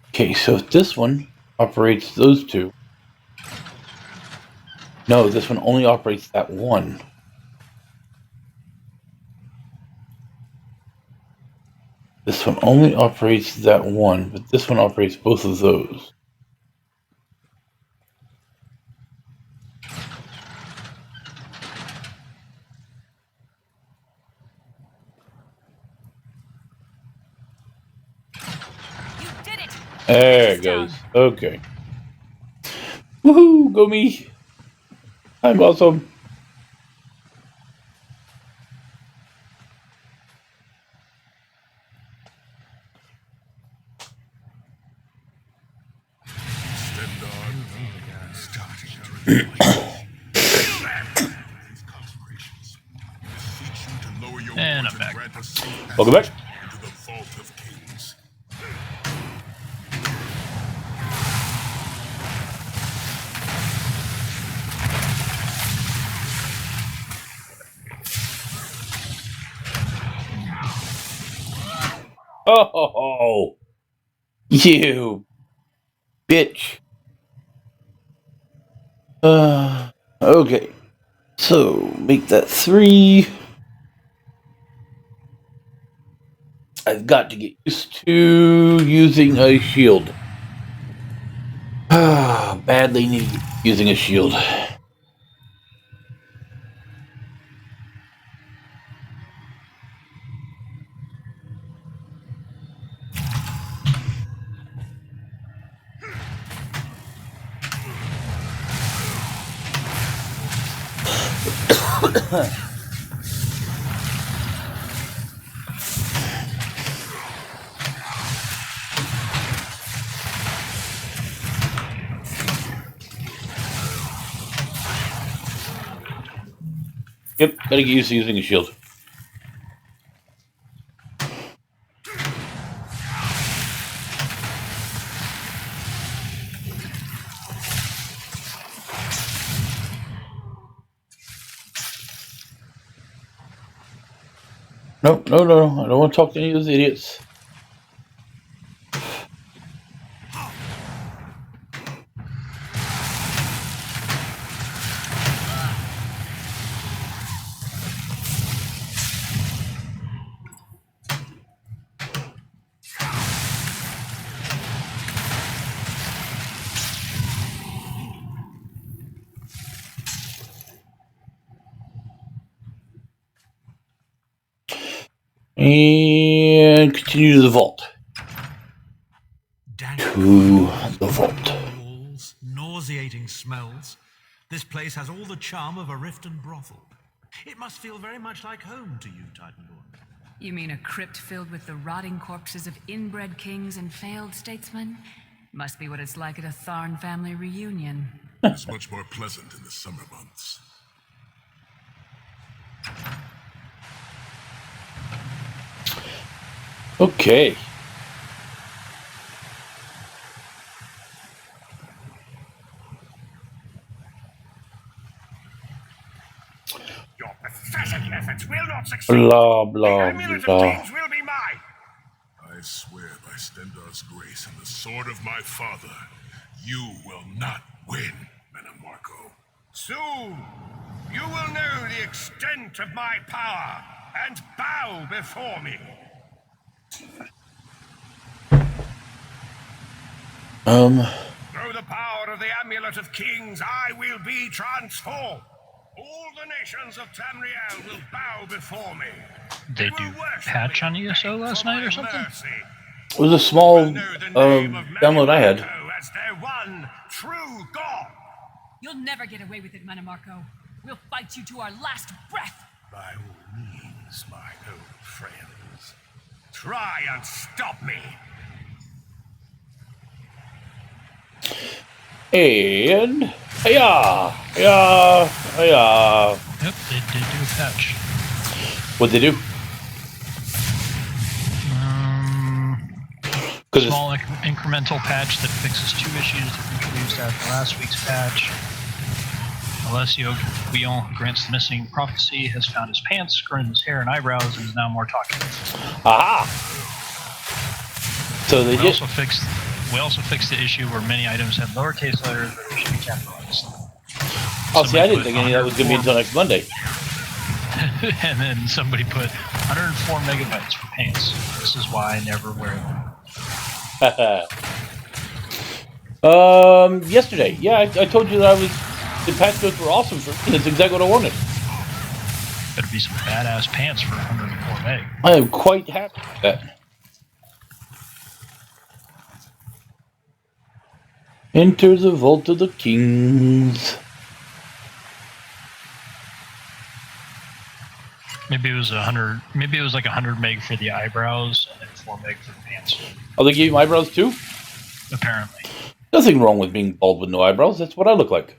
A: okay, so if this one operates those two. No, this one only operates that one. This one only operates that one, but this one operates both of those.
E: You did it!
A: There it goes. Okay. Woohoo! Go me! I'm awesome.
K: And I'm back.
A: Welcome back.
I: Into the vault of kings.
A: Oh, you bitch. Okay. So, make that 3. I've got to get used to using a shield. Badly need using a shield. Yep, gotta get used to using a shield. Nope, no, I don't want to talk to any of those idiots. And continue to the vault. To the vault.
D: Walls, nauseating smells. This place has all the charm of a Riften brothel. It must feel very much like home to you, Titanborn.
E: You mean a crypt filled with the rotting corpses of inbred kings and failed statesmen? Must be what it's like at a Tharn family reunion.
I: It's much more pleasant in the summer months.
A: Okay.
C: Your pathetic efforts will not succeed.
A: Blah, blah,
C: the amulet of
A: blah.
C: kings will be mine.
I: I swear by Stendar's grace and the sword of my father, you will not win, Menamarco.
C: Soon, you will know the extent of my power and bow before me. Through the power of the Amulet of Kings, I will be transformed. All the nations of Tamriel will bow before me.
K: They do patch on ESO last night or something?
A: It was a small download I had.
C: As their one true God.
E: You'll never get away with it, Menamarco. We'll fight you to our last breath.
C: By all means, my old friends. Try and stop me.
A: And yeah.
K: Yep, they did do a patch.
A: What'd they do?
K: Small incremental patch that fixes 2 issues that were introduced after last week's patch. Alessio Guillon, who grants the missing prophecy, has found his pants, grown his hair and eyebrows, and is now more talkative.
A: Aha! So they did.
K: We also fixed the issue where many items had lowercase letters that they should be capitalized.
A: Oh, see, I didn't think any of that was going to be until next Monday.
K: And then somebody put 104 megabytes for pants. This is why I never wear them.
A: Yesterday. Yeah, I told you that the patch notes were awesome for me. That's exactly what I wanted.
K: Better be some badass pants for 104 meg.
A: I am quite happy with that. Enter the Vault of the Kings.
K: Maybe it was 100. Maybe it was like 100 meg for the eyebrows and then 4 meg for the pants.
A: Oh, they gave you eyebrows too?
K: Apparently.
A: Nothing wrong with being bald with no eyebrows. That's what I look like.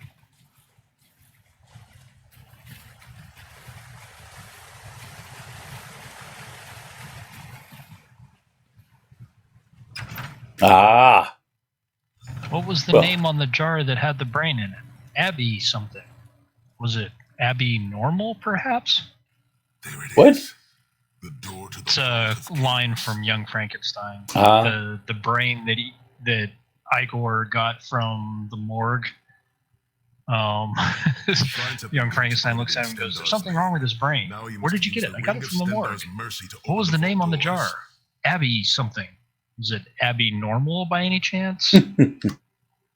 A: Ah.
K: What was the name on the jar that had the brain in it? Abby something. Was it Abby Normal, perhaps?
I: There it
A: what?
I: Is. The door to the
K: it's a line from Young Frankenstein. The brain that Igor got from the morgue. Young Frankenstein looks at him and goes, "There's something wrong with his brain. Where did you get it? I got it from the morgue. What was the name on the jar? Abby something. Was it Abby Normal by any chance?"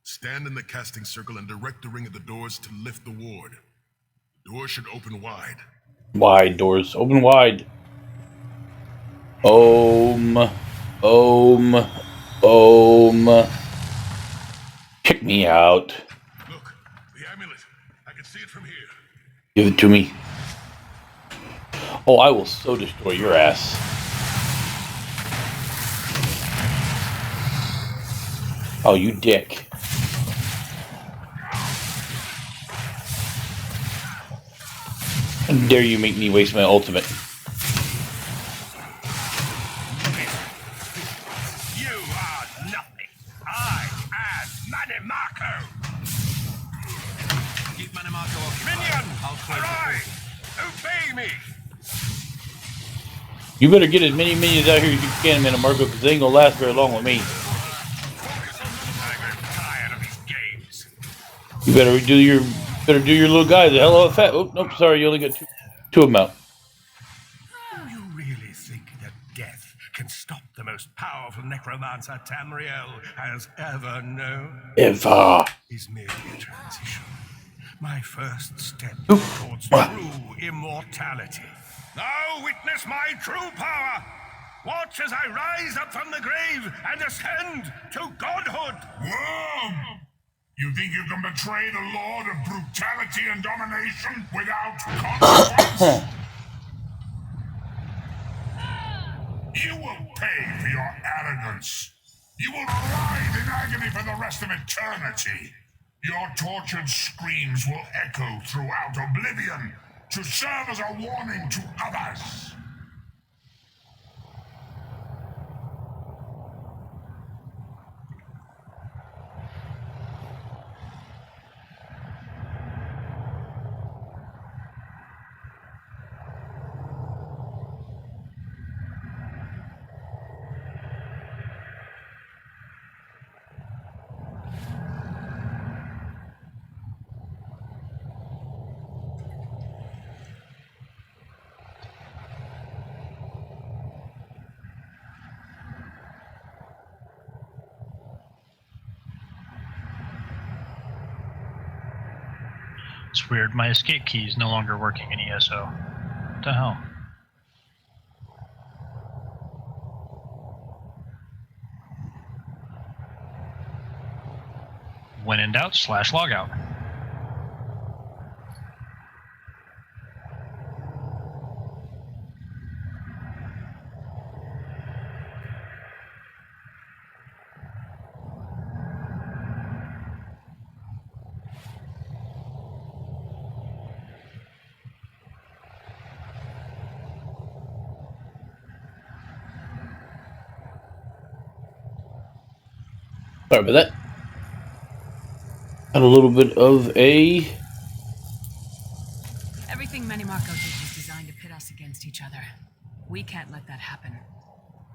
I: Stand in the casting circle and direct the ring of the doors to lift the ward. The doors should open wide.
A: Wide doors. Open wide. Om. Check me out.
I: Look, the amulet. I can see it from here.
A: Give it to me. Oh, I will so destroy your ass. Oh, you dick. How dare you make me waste my ultimate?
C: You are nothing. I am Manimarco.
D: Keep Manimarco off.
C: Minion,
D: I'll close
C: arise! Obey me!
A: You better get as many minions out here as you can, Manimarco, because they ain't gonna last very long with me.
C: I'm tired of these games.
A: You better do your little guy. The hell of a fat. Oh, nope, sorry, you only got two of them out.
C: Do you really think that death can stop the most powerful necromancer Tamriel has ever known?
A: Eva.
C: Is merely a transition. My first step towards true immortality. Now witness my true power. Watch as I rise up from the grave and ascend to godhood.
I: Worm! You think you can betray the Lord of brutality and domination without consequence? You will pay for your arrogance. You will writhe in agony for the rest of eternity. Your tortured screams will echo throughout oblivion to serve as a warning to others.
K: It's weird. My escape key is no longer working in ESO. What the hell? When in doubt, /logout.
A: Sorry about that. Had a little bit of a...
E: Everything Manimarco did was designed to pit us against each other. We can't let that happen.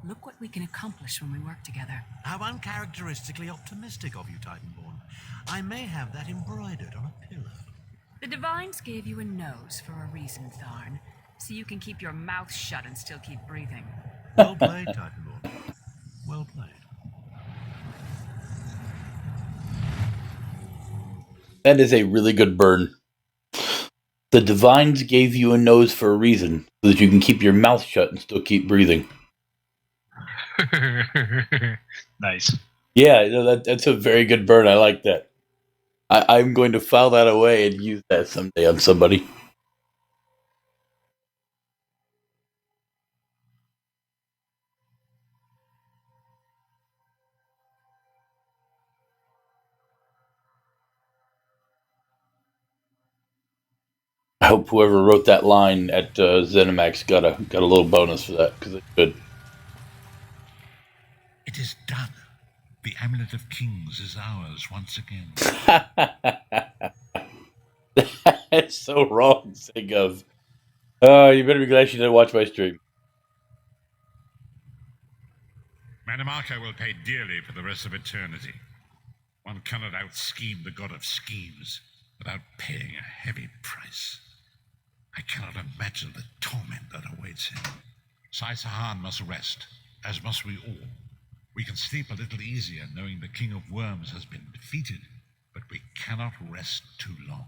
E: Look what we can accomplish when we work together.
D: How uncharacteristically optimistic of you, Titanborn. I may have that embroidered on a pillow.
E: The Divines gave you a nose for a reason, Tharn. So you can keep your mouth shut and still keep breathing.
D: Well played, Titanborn. Well played.
A: That is a really good burn. The Divines gave you a nose for a reason, so that you can keep your mouth shut and still keep breathing.
K: Nice.
A: Yeah, that's a very good burn. I like that. I'm going to file that away and use that someday on somebody. I hope whoever wrote that line at ZeniMax got a little bonus for that, because it's good.
F: It is done. The Amulet of Kings is ours once again.
A: That's so wrong to think of. Oh, you better be glad you didn't watch my stream.
F: Manimarco will pay dearly for the rest of eternity. One cannot out-scheme the god of schemes without paying a heavy price. I cannot imagine the torment that awaits him. Sai Sahan must rest, as must we all. We can sleep a little easier knowing the King of Worms has been defeated, but we cannot rest too long.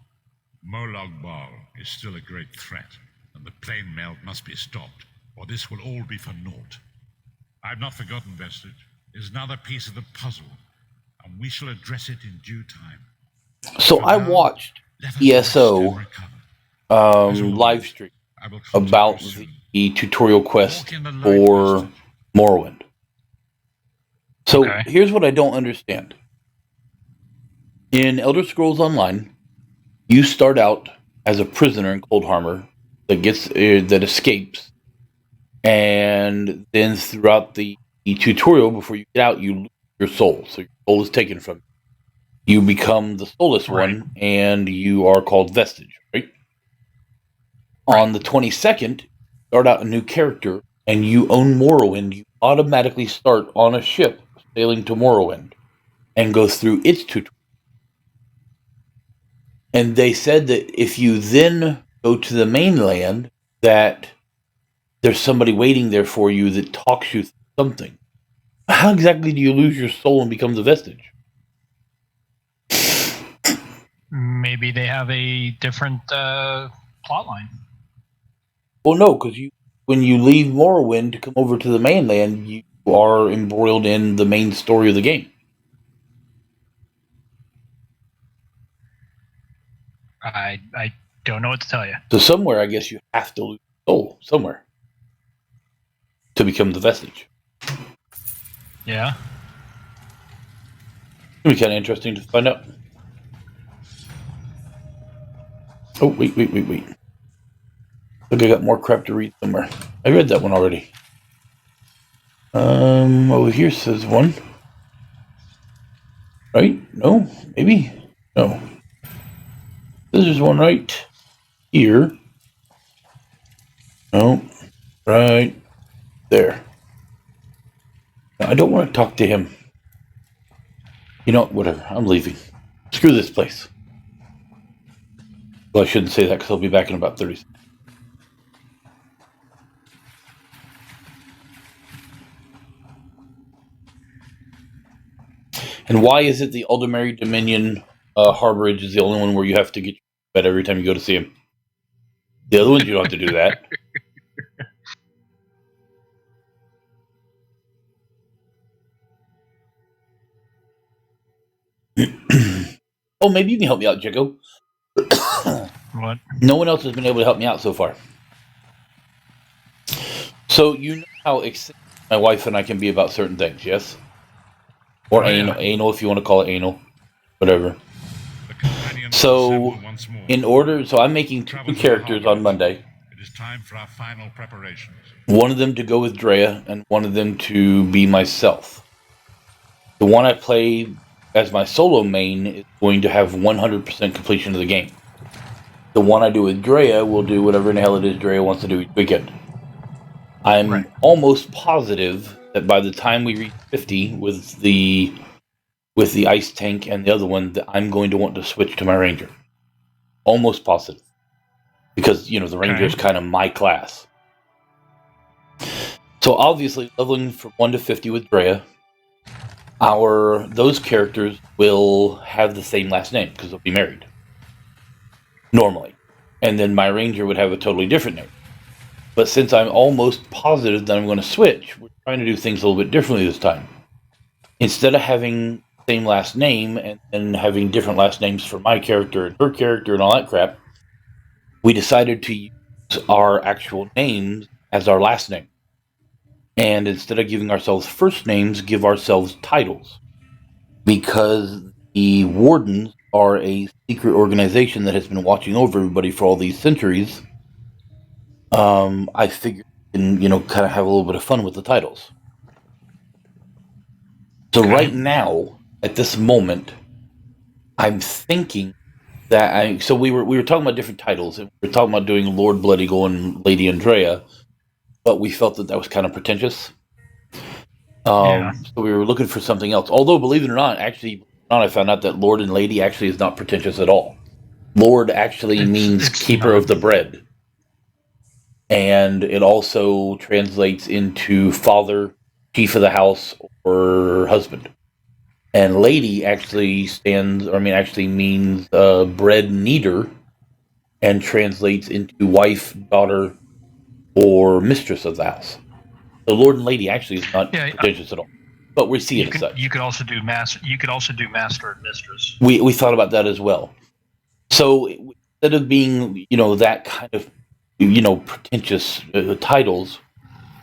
F: Molag Bal is still a great threat, and the plane melt must be stopped, or this will all be for naught. I've not forgotten Vestige. It is another piece of the puzzle, and we shall address it in due time.
A: So I watched ESO live stream about the tutorial quest
F: Walk in the light,
A: for
F: Vestige.
A: Morrowind. So
K: Okay.
A: here's what I don't understand. In Elder Scrolls Online, you start out as a prisoner in Coldharmor that escapes, and then throughout the tutorial, before you get out, you lose your soul. So your soul is taken from you. You become the soulless
K: Right.
A: one, and you are called Vestige, right? On the 22nd, you start out a new character, and you own Morrowind. You automatically start on a ship sailing to Morrowind and go through its tutorial. And they said that if you then go to the mainland, that there's somebody waiting there for you that talks you through something. How exactly do you lose your soul and become the Vestige?
K: Maybe they have a different plot line.
A: Well, no, because when you leave Morrowind to come over to the mainland, you are embroiled in the main story of the game.
K: I don't know what to tell you.
A: So somewhere, I guess you have to lose your soul somewhere to become the Vestige.
K: Yeah.
A: It'll be kind of interesting to find out. Oh, wait. Look, I got more crap to read somewhere. I read that one already. Over here says one. Right? No? Maybe? No. There's one right here. No. Right there. Now, I don't want to talk to him. You know, whatever. I'm leaving. Screw this place. Well, I shouldn't say that because I'll be back in about 30 seconds. And why is it the Aldemary Dominion Harborage is the only one where you have to get your bed every time you go to see him? The other ones, you don't have to do that. Oh, maybe you can help me out, Jaco.
K: What?
A: No one else has been able to help me out so far. So you know how excited my wife and I can be about certain things, yes? Or anal, if you want to call it anal, whatever. So, so I'm making two characters on Monday.
F: It is time for our final preparations.
A: One of them to go with Drea, and one of them to be myself. The one I play as my solo main is going to have 100% completion of the game. The one I do with Drea will do whatever in the hell it is Drea wants to do each weekend. I'm almost positive that by the time we reach 50 with the ice tank and the other one, that I'm going to want to switch to my ranger. Almost positive, because the ranger is kind of my class. So obviously, leveling from 1 to 50 with Drea, those characters will have the same last name because they'll be married normally, and then my ranger would have a totally different name. But since I'm almost positive that I'm going to switch, we're trying to do things a little bit differently this time. Instead of having the same last name and having different last names for my character and her character and all that crap, we decided to use our actual names as our last name. And instead of giving ourselves first names, give ourselves titles. Because the Wardens are a secret organization that has been watching over everybody for all these centuries. I figured we can, kind of have a little bit of fun with the titles. So right now, at this moment, I'm thinking that so we were talking about different titles, and we were talking about doing Lord Blood Eagle and Lady Andrea, but we felt that was kind of pretentious. So we were looking for something else. Although, believe it or not, I found out that Lord and Lady actually is not pretentious at all. Lord actually means keeper of the bread. And it also translates into father, chief of the house, or husband. And lady actually means bread kneader, and translates into wife, daughter, or mistress of the house. The Lord and Lady actually is not pretentious at all, but we see it as such.
K: You could also do master. You could also do master and mistress.
A: We thought about that as well. So instead of being that kind of pretentious titles,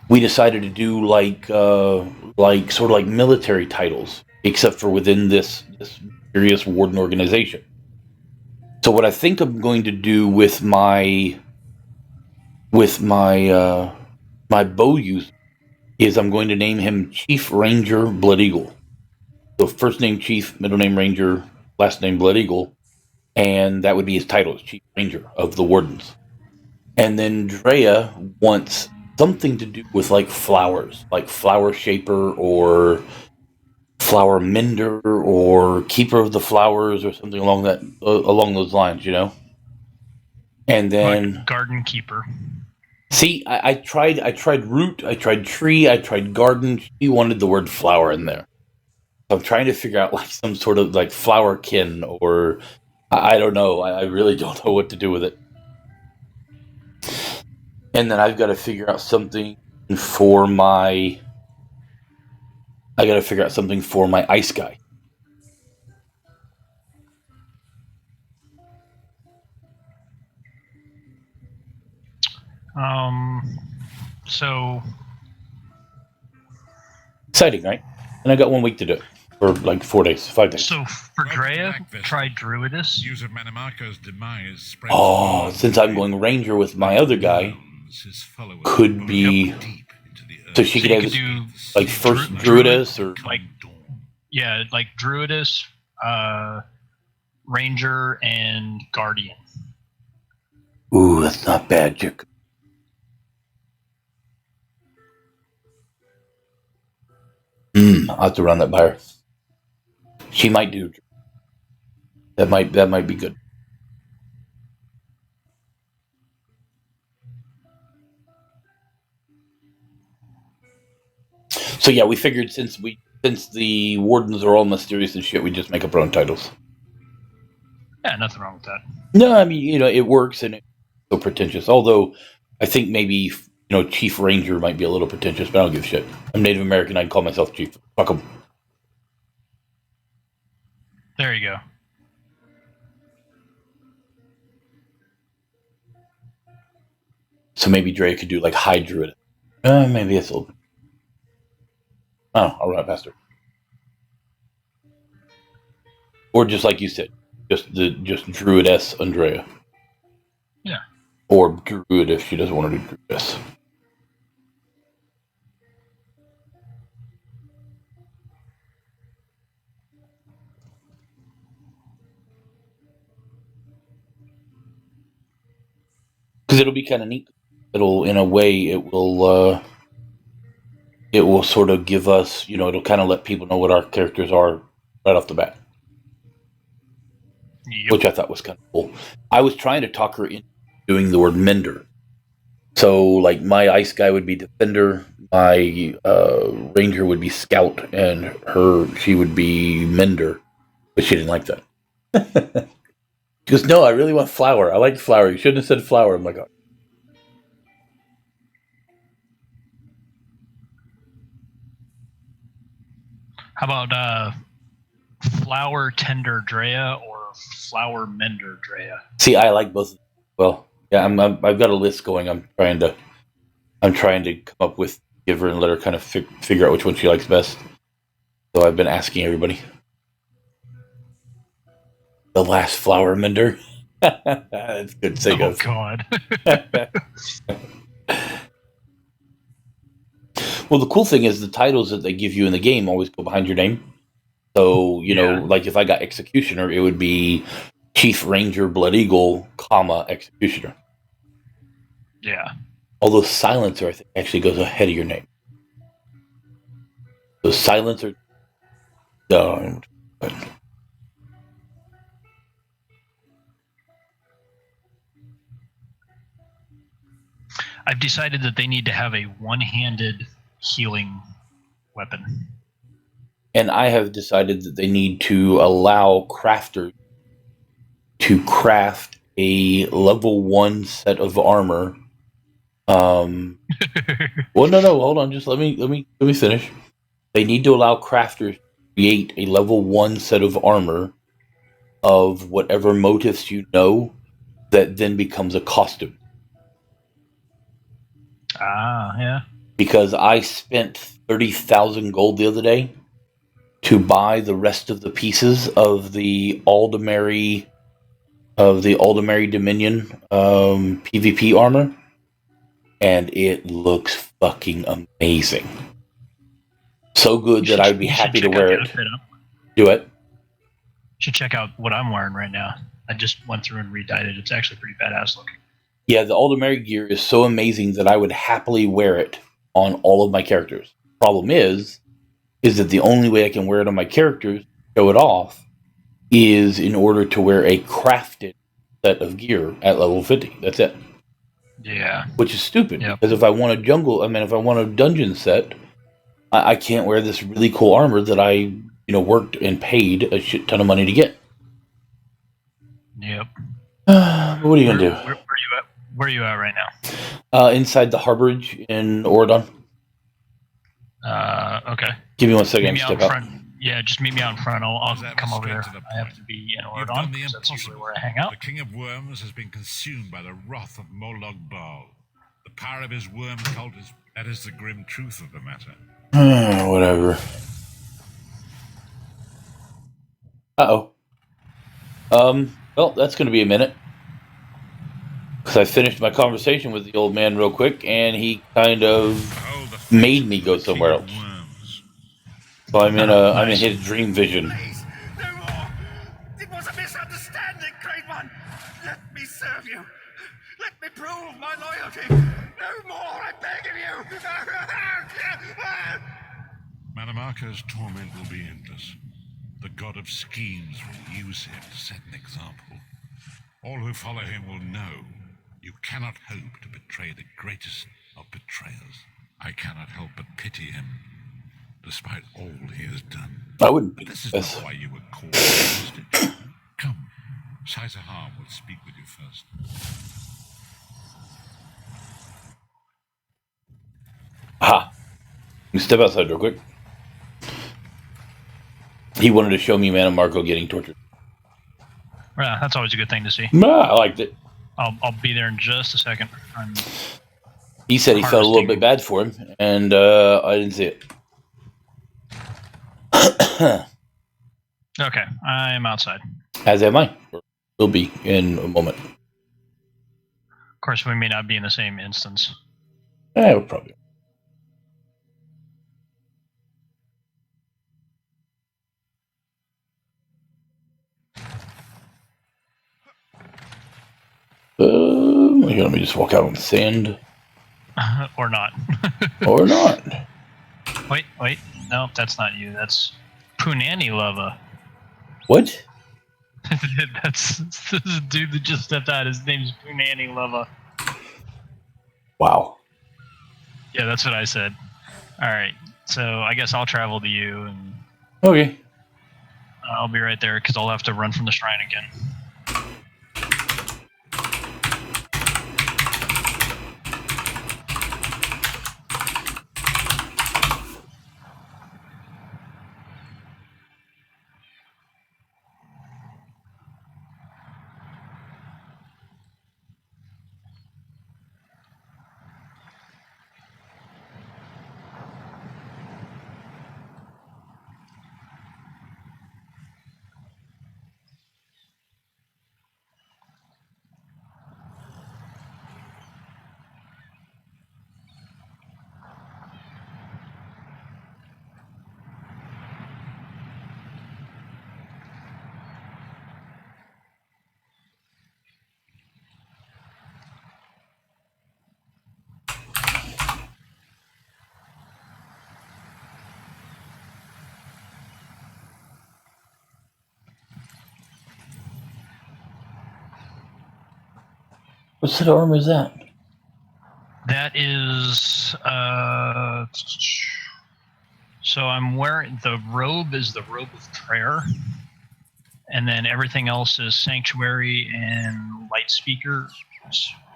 A: we decided to do like sort of like military titles, except for within this mysterious warden organization. So what I think I'm going to do with my my bow user is I'm going to name him Chief Ranger Blood Eagle. So first name Chief, middle name Ranger, last name Blood Eagle, and that would be his title, Chief Ranger of the Wardens. And then Drea wants something to do with like flowers, like flower shaper or flower mender or keeper of the flowers or something along those lines, And then
K: like garden keeper.
A: See, I tried root, I tried tree, I tried garden. She wanted the word flower in there. So I'm trying to figure out like some sort of like flower kin, or I don't know. I really don't know what to do with it. And then I've got to figure out something for my ice guy.
K: So
A: exciting, right? And I got 1 week to do it, or like 4 days, 5 days.
K: So for Drea, try Druidess.
F: News of Manimarco's demise spread.
A: Oh, since I'm going Ranger with my other guy, could be so she could have
K: do
A: like first Druidess or
K: like like Druidess, Ranger, and Guardian.
A: Ooh, that's not bad, Jack. I'll have to run that by her. She might do. That might be good. So yeah, we figured since the wardens are all mysterious and shit, we just make up our own titles.
K: Yeah, nothing wrong with that.
A: No, I mean, it works and it's so pretentious. Although I think maybe Chief Ranger might be a little pretentious, but I don't give a shit. I'm Native American. I'd call myself Chief. Fuck 'em.
K: There you go.
A: So maybe Dre could do like High Druid. Maybe it's a little. Oh, I'll run it past her. Or just like you said, just Druidess Andrea.
K: Yeah.
A: Or Druid if she doesn't want to do Druidess. Because it'll be kind of neat. In a way, it will sort of give us, it'll kind of let people know what our characters are right off the bat.
K: Yep.
A: Which I thought was kind of cool. I was trying to talk her into doing the word mender. So, like, my ice guy would be defender, my ranger would be scout, and she would be mender. But she didn't like that. She goes, no, I really want flower. I like flower. You shouldn't have said flower. I'm like, oh.
K: How about flower tender Drea or flower mender Drea?
A: See, I like both. Well, yeah, I've got a list going. I'm trying to come up with, give her and let her kind of figure out which one she likes best. So I've been asking everybody. The last flower mender. That's good. Say
K: Oh God.
A: Well, the cool thing is the titles that they give you in the game always go behind your name. So, like if I got Executioner, it would be Chief Ranger Blood Eagle, Executioner.
K: Yeah.
A: Although Silencer, I think, actually goes ahead of your name. So Silencer.
K: I've decided that they need to have a one-handed healing weapon.
A: And I have decided that they need to allow crafters to craft a level 1 set of armor. Well, no, hold on. Just let me finish. They need to allow crafters to create a level 1 set of armor of whatever motifs that then becomes a costume.
K: Yeah.
A: Because I spent 30,000 gold the other day to buy the rest of the pieces of the Aldemary Dominion PvP armor, and it looks fucking amazing. So good that I'd be happy to wear it. Do it.
K: You should check out what I'm wearing right now. I just went through and re-dyed it. It's actually pretty badass looking.
A: Yeah, the Aldemary gear is so amazing that I would happily wear it on all of my characters. Problem is that the only way I can wear it on my characters, show it off, is in order to wear a crafted set of gear at level 50. That's it.
K: Yeah.
A: Which is stupid, because if I want if I want a dungeon set, I can't wear this really cool armor that I, worked and paid a shit ton of money to get.
K: Yep.
A: What are you going to do?
K: Where are you at right now?
A: Inside the harborage in Oridon.
K: Okay.
A: Give me 1 second.
K: Meet me out front. Yeah, just meet me out in front. I'll come over there. I have to be in Oridon, because that's usually where I hang out.
F: The King of Worms has been consumed by the wrath of Molog Bal. The power of his worm cult that is the grim truth of the matter.
A: Whatever. Uh-oh. Well, that's going to be a minute. Because I finished my conversation with the old man real quick, and he kind of made me go somewhere else. So I'm in his dream vision.
C: Please, no more. It was a misunderstanding, Great One. Let me serve you. Let me prove my loyalty. No more, I beg of you.
F: Manamarka's torment will be endless. The god of schemes will use him to set an example. All who follow him will know you cannot hope to betray the greatest of betrayers. I cannot help but pity him, despite all he has done.
A: I wouldn't.
F: But this is not why you were called hostage. Come, Saizahar will speak with you first.
A: Aha. Let me step outside real quick. He wanted to show me Manamarco getting tortured.
K: Yeah, that's always a good thing to see.
A: I liked it.
K: I'll be there in just a second.
A: He said he felt a little bit bad for him, and I didn't see it.
K: Okay, I'm outside.
A: As am I. Will be in a moment.
K: Of course, we may not be in the same instance.
A: We'll probably. Let me just walk out on the sand.
K: Or not.
A: Or not.
K: Wait. No, that's not you. That's Punani Lava.
A: What?
K: That's this dude that just stepped out. His name's Punani Lava.
A: Wow.
K: Yeah, that's what I said. Alright, so I guess I'll travel to you, and
A: okay.
K: I'll be right there, because I'll have to run from the shrine again.
A: What set of armor is that?
K: That is, so I'm wearing, the robe is the robe of prayer, and then everything else is sanctuary and light speakers,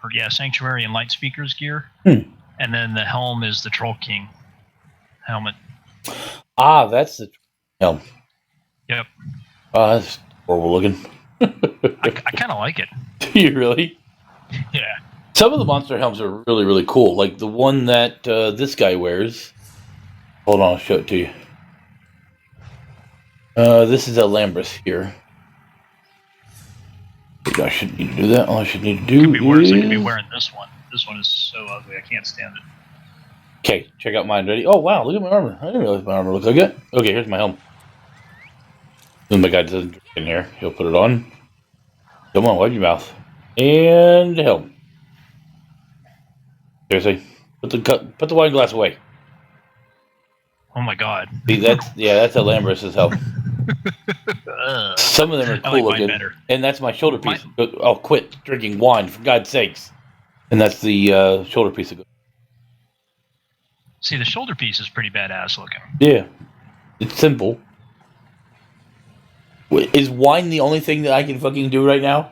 K: or sanctuary and light speakers gear, and then the helm is the Troll King helmet.
A: Ah, that's the helm.
K: Yep.
A: That's horrible looking.
K: I kind of like it.
A: Do you really?
K: Yeah.
A: Some of the monster helms are really, really cool. Like the one that this guy wears. Hold on, I'll show it to you. This is a Lambris here. I shouldn't need to do that. All I should need to do
K: Could be worse. I could be
A: is...
K: wearing this one. This one is so ugly. I can't stand it.
A: Okay, check out mine. Ready? Oh, wow, look at my armor. I didn't realize my armor looks like that. Okay, here's my helm. Then my guy doesn't drink in here. He'll put it on. Come on, wipe your mouth. And helm. Seriously, put the wine glass away.
K: Oh my god.
A: See, that's a Lambris' helm. Some of them are cool looking, and that's my shoulder piece. Oh, quit drinking wine, for God's sakes! And that's the shoulder piece of.
K: See, the shoulder piece is pretty badass looking.
A: Yeah, it's simple. Is wine the only thing that I can fucking do right now?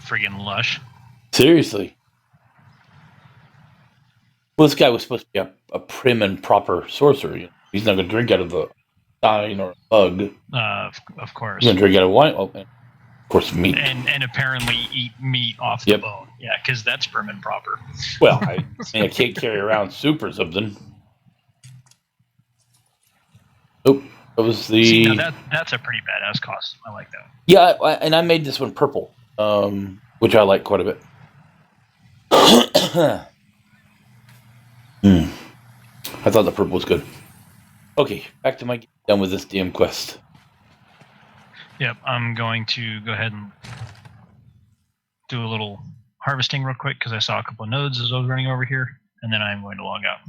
K: Friggin' lush.
A: Seriously. Well, this guy was supposed to be a prim and proper sorcerer. You know? He's not going to drink out of a stein or a mug.
K: Of course.
A: He's going to drink out of wine. Oh, and of course, meat.
K: And apparently eat meat off the bone. Yeah, because that's prim and proper.
A: Well, I can't carry around soup or something. Oh, that was the...
K: See, now that's a pretty badass costume. I like that.
A: Yeah, and I made this one purple, which I like quite a bit. I thought the purple was good. Okay, back to my done with this damn quest.
K: Yep, I'm going to go ahead and do a little harvesting real quick because I saw a couple of nodes as I was running over here, and then I'm going to log out.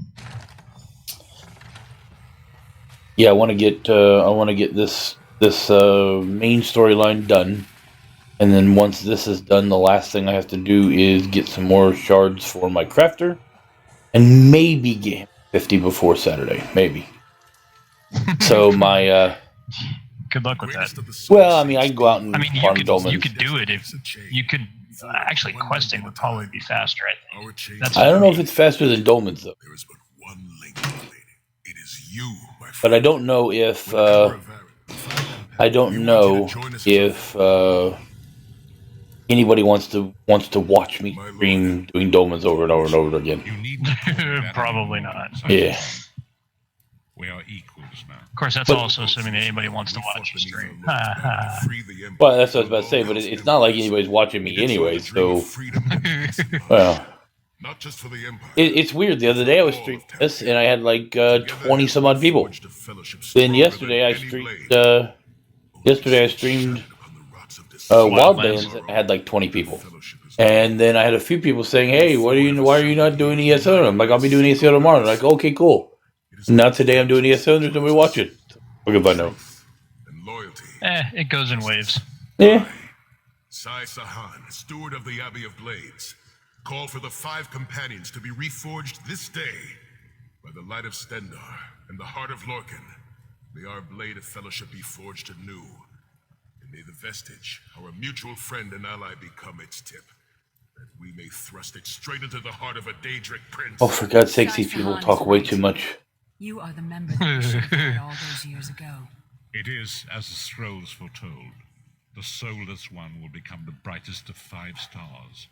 A: Yeah, I want to get this main storyline done, and then once this is done, the last thing I have to do is get some more shards for my crafter, and maybe get him 50 before Saturday, maybe. So my
K: good luck with that.
A: Well, I mean, I can go out and farm dolmens.
K: You could do it if you could. Actually, questing would probably be faster. I think.
A: I don't know if it's faster than dolmens though.
I: There is but one link remaining. It is you, my friend.
A: But I don't know if anybody wants to watch me stream doing dolmens over and over and over again.
K: Probably not.
A: Yeah.
F: We are equals now.
K: Of course, that's also assuming that anybody wants to watch the stream.
A: Well, that's what I was about to say, but it's not like anybody's watching me anyway, so... Well...
I: Not just for the Empire.
A: It's weird. The other day I was streaming this, and I had like 20 some odd people. Then yesterday I streamed Wildlands, and I had like 20 people. And then I had a few people saying, "Hey, why are you not doing ESO?" I'm like, "I'll be doing ESO tomorrow." They're like, "Okay, cool." Now today I'm doing ESO, and there's nobody watching. Look if I know.
K: It goes in waves.
A: Yeah.
I: Sai Sahan, steward of the Abbey of Blades, call for the 5 companions to be reforged this day by the light of Stendarr and the heart of Lorcan. May our blade of fellowship be forged anew, and may the vestige, our mutual friend and ally, become its tip, that we may thrust it straight into the heart of a Daedric prince.
A: Oh, for God's sake, these people talk way too much.
J: You are the member that we should have had all those years ago.
F: It is as the scrolls foretold. The soulless one will become the brightest of 5 stars,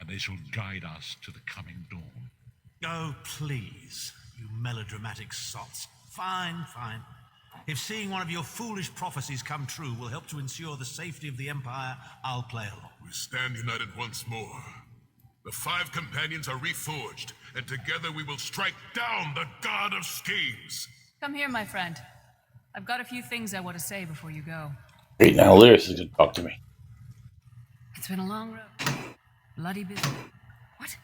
F: and they shall guide us to the coming dawn.
D: Oh, please, you melodramatic sots. Fine, fine. If seeing one of your foolish prophecies come true will help to ensure the safety of the Empire, I'll play along.
I: We stand united once more. The 5 companions are reforged, and together we will strike down the god of schemes.
E: Come here, my friend. I've got a few things I want to say before you go.
A: Great, now Lyris is going to talk to me.
E: It's been a long road. Bloody busy. What?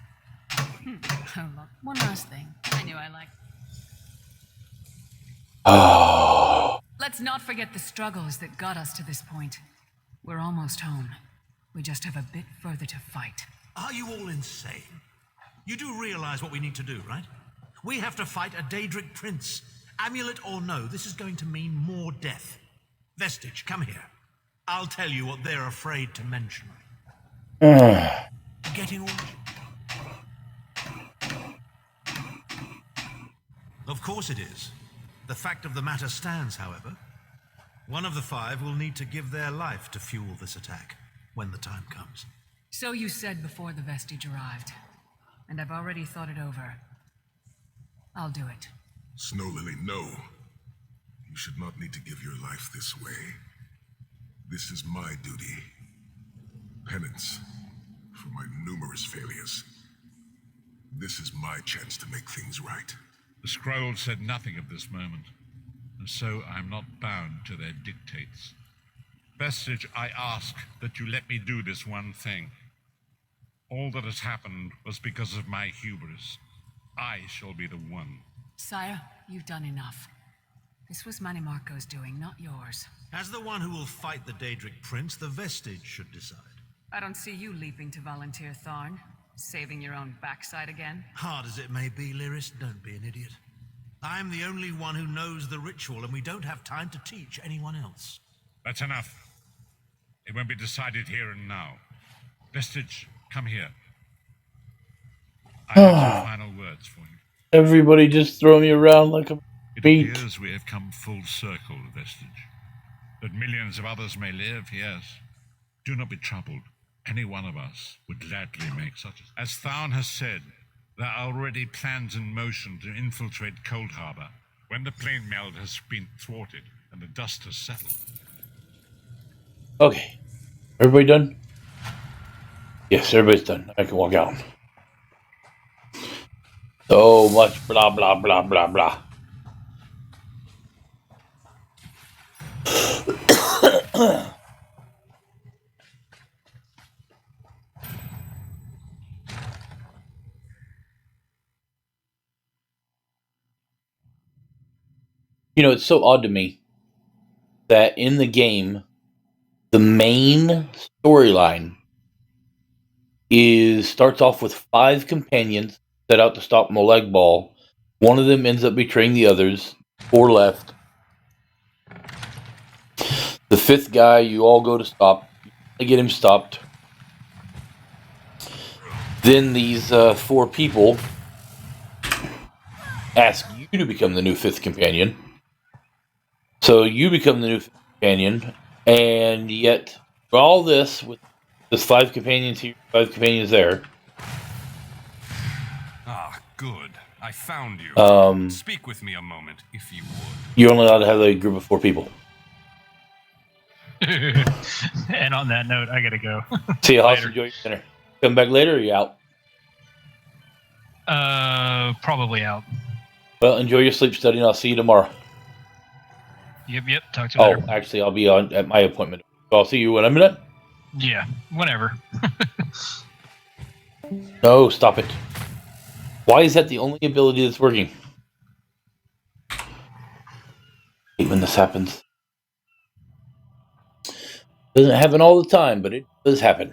E: Hold on. One last thing. I knew I liked.
A: Oh.
E: Let's not forget the struggles that got us to this point. We're almost home. We just have a bit further to fight.
D: Are you all insane? You do realize what we need to do, right? We have to fight a Daedric prince. Amulet or no, this is going to mean more death. Vestige, come here. I'll tell you what they're afraid to mention. Getting all... Of course it is. The fact of the matter stands, however. One of the 5 will need to give their life to fuel this attack when the time comes.
E: So you said before the vestige arrived, and I've already thought it over. I'll do it.
I: Snow Lily, no. You should not need to give your life this way. This is my duty. Penance for my numerous failures. This is my chance to make things right.
F: The scroll said nothing of this moment, and so I am not bound to their dictates. Vestige, I ask that you let me do this one thing. All that has happened was because of my hubris. I shall be the one.
E: Sire, you've done enough. This was Manimarco's doing, not yours.
D: As the one who will fight the Daedric Prince, the Vestige should decide.
E: I don't see you leaping to volunteer, Tharn. Saving your own backside again.
D: Hard as it may be, Lyris, don't be an idiot. I'm the only one who knows the ritual, and we don't have time to teach anyone else.
F: That's enough. It won't be decided here and now. Vestige, come here. I have some final words for you.
A: Everybody just throw me around like a
F: It
A: beat.
F: appears we have come full circle, Vestige. That millions of others may live, yes. Do not be troubled. Any one of us would gladly make such a... As Tharn has said, there are already plans in motion to infiltrate Cold Harbor when the plane meld has been thwarted and the dust has settled.
A: Okay. Everybody done? Yes, everybody's done. I can walk out. So much blah, blah, blah, blah, blah. You know, it's so odd to me that in the game, the main storyline starts off with 5 companions set out to stop Molag Bal. One of them ends up betraying the others. 4 left. The 5th guy you all go to stop. You get him stopped. Then these 4 people ask you to become the new 5th companion. So you become the new 5th companion, and yet for all this, with there's 5 companions here, 5 companions there.
L: Ah, good. I found you. Speak with me a moment, if you would.
A: You're only allowed to have a group of 4 people.
K: And on that note, I gotta go.
A: See you, Hoss. Enjoy your dinner. Come back later, or are you out?
K: Probably out.
A: Well, enjoy your sleep study, and I'll see you tomorrow.
K: Yep. Talk to you later.
A: Oh, actually, I'll be on at my appointment. So I'll see you in a minute.
K: Yeah, whenever.
A: No, stop it. Why is that the only ability that's working? I hate when this happens. Doesn't happen all the time, but it does happen.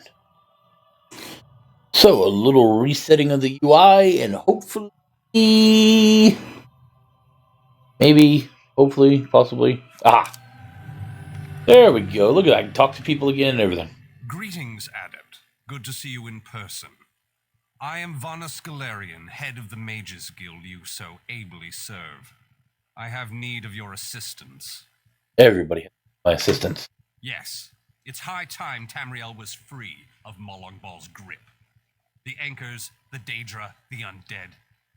A: So, a little resetting of the UI, and hopefully... Maybe, hopefully, possibly... Ah! There we go. Look at that. I can talk to people again and everything.
L: Greetings, Adept. Good to see you in person. I am Vana Scalarian, head of the Mages Guild you so ably serve. I have need of your assistance.
A: Everybody has my assistance.
L: Yes, it's high time Tamriel was free of Molag Bal's grip. The Anchors, the Daedra, the Undead,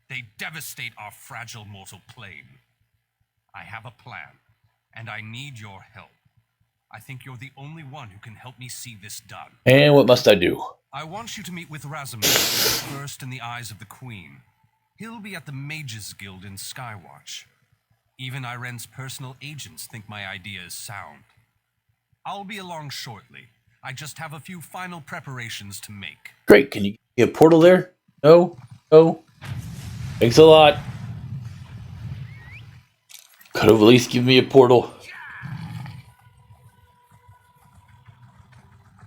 L: they devastate our fragile mortal plane. I have a plan, and I need your help. I think you're the only one who can help me see this done.
A: And what must I do?
L: I want you to meet with Razumir, first in the eyes of the Queen. He'll be at the Mages Guild in Skywatch. Even Iren's personal agents think my idea is sound. I'll be along shortly. I just have a few final preparations to make.
A: Great. Can you get a portal there? No? No? Thanks a lot. Could have at least given me a portal.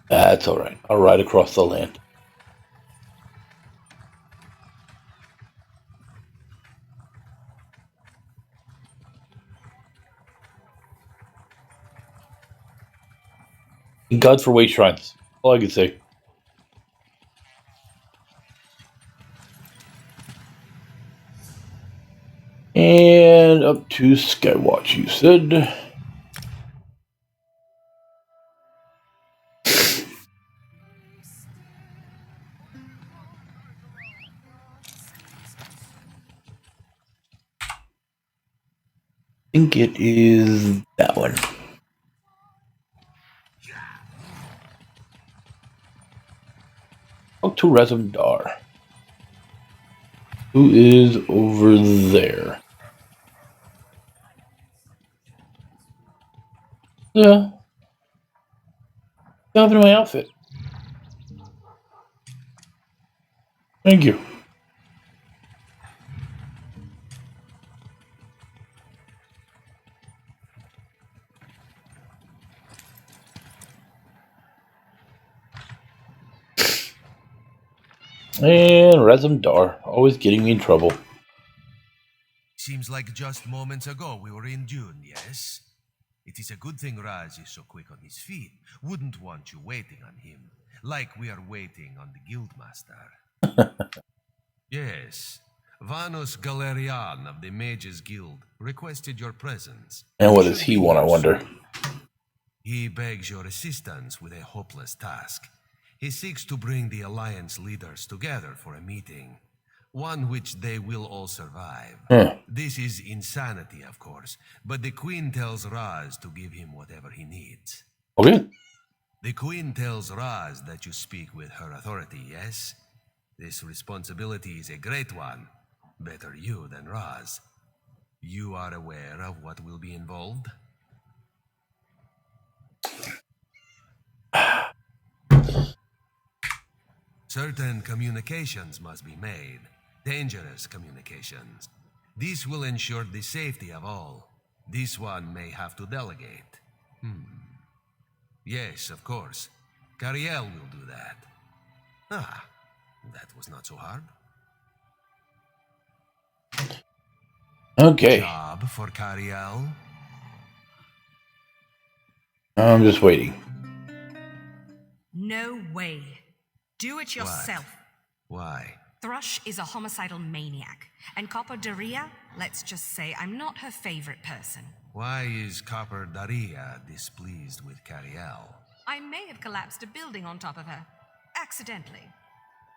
A: That's alright. I'll ride across the land. God for way shrines. All I can say. And up to Skywatch, you said. think it is that one. Talk to Razumdar, who is over there. Yeah. Still having my outfit. Thank you. And Razumdar, always getting me in trouble.
C: Seems like just moments ago we were in Dune, yes? It is a good thing Raz is so quick on his feet. Wouldn't want you waiting on him, like we are waiting on the Guildmaster. Yes, Vanos Galerian of the Mages Guild requested your presence.
A: And what does he want, I wonder?
C: He begs your assistance with a hopeless task. He seeks to bring the Alliance leaders together for a meeting, one which they will all survive. This is insanity, of course, but the Queen tells Raz to give him whatever he needs.
A: Okay.
C: The Queen tells Raz that you speak with her authority, yes? This responsibility is a great one. Better you than Raz. You are aware of what will be involved? Certain communications must be made. Dangerous communications. This will ensure the safety of all. This one may have to delegate. Yes, of course. Cariel will do that. Ah, that was not so hard.
A: Okay.
C: Job for Cariel?
A: I'm just waiting.
M: No way. Do it yourself.
C: Why?
M: Thrush is a homicidal maniac, and Copper Daria, let's just say I'm not her favorite person.
C: Why is Copper Daria displeased with Cariel?
M: I may have collapsed a building on top of her. Accidentally.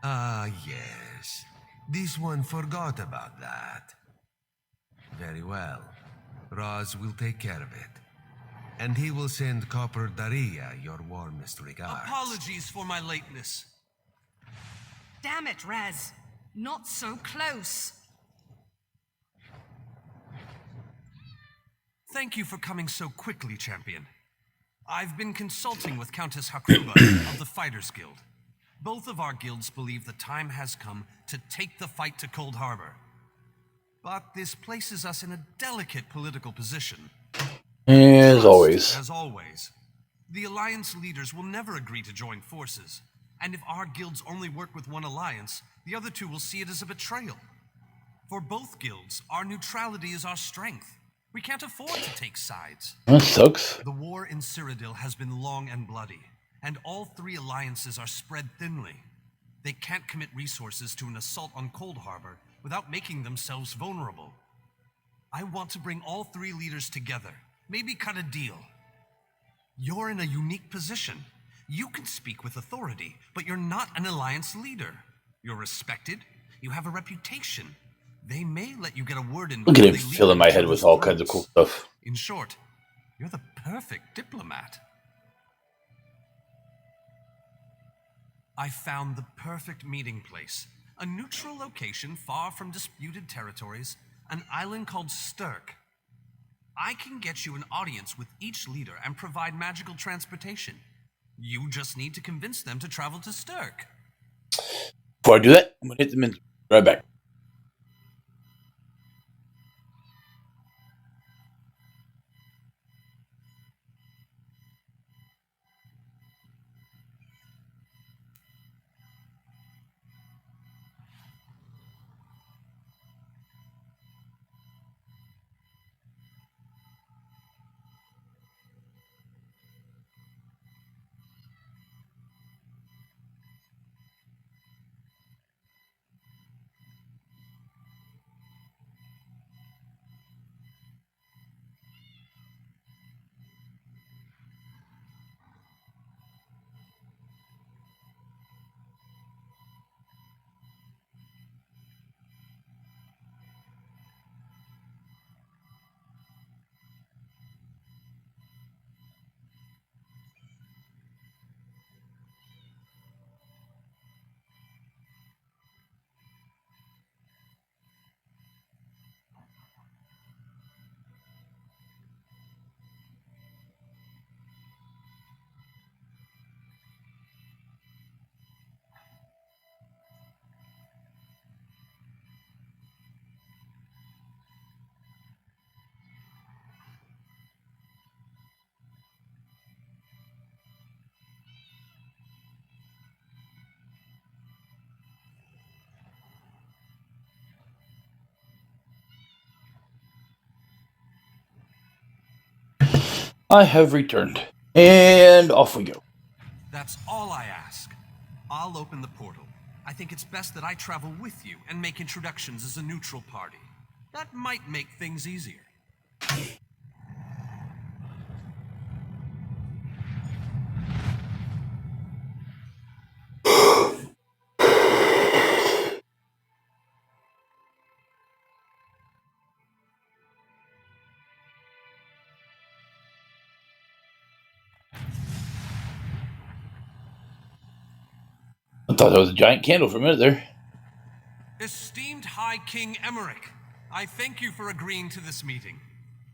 C: Ah, yes. This one forgot about that. Very well. Raz will take care of it. And he will send Copper Daria your warmest regards.
L: Apologies for my lateness.
M: Damn it, Raz. Not so close.
L: Thank you for coming so quickly, champion. I've been consulting with Countess Hakruba of the Fighters Guild. Both of our guilds believe the time has come to take the fight to Cold Harbor. But this places us in a delicate political position.
A: As always.
L: As always. The Alliance leaders will never agree to join forces. And if our guilds only work with one alliance, the other two will see it as a betrayal. For both guilds, our neutrality is our strength. We can't afford to take sides.
A: That sucks.
L: The war in Cyrodiil has been long and bloody, and all three alliances are spread thinly. They can't commit resources to an assault on Cold Harbor without making themselves vulnerable. I want to bring all three leaders together, maybe cut a deal. You're in a unique position. You can speak with authority, but you're not an alliance leader. You're respected. You have a reputation. They may let you get a word in.
A: Look at him filling my head with all kinds of cool stuff.
L: In short, you're the perfect diplomat. I found the perfect meeting place. A neutral location far from disputed territories, an island called Stirk. I can get you an audience with each leader and provide magical transportation. You just need to convince them to travel to Stirk.
A: Before I do that, I'm going to hit them in. Right back. I have returned. And off we go.
L: That's all I ask. I'll open the portal. I think it's best that I travel with you and make introductions as a neutral party. That might make things easier.
A: I thought that was a giant candle for a minute there.
L: Esteemed High King Emmerich, I thank you for agreeing to this meeting.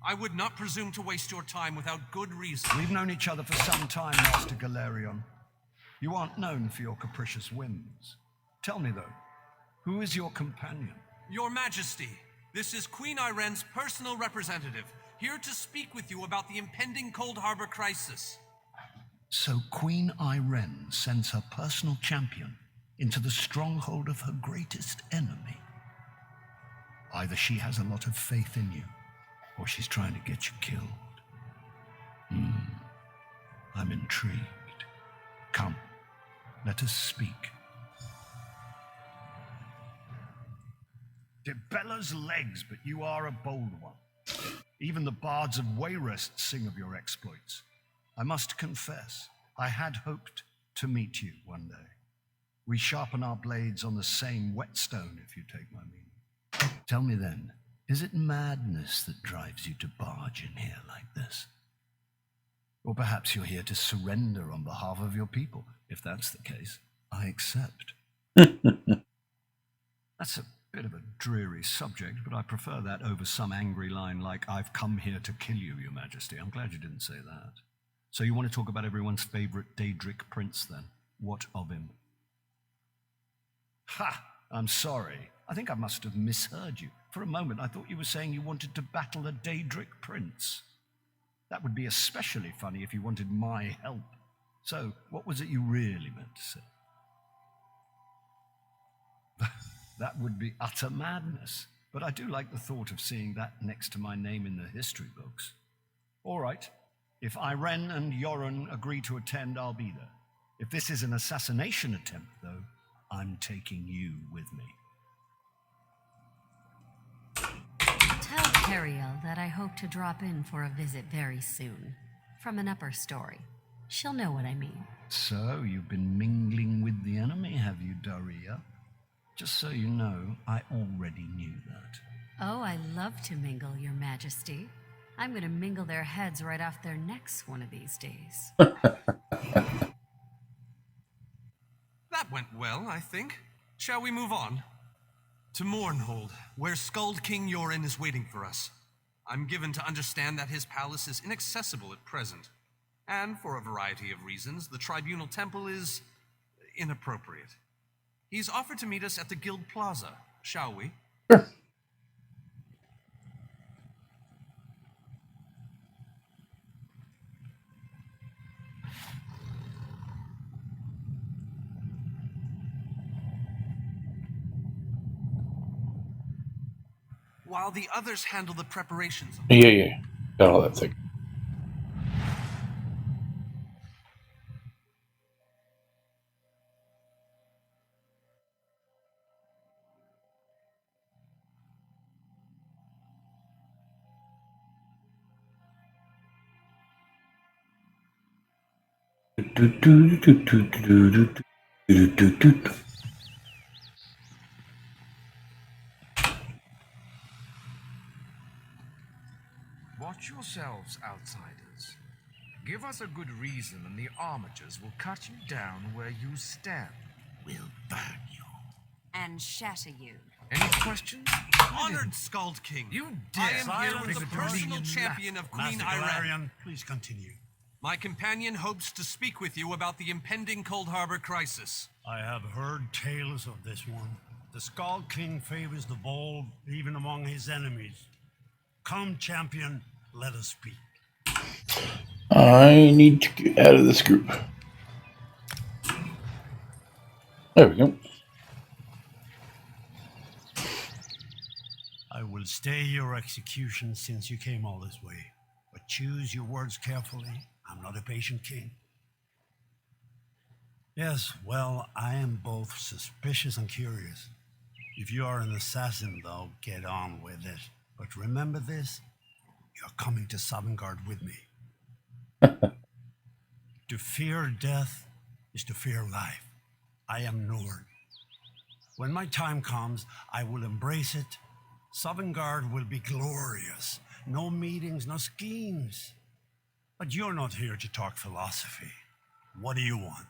L: I would not presume to waste your time without good reason.
C: We've known each other for some time, Master Galerion. You aren't known for your capricious whims. Tell me, though, who is your companion?
L: Your Majesty, this is Queen Iren's personal representative, here to speak with you about the impending Cold Harbor crisis.
C: So Queen Iren sends her personal champion into the stronghold of her greatest enemy. Either she has a lot of faith in you, or she's trying to get you killed. I'm intrigued. Come, let us speak. Debella's legs, but you are a bold one. Even the bards of Wayrest sing of your exploits. I must confess, I had hoped to meet you one day. We sharpen our blades on the same whetstone, if you take my meaning. Tell me then, is it madness that drives you to barge in here like this? Or perhaps you're here to surrender on behalf of your people. If that's the case, I accept. That's a bit of a dreary subject, but I prefer that over some angry line like, "I've come here to kill you, Your Majesty." I'm glad you didn't say that. So you want to talk about everyone's favorite Daedric prince, then? What of him? Ha! I'm sorry. I think I must have misheard you. For a moment, I thought you were saying you wanted to battle a Daedric prince. That would be especially funny if you wanted my help. So, what was it you really meant to say? That would be utter madness. But I do like the thought of seeing that next to my name in the history books. All right. If Iren and Yoren agree to attend, I'll be there. If this is an assassination attempt, though, I'm taking you with me.
M: Tell Cariel that I hope to drop in for a visit very soon. From an upper story. She'll know what I mean.
C: So, you've been mingling with the enemy, have you, Daria? Just so you know, I already knew that.
M: Oh, I love to mingle, Your Majesty. I'm gonna mingle their heads right off their necks one of these days.
L: That went well, I think. Shall we move on? To Mournhold, where Skald King Yoren is waiting for us. I'm given to understand that his palace is inaccessible at present. And for a variety of reasons, the Tribunal Temple is inappropriate. He's offered to meet us at the Guild Plaza. Shall we?
A: Sure.
L: While the others handle the preparations.
A: Yeah. Got all that thing.
N: Watch yourselves, outsiders. Give us a good reason and the armatures will cut you down where you stand.
D: We'll burn you.
M: And shatter you.
N: Any questions?
L: Honored Skald King.
N: You
L: I
N: dare
L: am here with the personal champion of Queen Iren.
K: Please continue.
L: My companion hopes to speak with you about the impending Cold Harbor crisis.
O: I have heard tales of this one. The Skald King favors the bold, even among his enemies. Come, champion, let us speak.
A: I need to get out of this group. There we go.
O: I will stay your execution since you came all this way. But Choose your words carefully. I'm not a patient king. Yes, well, I am both suspicious and curious. If you are an assassin, though, get on with it. But remember this, you're coming to Sovngarde with me. To fear death is to fear life. I am Nord. When my time comes, I will embrace it. Sovngarde will be glorious. No meetings, no schemes. But you're not here to talk philosophy. What do you want?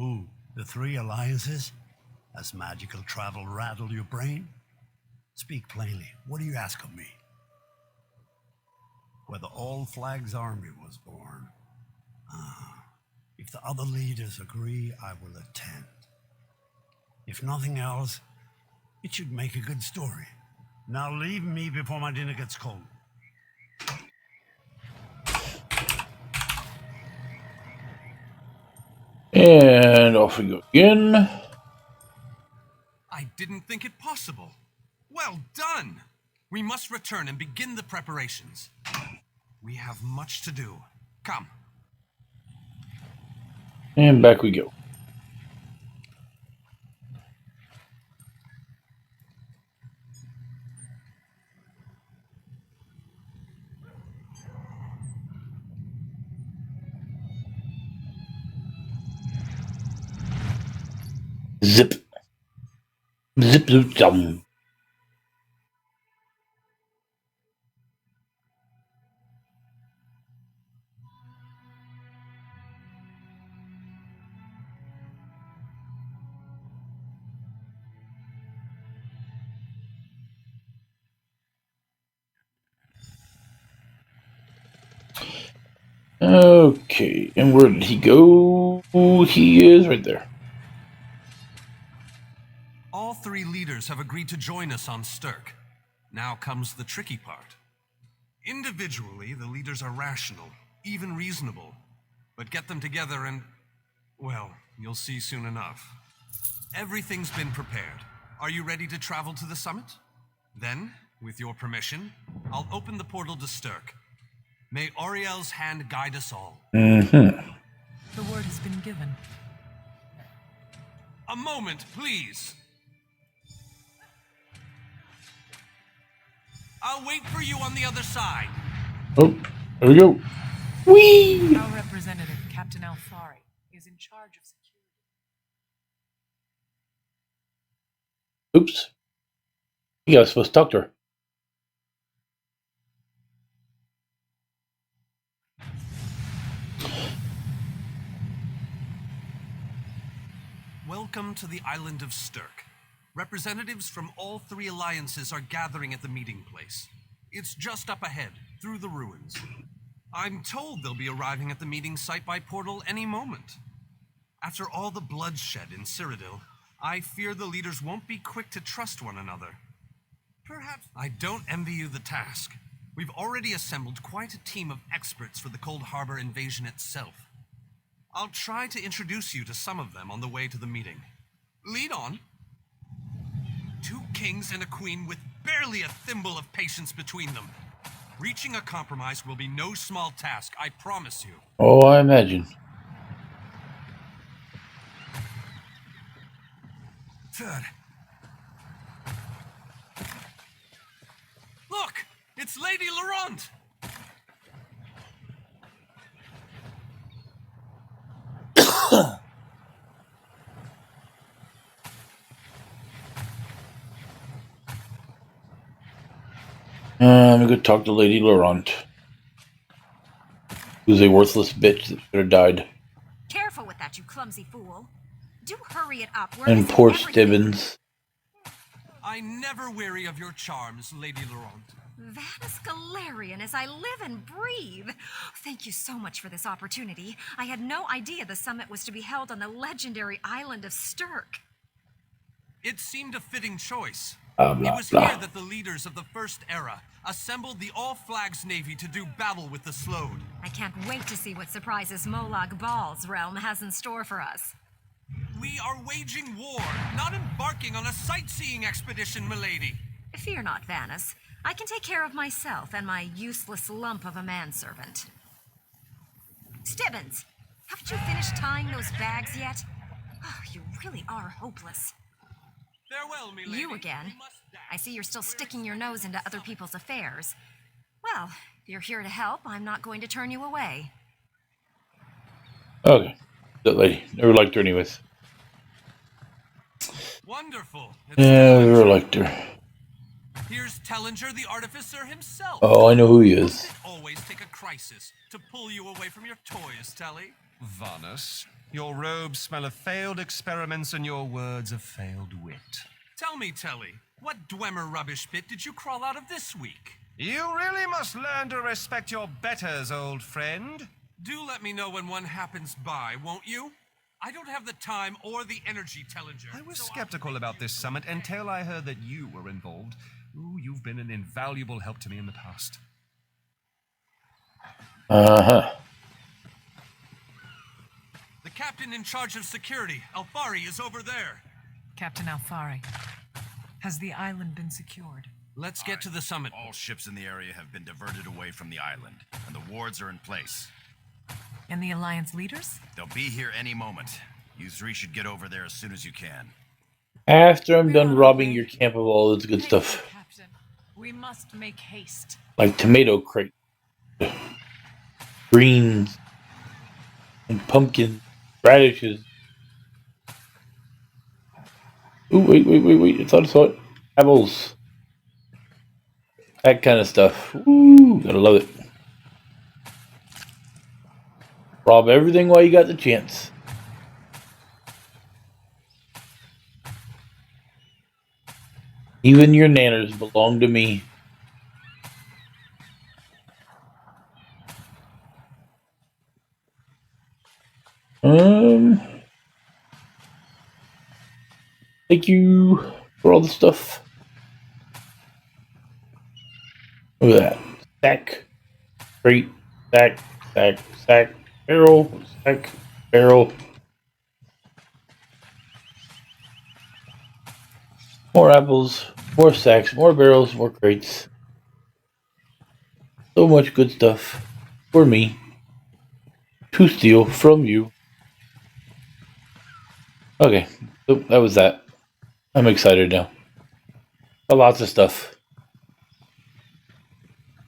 O: Ooh, the three alliances? Has magical travel rattled your brain? Speak plainly. What do you ask of me? Where the All Flags army was born. If the other leaders agree, I will attend. If nothing else, it should make a good story. Now leave me before my dinner gets cold.
A: And off we go again.
L: I didn't think it possible. Well done! We must return and begin the preparations. We have much to do. Come.
A: And back we go. Zip. Zip, zip, dum. Okay, and where did he go? He is right there.
L: All three leaders have agreed to join us on Stirk. Now comes the tricky part. Individually, the leaders are rational, even reasonable. But get them together and, well, you'll see soon enough. Everything's been prepared. Are you ready to travel to the summit? Then, with your permission, I'll open the portal to Stirk. May Auriel's hand guide us all.
A: Mm-hmm.
J: The word has been given.
L: A moment, please. I'll wait for you on the other side.
A: Oh, there we go. Whee!
J: Our representative, Captain Alfari, is in charge of security.
A: Oops. Yeah, I was supposed to talk to her.
L: Welcome to the island of Stirk. Representatives from all three alliances are gathering at the meeting place. It's just up ahead, through the ruins. I'm told they'll be arriving at the meeting site by portal any moment. After all the bloodshed in Cyrodiil, I fear the leaders won't be quick to trust one another. Perhaps I don't envy you the task. We've already assembled quite a team of experts for the Cold Harbor invasion itself. I'll try to introduce you to some of them on the way to the meeting. Lead on. 2 kings and a queen with barely a thimble of patience between them. Reaching a compromise will be no small task, I promise you.
A: Oh, I imagine.
L: Third. Look! It's Lady Laurent!
A: I'm gonna go talk to Lady Laurent, who's a worthless bitch that should have died.
P: Careful with that, you clumsy fool. Do hurry it up. We're
A: And
P: missing
A: poor
P: everything.
A: Stibbins.
L: I never weary of your charms, Lady Laurent.
P: Vanus Galarian as I live and breathe. Thank you so much for this opportunity. I had no idea the summit was to be held on the legendary island of Stirk.
L: It seemed a fitting choice.
A: Blah, blah,
L: It was
A: blah.
L: here that the leaders of the First Era assembled the All Flags Navy to do battle with the Slode.
P: I can't wait to see what surprises Molag Bal's realm has in store for us.
L: We are waging war, not embarking on a sightseeing expedition, milady.
P: Fear not, Vanus. I can take care of myself and my useless lump of a manservant. Stibbins, haven't you finished tying those bags yet? Oh, you really are hopeless.
L: Farewell, me lady.
P: You again? I see you're still sticking your nose into other people's affairs. Well, if you're here to help, I'm not going to turn you away.
A: Okay. That lady. Never liked her anyways.
L: Wonderful.
A: Yeah, never liked her.
L: Here's Tellinger, the artificer himself.
A: Oh, I know who he is.
L: Doesn't it always take a crisis to pull you away from your toys, Telly?
C: Vanus, your robes smell of failed experiments and your words of failed wit.
L: Tell me, Telly, what Dwemer rubbish pit did you crawl out of this week?
C: You really must learn to respect your betters, old friend.
L: Do let me know when one happens by, won't you? I don't have the time or the energy, Tellinger.
C: I was skeptical about this summit until I heard that you were involved. Ooh, you've been an invaluable help to me in the past.
A: Uh-huh.
L: The captain in charge of security, Alfari, is over there.
J: Captain Alfari, has the island been secured?
L: Let's get to the summit.
Q: All ships in the area have been diverted away from the island, and the wards are in place.
J: And the Alliance leaders?
Q: They'll be here any moment. You three should get over there as soon as you can.
A: After I'm done robbing your camp of all this good stuff.
J: Captain, we must make haste.
A: Like tomato crate. Greens. And pumpkins. Radishes. Ooh, wait. It's on. Apples. That kind of stuff. Ooh, gotta love it. Rob everything while you got the chance. Even your nanners belong to me. Thank you for all the stuff. Look at that. Stack. Crate. Stack. Barrel. Stack. Barrel. More apples. More sacks. More barrels. More crates. So much good stuff. For me. To steal from you. Okay. So that was that. I'm excited now. Lots of stuff.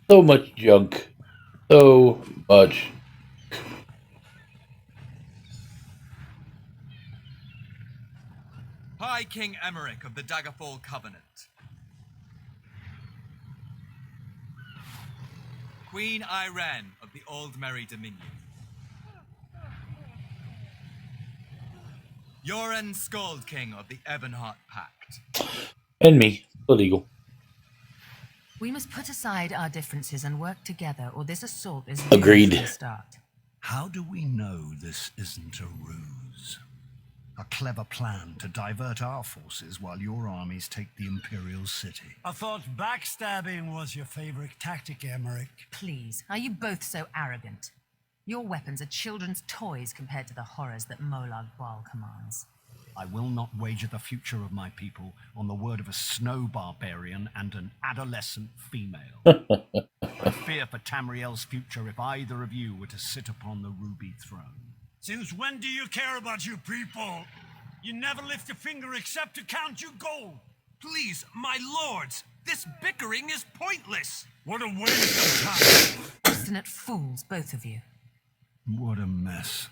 A: So much junk. So much.
R: High King Emmerich of the Daggerfall Covenant. Queen Irene of the Old Merry Dominion. Yoren Skald King of the Ebonheart Pact.
A: And me. Illegal.
H: We must put aside our differences and work together, or this assault is
A: agreed
H: to start.
O: How do we know this isn't a ruse? A clever plan to divert our forces while your armies take the Imperial City.
S: I thought backstabbing was your favorite tactic, Emmerich.
H: Please, are you both so arrogant? Your weapons are children's toys compared to the horrors that Molag Bal commands.
O: I will not wager the future of my people on the word of a snow barbarian and an adolescent female. I fear for Tamriel's future if either of you were to sit upon the ruby throne.
S: Since when do you care about your people? You never lift a finger except to count your gold.
L: Please, my lords, this bickering is pointless.
S: What a waste of time.
H: Obstinate fools, both of you.
O: What a mess.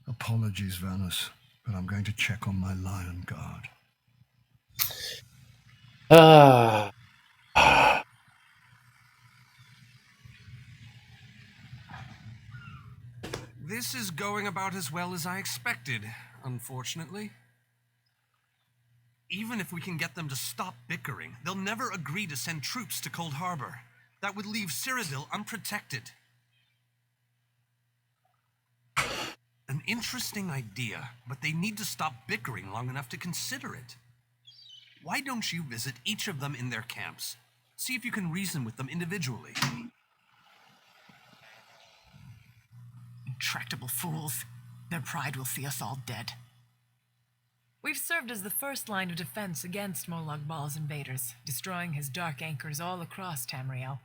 O: Apologies, Vanus, but I'm going to check on my lion guard.
L: This is going about as well as I expected, unfortunately. Even if we can get them to stop bickering, they'll never agree to send troops to Cold Harbor. That would leave Cyrodiil unprotected. An interesting idea, but they need to stop bickering long enough to consider it. Why don't you visit each of them in their camps? See if you can reason with them individually.
T: Intractable fools. Their pride will see us all dead. We've served as the first line of defense against Molag Bal's invaders, destroying his dark anchors all across Tamriel.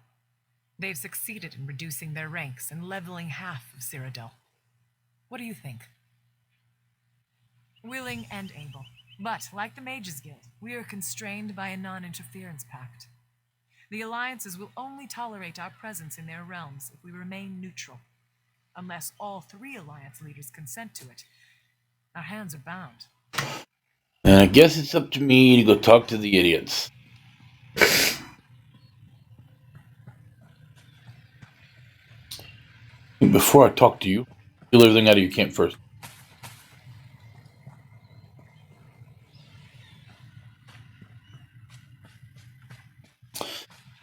T: They've succeeded in reducing their ranks and leveling half of Cyrodiil. What do you think? Willing and able. But, like the Mages Guild, we are constrained by a non-interference pact. The alliances will only tolerate our presence in their realms if we remain neutral. Unless all 3 alliance leaders consent to it, our hands are bound.
A: And I guess it's up to me to go talk to the idiots. Before I talk to you, steal everything out of your camp first.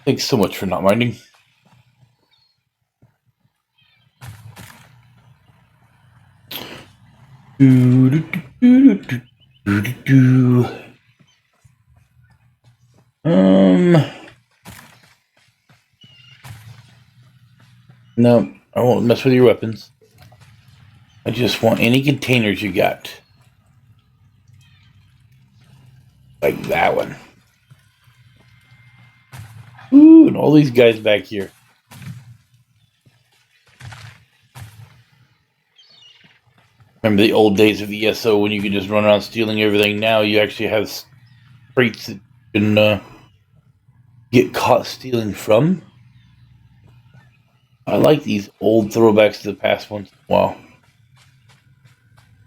A: Thanks so much for not minding. No, I won't mess with your weapons. I just want any containers you got. Like that one. Ooh, and all these guys back here. Remember the old days of ESO when you could just run around stealing everything? Now you actually have crates that you can get caught stealing from. I like these old throwbacks to the past once in a while.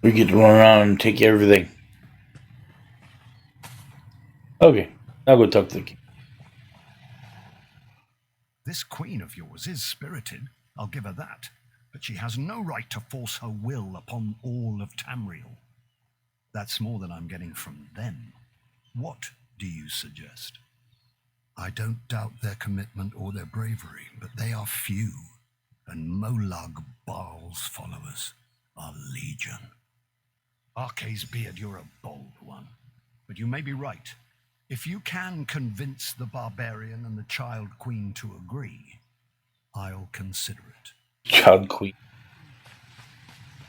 A: We get to run around and take everything. Okay, I'll go talk to the king.
U: This queen of yours is spirited, I'll give her that. But she has no right to force her will upon all of Tamriel. That's more than I'm getting from them. What do you suggest? I don't doubt their commitment or their bravery, but they are few, and Molag Bal's followers are legion. Arce's beard, you're a bold one, but you may be right. If you can convince the barbarian and the child queen to agree, I'll consider it.
A: Child queen.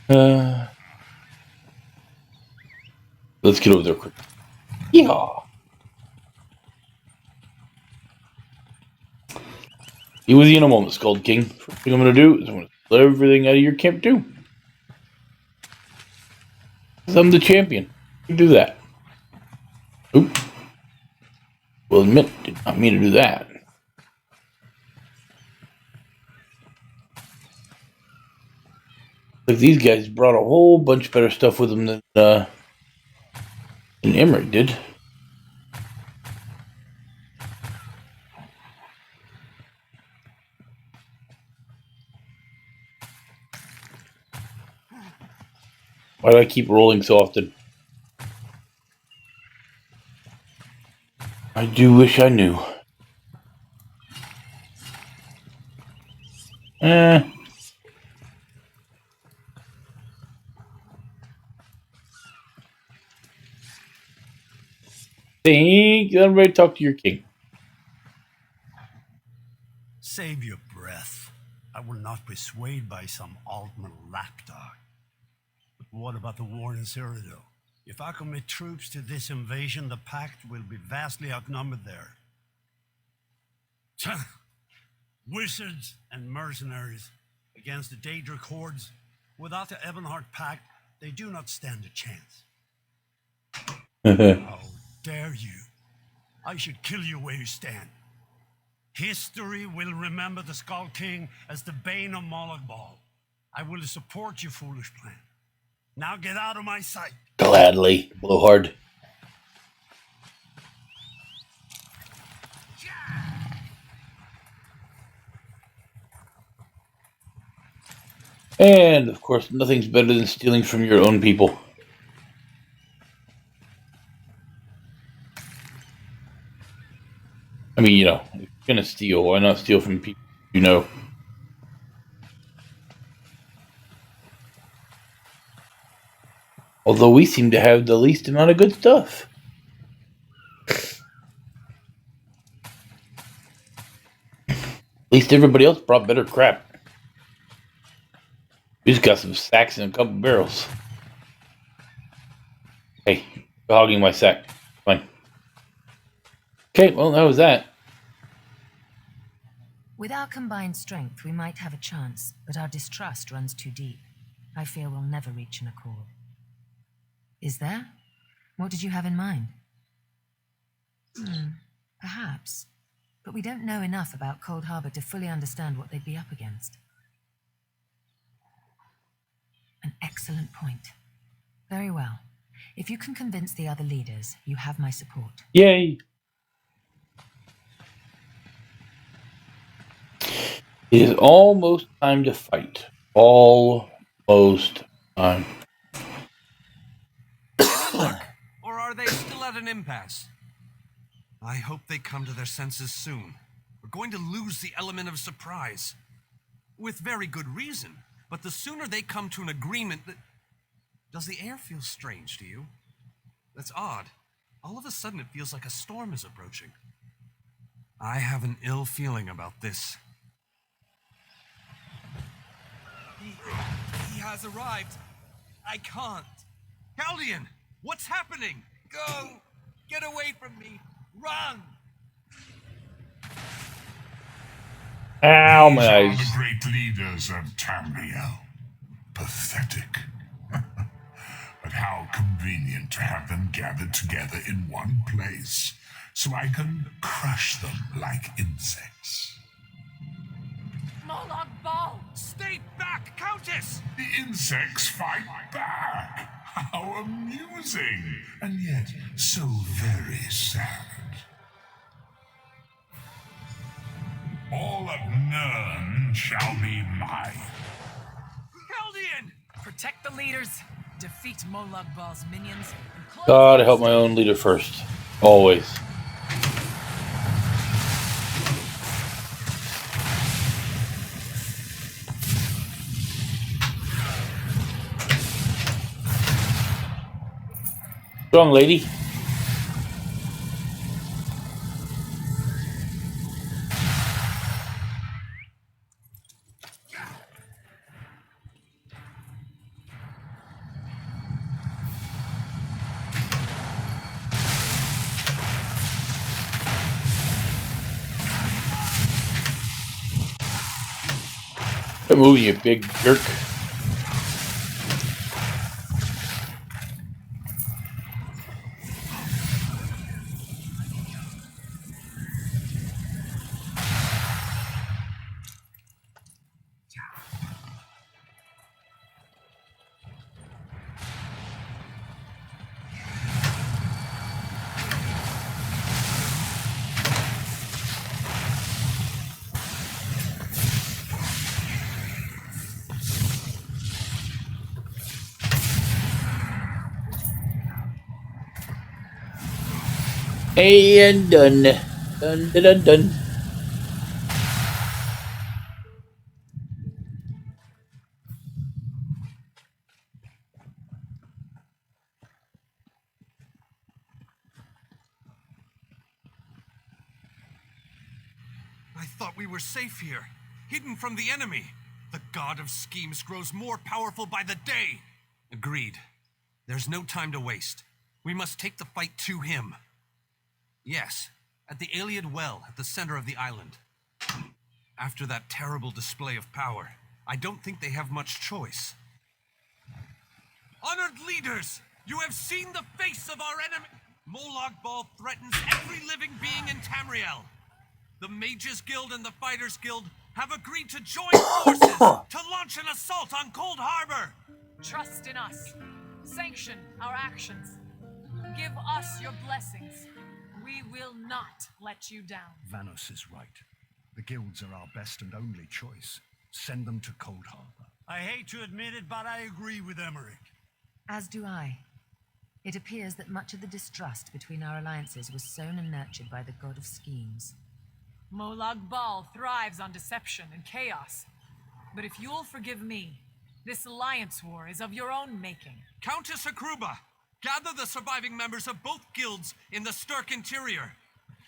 A: Let's get over there quick. Yeah. Be with you in a moment, Skull King. First thing I'm going to do is I'm going to steal everything out of your camp too. Because I'm the champion. You do that. Oop. Will admit, did not mean to do that. Like these guys brought a whole bunch better stuff with them than Emmerich did. Why do I keep rolling so often? I do wish I knew. Think everybody talk to your king.
O: Save your breath. I will not be swayed by some Altman lapdog. But what about the war in Cyrodiil? If I commit troops to this invasion, the Pact will be vastly outnumbered there. Wizards and mercenaries against the Daedric hordes. Without the Ebonheart Pact, they do not stand a chance. How dare you? I should kill you where you stand. History will remember the Skull King as the bane of Molag Bal. I will support your foolish plan. Now get out of my sight.
A: Gladly, blowhard. And, of course, nothing's better than stealing from your own people. I mean, you know, if you're gonna steal, why not steal from people you know? Although we seem to have the least amount of good stuff. At least everybody else brought better crap. We just got some sacks and a couple barrels. Hey, hogging my sack. Fine. Okay, well, that was that.
H: With our combined strength, we might have a chance, but our distrust runs too deep. I fear we'll never reach an accord. Is there? What did you have in mind? Perhaps. But we don't know enough about Cold Harbor to fully understand what they'd be up against. An excellent point. Very well. If you can convince the other leaders, you have my support.
A: Yay! It is almost time to fight. Almost time.
L: Any luck? Or are they still at an impasse? I hope they come to their senses soon. We're going to lose the element of surprise. With very good reason. But the sooner they come to an agreement that... Does the air feel strange to you? That's odd. All of a sudden it feels like a storm is approaching. I have an ill feeling about this.
R: He has arrived. I can't.
L: Caldian, what's happening?
R: Go! Get away from me! Run!
A: Ow, my
F: These are
A: eyes.
F: the great leaders of Tamriel. Pathetic. But how convenient to have them gathered together in one place, so I can crush them like insects.
T: Moloch Ball!
L: Stay back, Countess!
F: The insects fight back. How amusing, and yet so very sad. All of Nirn shall be mine.
L: Caldian!
T: Protect the leaders, defeat Moloch Ball's minions, and close
A: Gotta help my own leader first. Always. Strong lady. Quit moving, you big jerk. And done. Dun, dun, dun, dun.
L: I thought we were safe here, hidden from the enemy. The god of schemes grows more powerful by the day. Agreed. There's no time to waste. We must take the fight to him. Yes, at the Iliad Well at the center of the island. After that terrible display of power, I don't think they have much choice. Honored leaders, you have seen the face of our enemy. Moloch Ball threatens every living being in Tamriel. The Mages Guild and the Fighters Guild have agreed to join forces to launch an assault on Cold Harbor.
T: Trust in us. Sanction our actions. Give us your blessings. We will not let you down.
U: Vanos is right. The guilds are our best and only choice. Send them to Cold Harbor.
O: I hate to admit it, but I agree with Emmerich.
H: As do I. It appears that much of the distrust between our alliances was sown and nurtured by the god of schemes.
T: Moloch Ball thrives on deception and chaos. But if you'll forgive me, this alliance war is of your own making.
L: Countess Akruba, gather the surviving members of both guilds in the Stirk interior.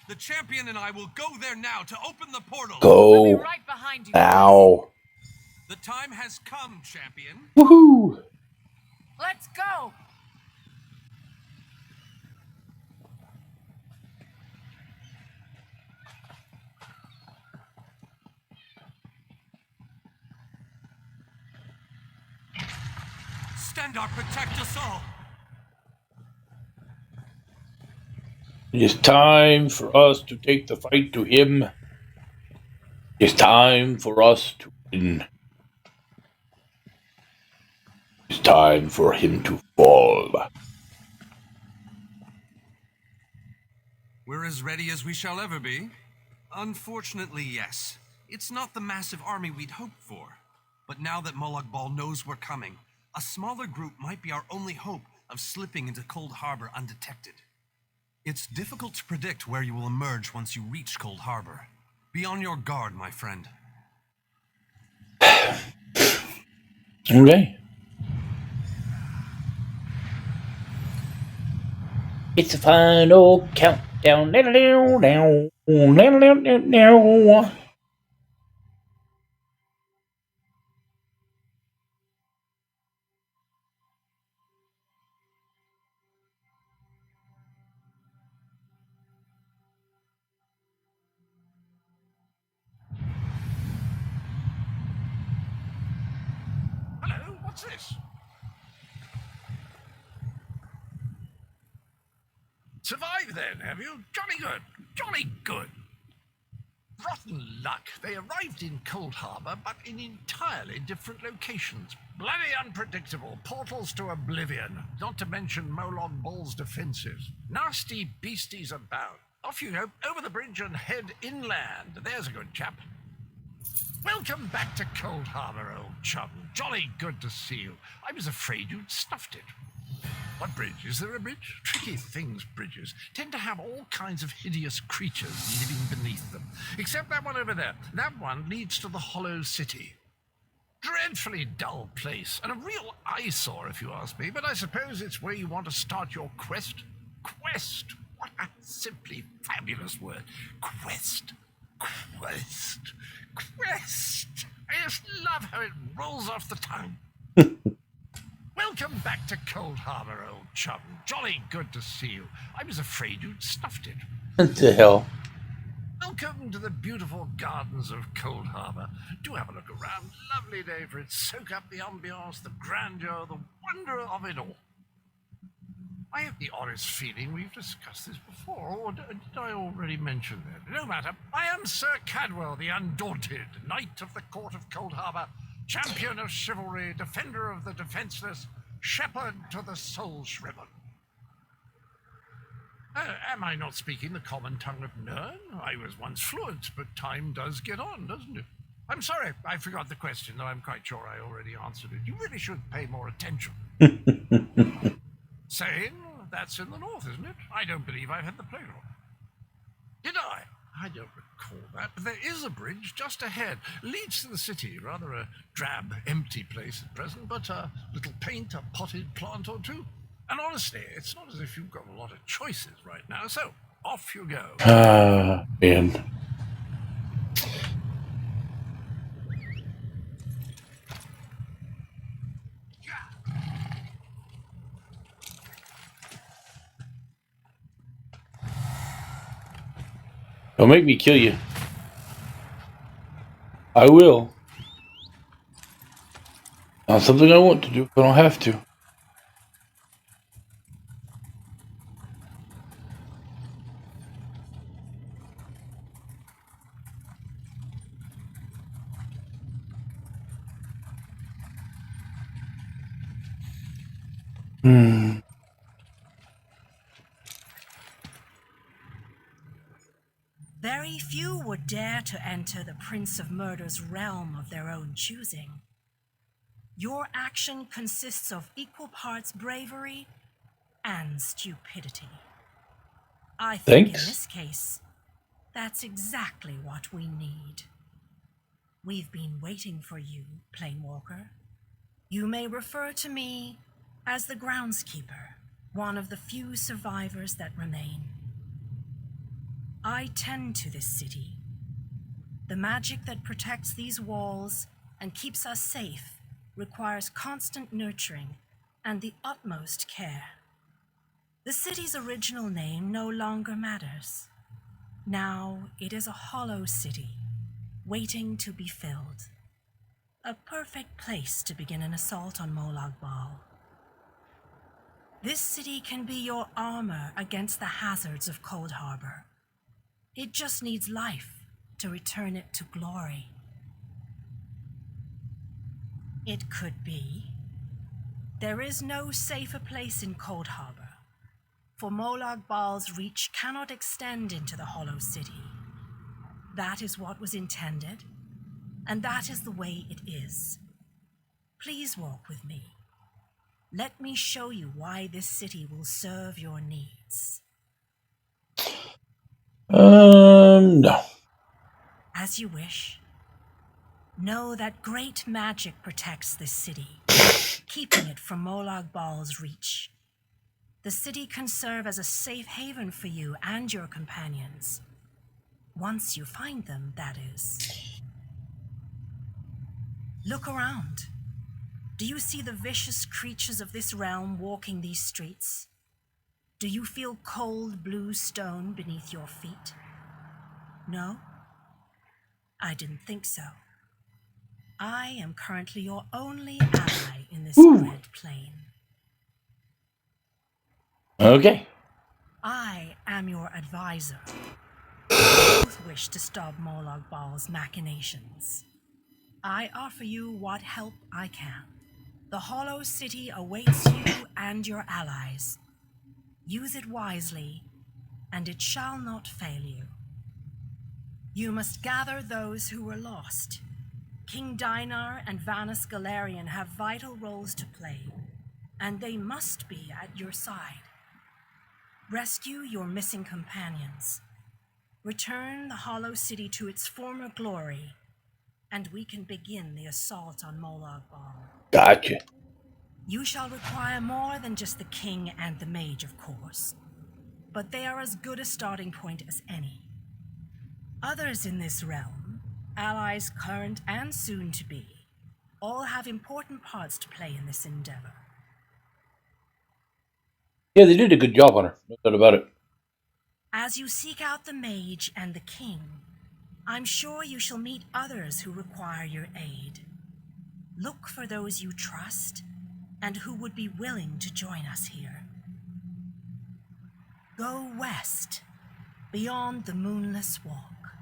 L: The champion and I will go there now to open the portal.
A: Go.
T: We'll be right behind you.
A: Ow.
L: The time has come, champion.
A: Woohoo.
T: Let's go!
L: Stendarr, protect us all!
A: It is time for us to take the fight to him. It is time for us to win. It is time for him to fall.
L: We're as ready as we shall ever be. Unfortunately, yes. It's not the massive army we'd hoped for. But now that Molag Bal knows we're coming, a smaller group might be our only hope of slipping into Cold Harbor undetected. It's difficult to predict where you will emerge once you reach Cold Harbor. Be on your guard, my friend.
A: Okay. It's the final countdown.
N: Hello, what's this? Survived then, have you? Jolly good. Jolly good. Rotten luck. They arrived in Cold Harbor, but in entirely different locations. Bloody unpredictable. Portals to oblivion. Not to mention Molag Bal's defenses. Nasty beasties abound. Off you go, over the bridge and head inland. There's a good chap. Welcome back to Cold Harbor, old chum. Jolly good to see you. I was afraid you'd stuffed it. What bridge? Is there a bridge? Tricky things, bridges. Tend to have all kinds of hideous creatures living beneath them. Except that one over there. That one leads to the Hollow City. Dreadfully dull place, and a real eyesore if you ask me, but I suppose it's where you want to start your quest. Quest! What a simply fabulous word. Quest. Quest. Quest. I just love how it rolls off the tongue. Welcome back to Cold Harbor, old chum. Jolly good to see you. I was afraid you'd stuffed it.
A: What the hell?
N: Welcome to the beautiful gardens of Cold Harbor. Do have a look around. Lovely day for it. Soak up the ambiance, the grandeur, the wonder of it all. I have the honest feeling we've discussed this before, or did I already mention that? No matter. I am Sir Cadwell, the Undaunted, Knight of the Court of Cold Harbor, champion of chivalry, defender of the defenseless, shepherd to the soul-shriven. Am I not speaking the common tongue of Nirn? I was once fluent, but time does get on, doesn't it? I'm sorry, I forgot the question, though I'm quite sure I already answered it. You really should pay more attention. Saying, that's in the north, isn't it? I don't believe I've had the pleasure. Did I? I don't recall that, but there is a bridge just ahead. Leads to the city. Rather a drab, empty place at present, but a little paint, a potted plant or two. And honestly, it's not as if you've got a lot of choices right now, so off you go.
A: Man. Don't make me kill you. I will. Not something I want to do, but I don't have to.
B: Very few would dare to enter the Prince of Murder's realm of their own choosing. Your action consists of equal parts bravery and stupidity. I think in this case, that's exactly what we need. We've been waiting for you, Planewalker. You may refer to me as the groundskeeper, one of the few survivors that remain. I tend to this city. The magic that protects these walls and keeps us safe requires constant nurturing and the utmost care. The city's original name no longer matters. Now it is a hollow city, waiting to be filled. A perfect place to begin an assault on Molag Bal. This city can be your armor against the hazards of Cold Harbor. It just needs life to return it to glory. It could be. There is no safer place in Cold Harbor, for Molag Bal's reach cannot extend into the Hollow City. That is what was intended, and that is the way it is. Please walk with me. Let me show you why this city will serve your needs.
A: No.
B: As you wish. Know that great magic protects this city, keeping it from Molag Bal's reach. The city can serve as a safe haven for you and your companions. Once you find them, that is. Look around. Do you see the vicious creatures of this realm walking these streets? Do you feel cold blue stone beneath your feet? No? I didn't think so. I am currently your only ally in this red plain.
A: Okay.
B: I am your advisor. We both wish to stop Molag Bal's machinations. I offer you what help I can. The Hollow City awaits you and your allies. Use it wisely, and it shall not fail you. You must gather those who were lost. King Dinar and Vanus Galarian have vital roles to play, and they must be at your side. Rescue your missing companions. Return the Hollow City to its former glory, and we can begin the assault on Molag Bal.
A: Gotcha.
B: You shall require more than just the king and the mage, of course, but they are as good a starting point as any. Others in this realm, allies current and soon to be, all have important parts to play in this endeavor.
A: Yeah, they did a good job on her. No doubt about it.
B: As you seek out the mage and the king, I'm sure you shall meet others who require your aid. Look for those you trust and who would be willing to join us here. Go west, beyond the Moonless Walk.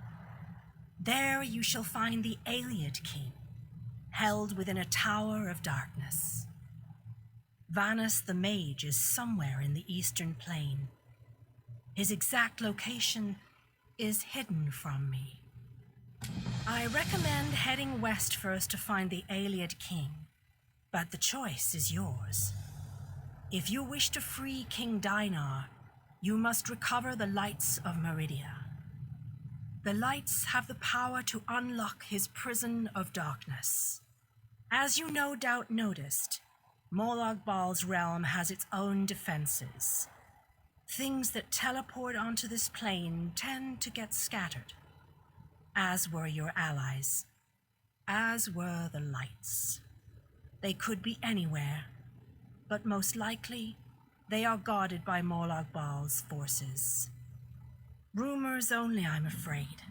B: There you shall find the Ayleid King, held within a tower of darkness. Vanus the Mage is somewhere in the eastern plain. His exact location is hidden from me. I recommend heading west first to find the Ayleid King, but the choice is yours. If you wish to free King Dinar, you must recover the lights of Meridia. The lights have the power to unlock his prison of darkness. As you no doubt noticed, Molag Bal's realm has its own defenses. Things that teleport onto this plane tend to get scattered, as were your allies, as were the lights. They could be anywhere, but most likely, they are guarded by Molag Bal's forces. Rumors only, I'm afraid.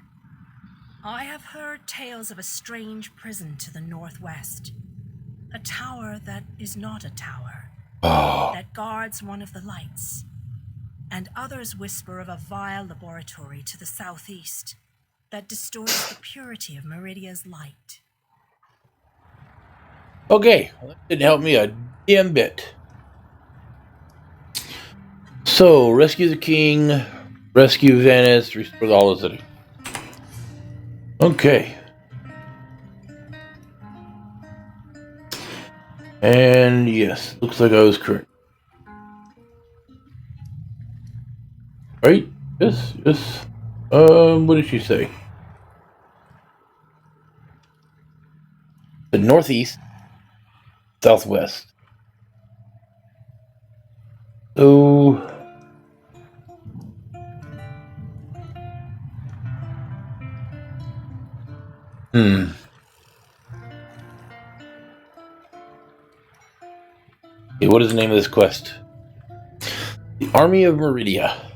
B: I have heard tales of a strange prison to the northwest. A tower that is not a tower, that guards one of the lights. And others whisper of a vile laboratory to the southeast that distorts the purity of Meridia's light.
A: Okay, well, that didn't help me a damn bit. So, rescue the king, rescue Venice, restore the Hollow City. Okay. And yes, looks like I was correct. Right? Yes, yes. What did she say? The northeast, southwest. So, okay, what is the name of this quest? The Army of Meridia.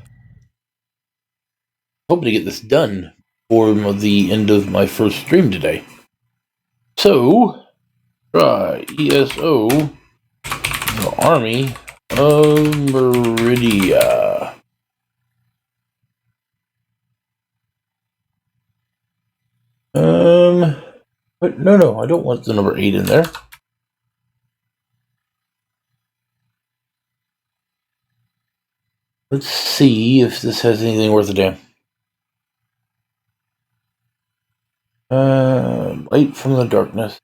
A: Hoping to get this done before the end of my first stream today. So, try ESO, the Army Meridia. But no, I don't want the number 8 in there. Let's see if this has anything worth a damn. Light from the darkness.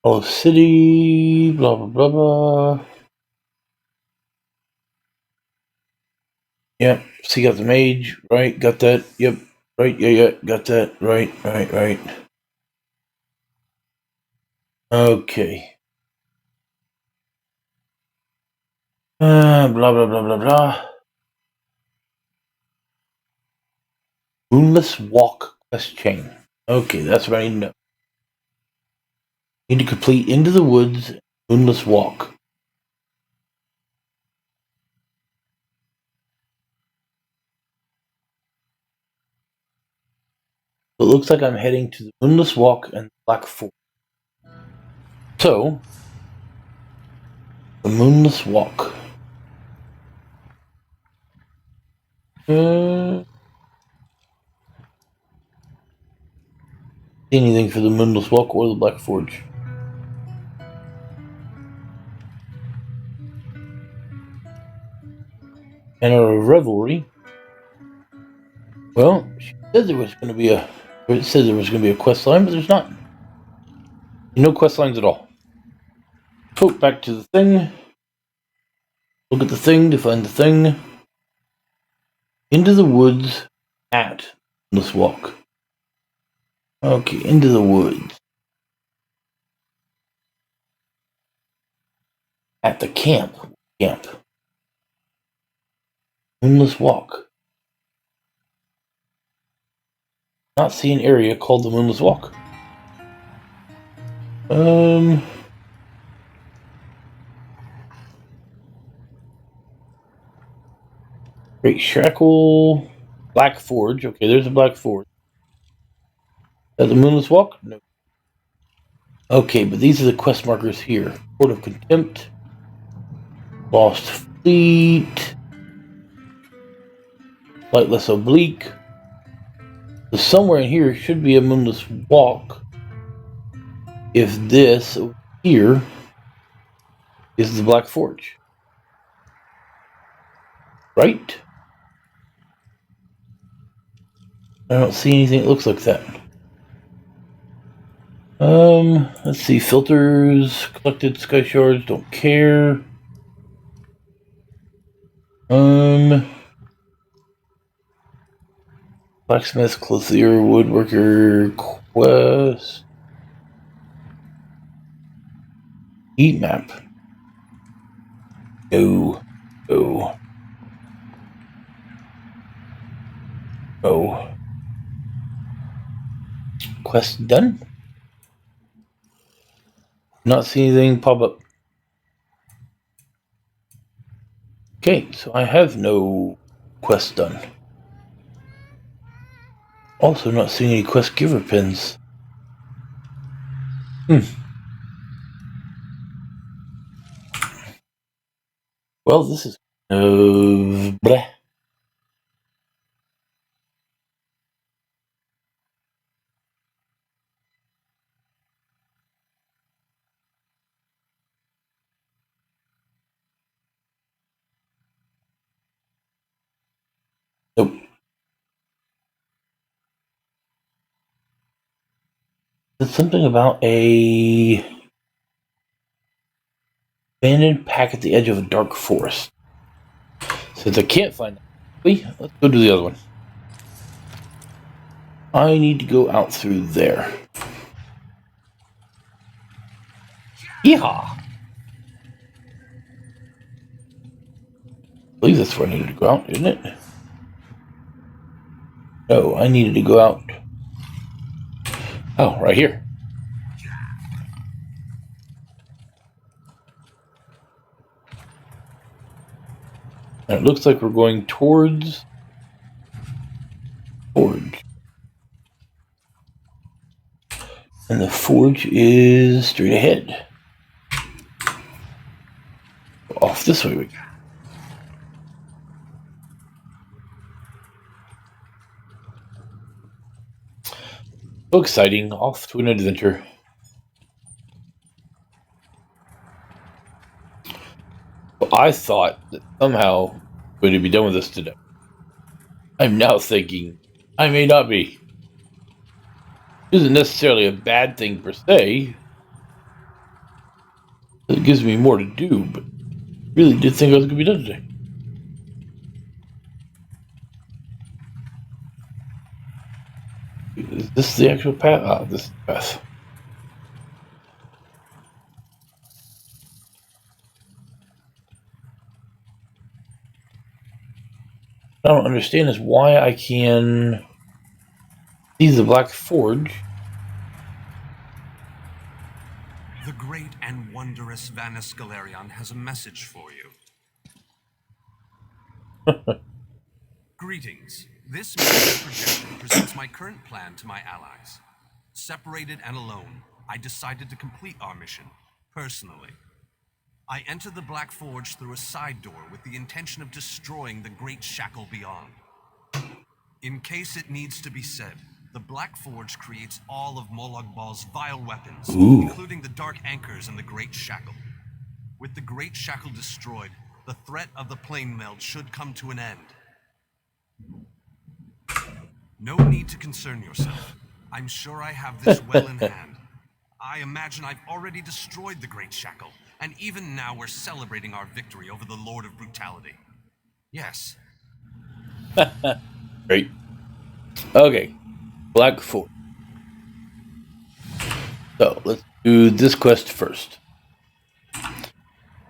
A: Hollow City, blah, blah, blah, blah. Yep, so you got the mage, right, got that, yep, right, yeah, got that, right. Okay. Blah, blah, blah, blah, blah. Moonless Walk quest chain. Okay, that's what I need to know. Need to complete Into the Woods, Moonless Walk. It looks like I'm heading to the Moonless Walk and Black Forest. So, the Moonless Walk. Anything for the Moonless Walk or the Black Forge? And a revelry. Well, she said there was going to be it said there was going to be a quest line, but there's not. No quest lines at all. So back to the thing. Look at the thing to find the thing. Into the woods at Moonless Walk. Okay, into the woods. At the camp. Moonless Walk. Not see an area called the Moonless Walk. Great Shackle. Black Forge. Okay, there's a Black Forge. At the Moonless Walk? No. Okay, but these are the quest markers here. Port of Contempt. Lost Fleet. Lightless Oblique. So somewhere in here should be a Moonless Walk. If this over here is the Black Forge. Right? I don't see anything that looks like that. Let's see. Filters, collected sky shards, don't care. Blacksmith, clothier, woodworker, quest. Heat map. Oh. Quest done? Not see anything pop up. Okay, so I have no quest done. Also not seeing any quest giver pins. Well, this is bleh. Nope. There's something about a abandoned pack at the edge of a dark forest. Since I can't find that, let's go to the other one. I need to go out through there. Yeehaw! I believe that's where I needed to go out, isn't it? No, I needed to go out. Oh, right here. And it looks like we're going towards Forge. And the forge is straight ahead. Off this way we go. So exciting. Off to an adventure. Well, I thought that somehow we're going to be done with this today. I'm now thinking I may not be. It isn't necessarily a bad thing per se. It gives me more to do, but I really did think I was going to be done today. Is this the actual path? Ah, this is the path. I don't understand is why I can see the Black Forge.
L: The great and wondrous Vanus Galerion has a message for you. Greetings. This mission projection presents my current plan to my allies. Separated and alone, I decided to complete our mission, personally. I entered the Black Forge through a side door with the intention of destroying the Great Shackle beyond. In case it needs to be said, the Black Forge creates all of Molag Bal's vile weapons, including the Dark Anchors and the Great Shackle. With the Great Shackle destroyed, the threat of the plane meld should come to an end. No need to concern yourself. I'm sure I have this well in hand. I imagine I've already destroyed the Great Shackle, and even now we're celebrating our victory over the Lord of Brutality. Yes.
A: Great. Okay. Black Forge. So, let's do this quest first.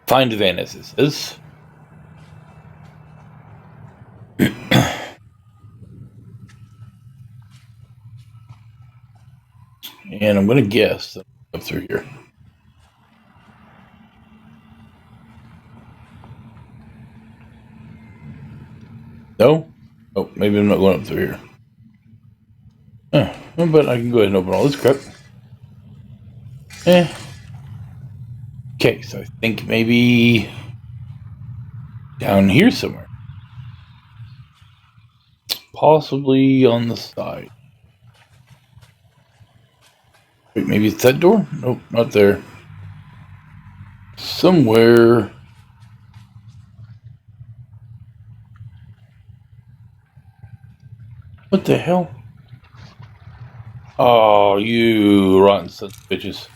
A: Find Vanus, it says. And I'm going to guess that I'll go through here. No? Oh, maybe I'm not going up through here. But I can go ahead and open all this crap. Okay, so I think maybe down here somewhere. Possibly on the side. Wait, maybe it's that door? Nope, not there. Somewhere. What the hell? Oh, you rotten sons of bitches.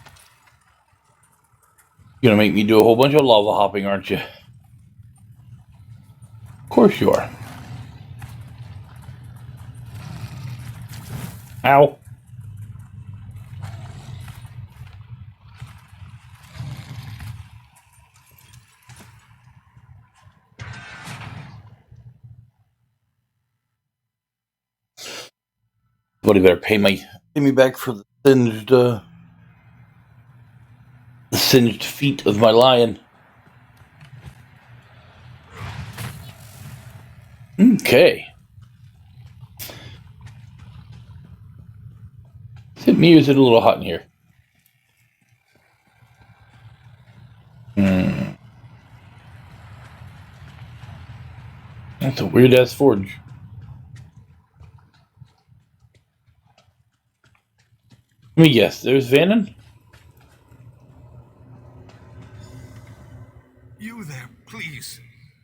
A: You're gonna make me do a whole bunch of lava hopping, aren't you? Of course you are. Ow. Somebody better pay me back for the singed feet of my lion. Okay. Is it me or is it a little hot in here? That's a weird ass forge. Let me guess, there's Vannon?
L: You there, please.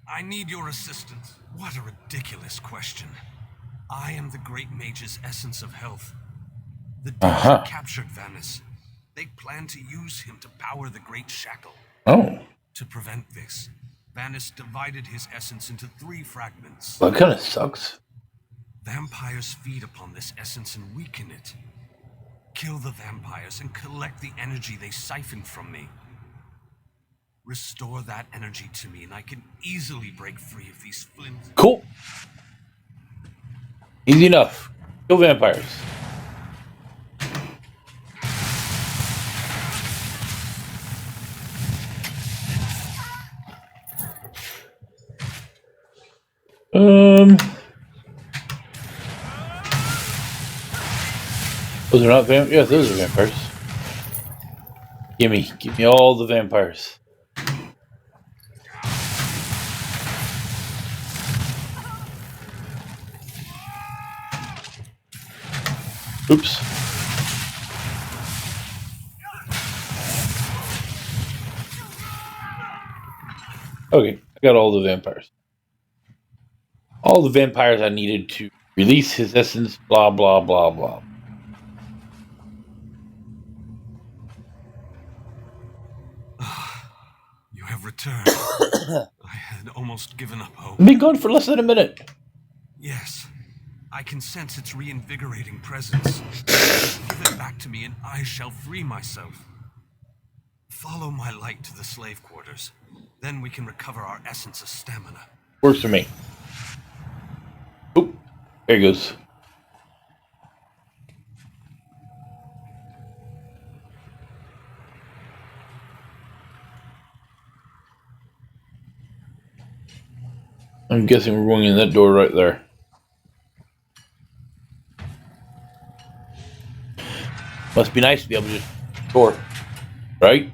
L: I need your assistance. What a ridiculous question. I am the Great Mage's essence of health. The Daedra captured Vanus. They plan to use him to power the Great Shackle.
A: Oh.
L: To prevent this, Vanus divided his essence into 3 fragments.
A: Well, that kind of sucks.
L: Vampires feed upon this essence and weaken it. Kill the vampires and collect the energy they siphon from me. Restore that energy to me and I can easily break free of these flimsy...
A: Cool. Easy enough. Kill vampires. Those are not vampires? Yeah, those are vampires. Give me all the vampires. Oops. Okay, I got all the vampires. All the vampires I needed to release his essence, blah, blah, blah, blah.
L: You have returned. I had almost given up hope.
A: I've been gone for less than a minute.
L: Yes, I can sense its reinvigorating presence. Give it back to me and I shall free myself. Follow my light to the slave quarters. Then we can recover our essence of stamina.
A: Works for me. Oop, there he goes. I'm guessing we're going in that door right there. Must be nice to be able to just tour, right?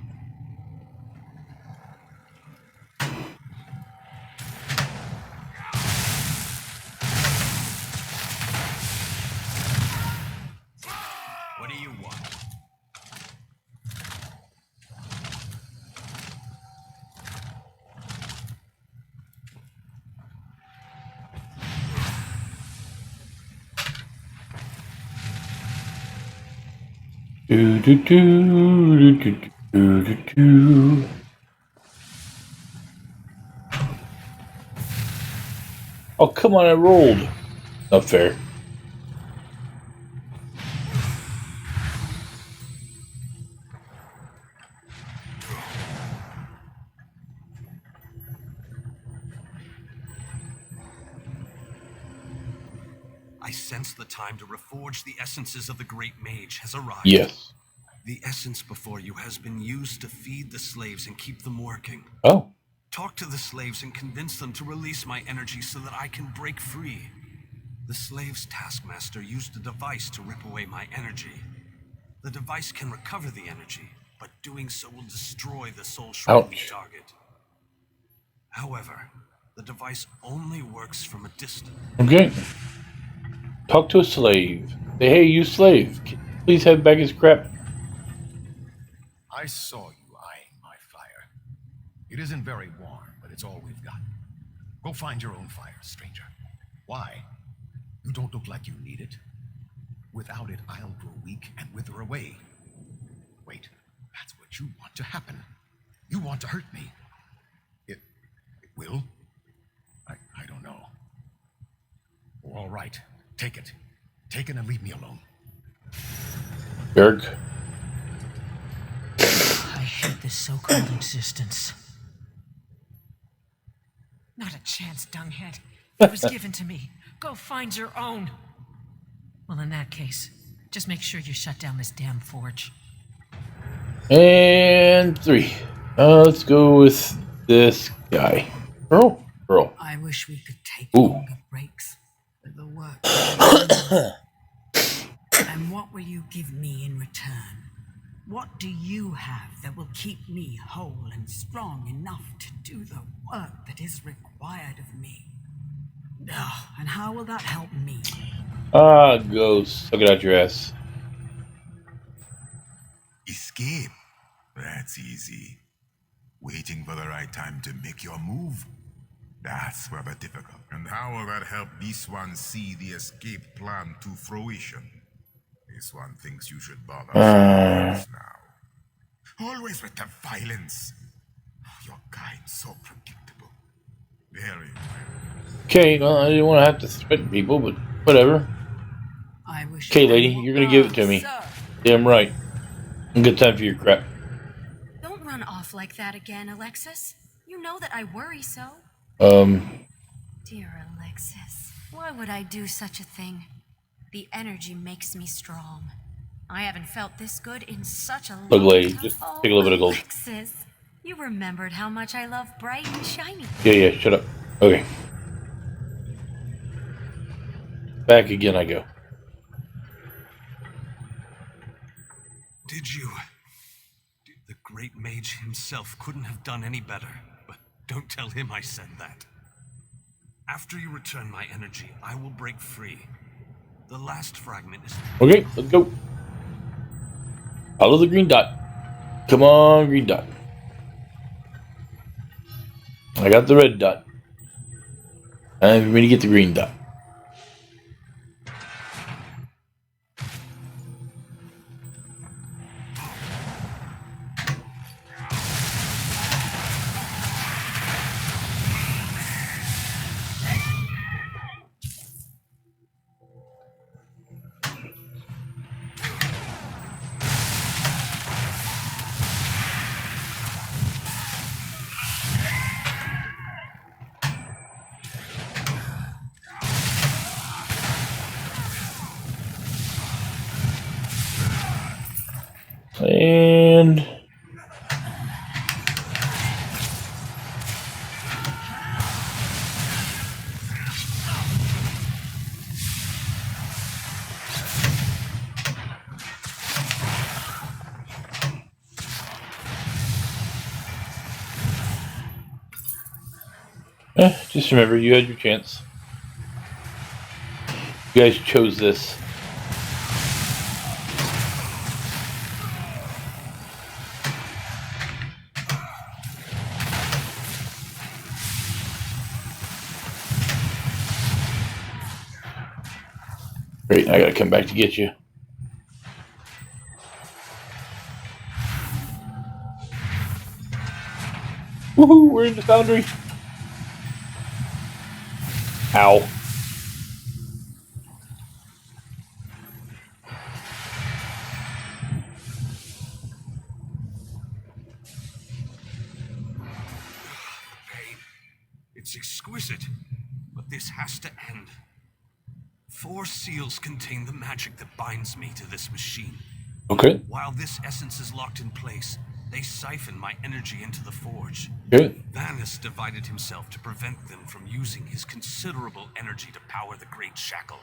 L: What do you want?
A: Do do do do do do do. Oh, come on, I rolled. Not fair.
L: I sense the time to reforge the essences of the great mage has arrived.
A: Yes.
L: The essence before you has been used to feed the slaves and keep them working.
A: Oh.
L: Talk to the slaves and convince them to release my energy so that I can break free. The slaves' taskmaster used a device to rip away my energy. The device can recover the energy, but doing so will destroy the soul-shrinking target. However, the device only works from a distance.
A: Okay. Talk to a slave. Say, hey, you slave, can you please have back his crap?
G: I saw you eyeing my fire. It isn't very warm, but it's all we've got. Go find your own fire, stranger. Why? You don't look like you need it. Without it, I'll grow weak and wither away. Wait, that's what you want to happen. You want to hurt me. It will? I don't know. All right, take it. Take it and leave me alone.
A: Berg.
B: I hate this so-called existence.
T: Not a chance, dunghead. It was given to me. Go find your own.
B: Well, in that case, just make sure you shut down this damn forge.
A: And 3. Let's go with this guy. Earl?
B: I wish we could take
A: Ooh.
B: longer breaks with the work. And what will you give me in return? What do you have that will keep me whole and strong enough to do the work that is required of me? Oh, and how will that help me?
A: Go suck it out your ass.
I: Escape? That's easy. Waiting for the right time to make your move? That's rather difficult. And how will that help this one see the escape plan to fruition? This one thinks you should bother someone else now. Always with the violence. Your kind so predictable. Very.
A: Okay, well, I didn't want to have to threaten people, but whatever. Okay, lady, you're gonna give it to me. Damn right. Good time for your crap.
M: Don't run off like that again, Alexis. You know that I worry so. Dear Alexis, why would I do such a thing? The energy makes me strong. I haven't felt this good in such a long time.
A: Look, lady, just take a little bit of gold.
M: Alexis, you remembered how much I love bright and shiny.
A: Yeah, shut up. Okay. Back again I go.
L: Did you? The great mage himself couldn't have done any better, but don't tell him I said that. After you return my energy, I will break free. The last fragment is...
A: Okay, let's go. Follow the green dot. Come on, green dot. I got the red dot. I'm ready to get the green dot. And just remember, you had your chance. You guys chose this. Great, I gotta come back to get you. Woohoo, we're in the foundry. Ow.
L: It's exquisite, but this has to end. 4 seals contain the magic that binds me to this machine.
A: Okay.
L: While this essence is locked in place, they siphon my energy into the forge.
A: Good.
L: Vanus divided himself to prevent them from using his considerable energy to power the Great Shackle.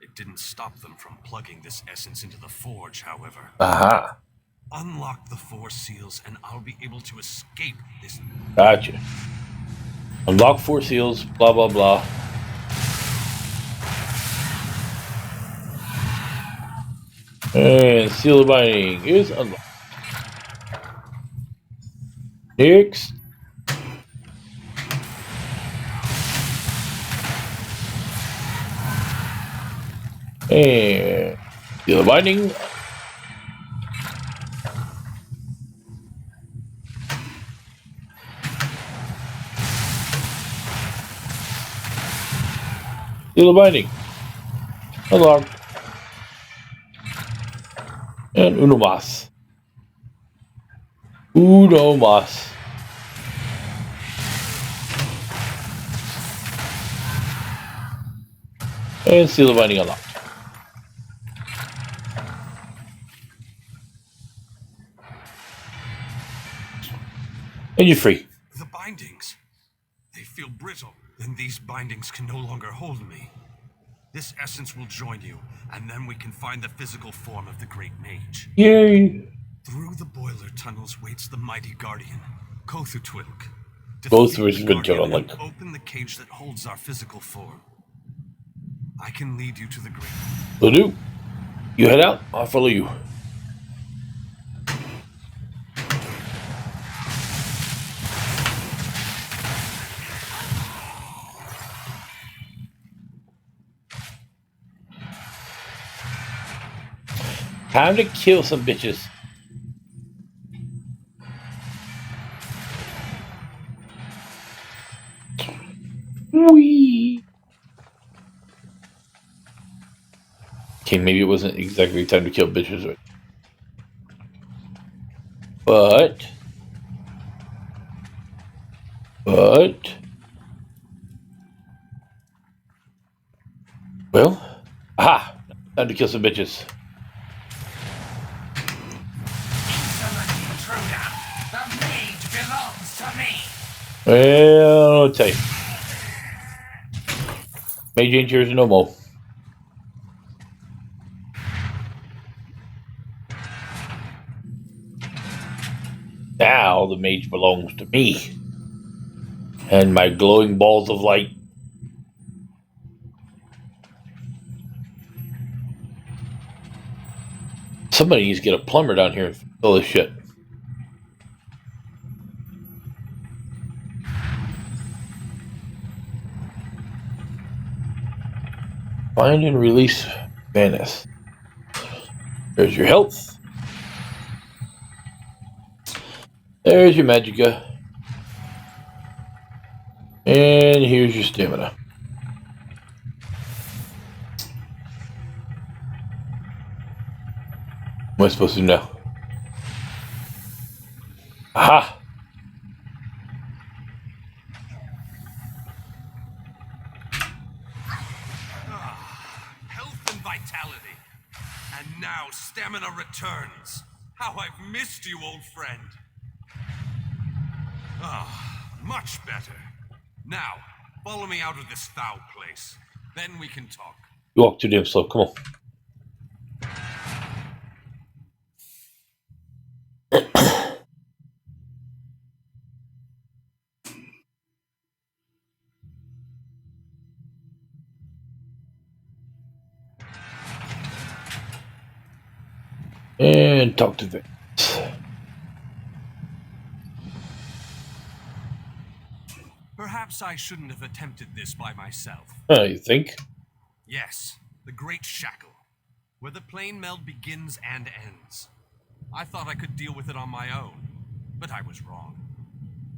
L: It didn't stop them from plugging this essence into the forge, however.
A: Aha.
L: Unlock the 4 seals and I'll be able to escape this...
A: Gotcha. Unlock 4 seals, blah, blah, blah. And seal of binding is unlocked. Next. And seal of binding. Seal of binding. Unlocked. And uno más. Uno más. And seal of binding unlocked. And you're free.
L: The bindings. They feel brittle. Then these bindings can no longer hold me. This essence will join you, and then we can find the physical form of the Great Mage.
A: Yay!
L: Through the boiler tunnels waits the mighty Guardian, Kothutwilk.
A: Both of us have been killed on like...
L: Open the cage that holds our physical form. I can lead you to the Great.
A: Will do. You head out, I'll follow you. Time to kill some bitches. Whee! Okay, maybe it wasn't exactly time to kill bitches, right? But... Well... Aha! Time to kill some bitches. Well, I'll tell you. Mage ain't yours no more. Now the mage belongs to me. And my glowing balls of light. Somebody needs to get a plumber down here and fill this shit. Find and release Venice. There's your health. There's your magicka. And here's your stamina. What am I supposed to do now? Aha!
L: Health and vitality. And now stamina returns. How I've missed you, old friend. Much better. Now, follow me out of this foul place. Then we can talk.
A: You walk too damn slow. Come on. And talk to Vince.
L: Perhaps I shouldn't have attempted this by myself.
A: You think?
L: Yes, the Great Shackle, where the plane meld begins and ends. I thought I could deal with it on my own, but I was wrong.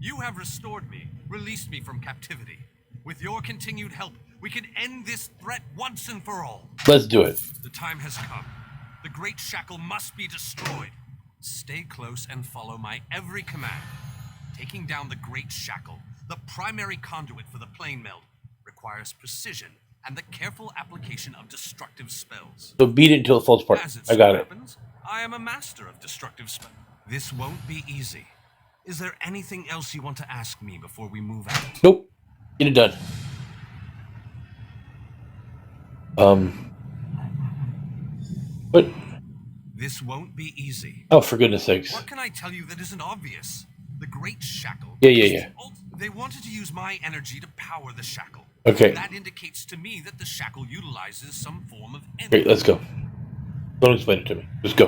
L: You have restored me, released me from captivity. With your continued help, we can end this threat once and for all.
A: Let's do it.
L: The time has come. The Great Shackle must be destroyed. Stay close and follow my every command. Taking down the Great Shackle, the primary conduit for the plane meld, requires precision and the careful application of destructive spells.
A: So beat it until it falls apart. I got it.
L: I am a master of destructive spells. This won't be easy. Is there anything else you want to ask me before we move out?
A: Nope. Get it done. What?
L: This won't be easy.
A: Oh, for goodness sakes.
L: What can I tell you that isn't obvious? The Great Shackle.
A: Yeah.
L: They wanted to use my energy to power the shackle.
A: Okay.
L: That indicates to me that the shackle utilizes some form of energy.
A: Great, let's go. Don't explain it to me. Just go.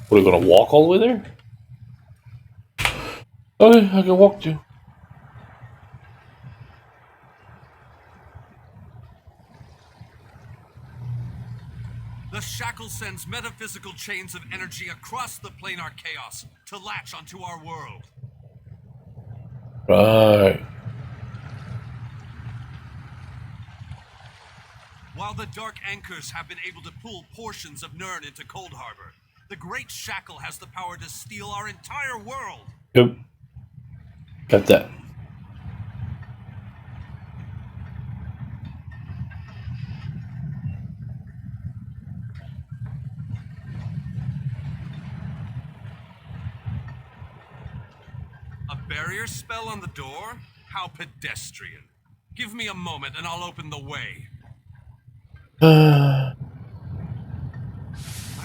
A: What, are we gonna walk all the way there? Okay, I can walk too.
L: The shackle sends metaphysical chains of energy across the planar chaos to latch onto our world.
A: Right.
L: While the Dark Anchors have been able to pull portions of Nirn into Cold Harbor, the Great Shackle has the power to steal our entire world.
A: Yep. Got that.
L: A barrier spell on the door? How pedestrian. Give me a moment and I'll open the way. I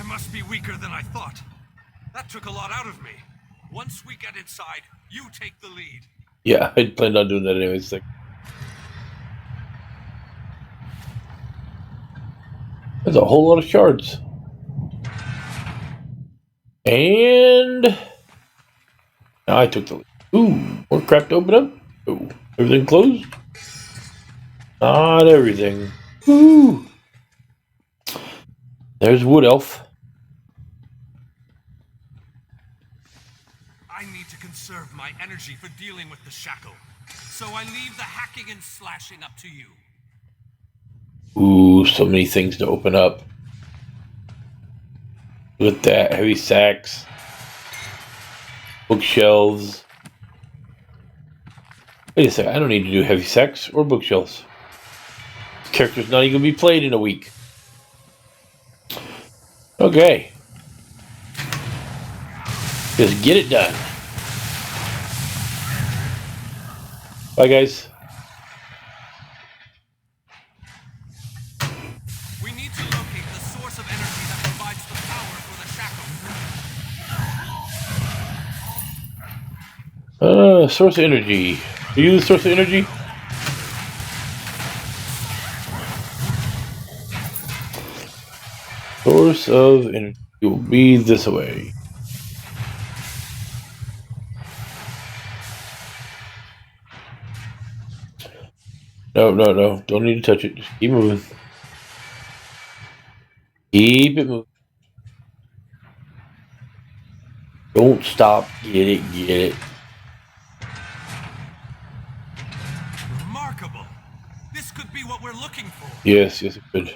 L: must be weaker than I thought. That took a lot out of me. Once we get inside, you take the lead.
A: Yeah, I planned on doing that anyways. There's a whole lot of shards. And now I took the lead. Ooh, more crap to open up. Ooh, everything closed? Not everything. Ooh. There's Wood Elf.
L: I need to conserve my energy for dealing with the shackle. So I leave the hacking and slashing up to you.
A: Ooh, so many things to open up. Look at that. Heavy sacks. Bookshelves. Wait a second. I don't need to do heavy sacks or bookshelves. This character's not even going to be played in a week. Okay. Just get it done. Bye, guys.
L: We need to locate the source of energy that provides the power
A: Source of energy. Are you the source of energy? Source of energy will be this way. No, no, no. Don't need to touch it. Just keep moving. Keep it moving. Don't stop. Get it, get it.
L: Remarkable. This could be what we're looking for.
A: Yes, yes, it could.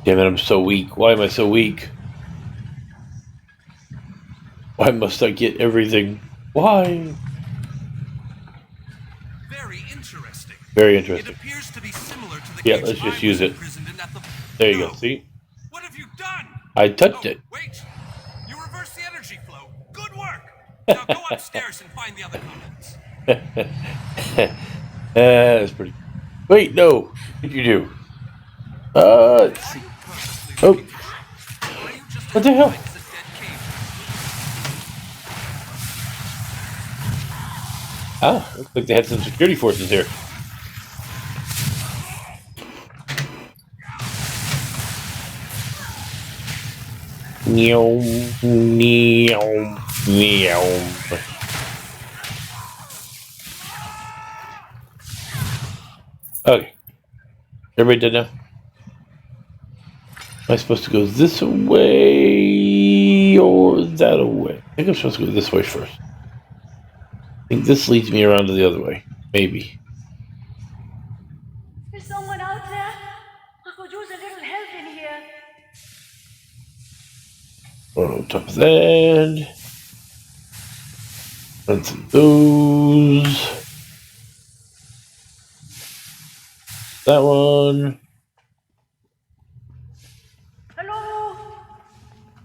A: Damn it, I'm so weak. Why am I so weak? Why must I get everything? Why?
L: Very interesting.
A: Very interesting.
L: It appears to be similar to the
A: Yeah,
L: cage
A: let's just
L: I
A: use
L: was
A: it.
L: imprisoned in at the...
A: There you go. See?
L: What have you done?
A: I touched it.
L: Wait. You reversed the energy flow. Good work. Now go upstairs and find the other comments.
A: That's pretty. Wait, no. What did you do? Let's see. Oh. What the hell? Ah, looks like they had some security forces here. Meow, meow, meow. Okay. Everybody dead now? Am I supposed to go this way or that way? I think I'm supposed to go this way first. I think this leads me around to the other way. Maybe.
E: Is someone out there? I could use a little help in here.
A: On top of that. Run through those. That one.
E: Hello?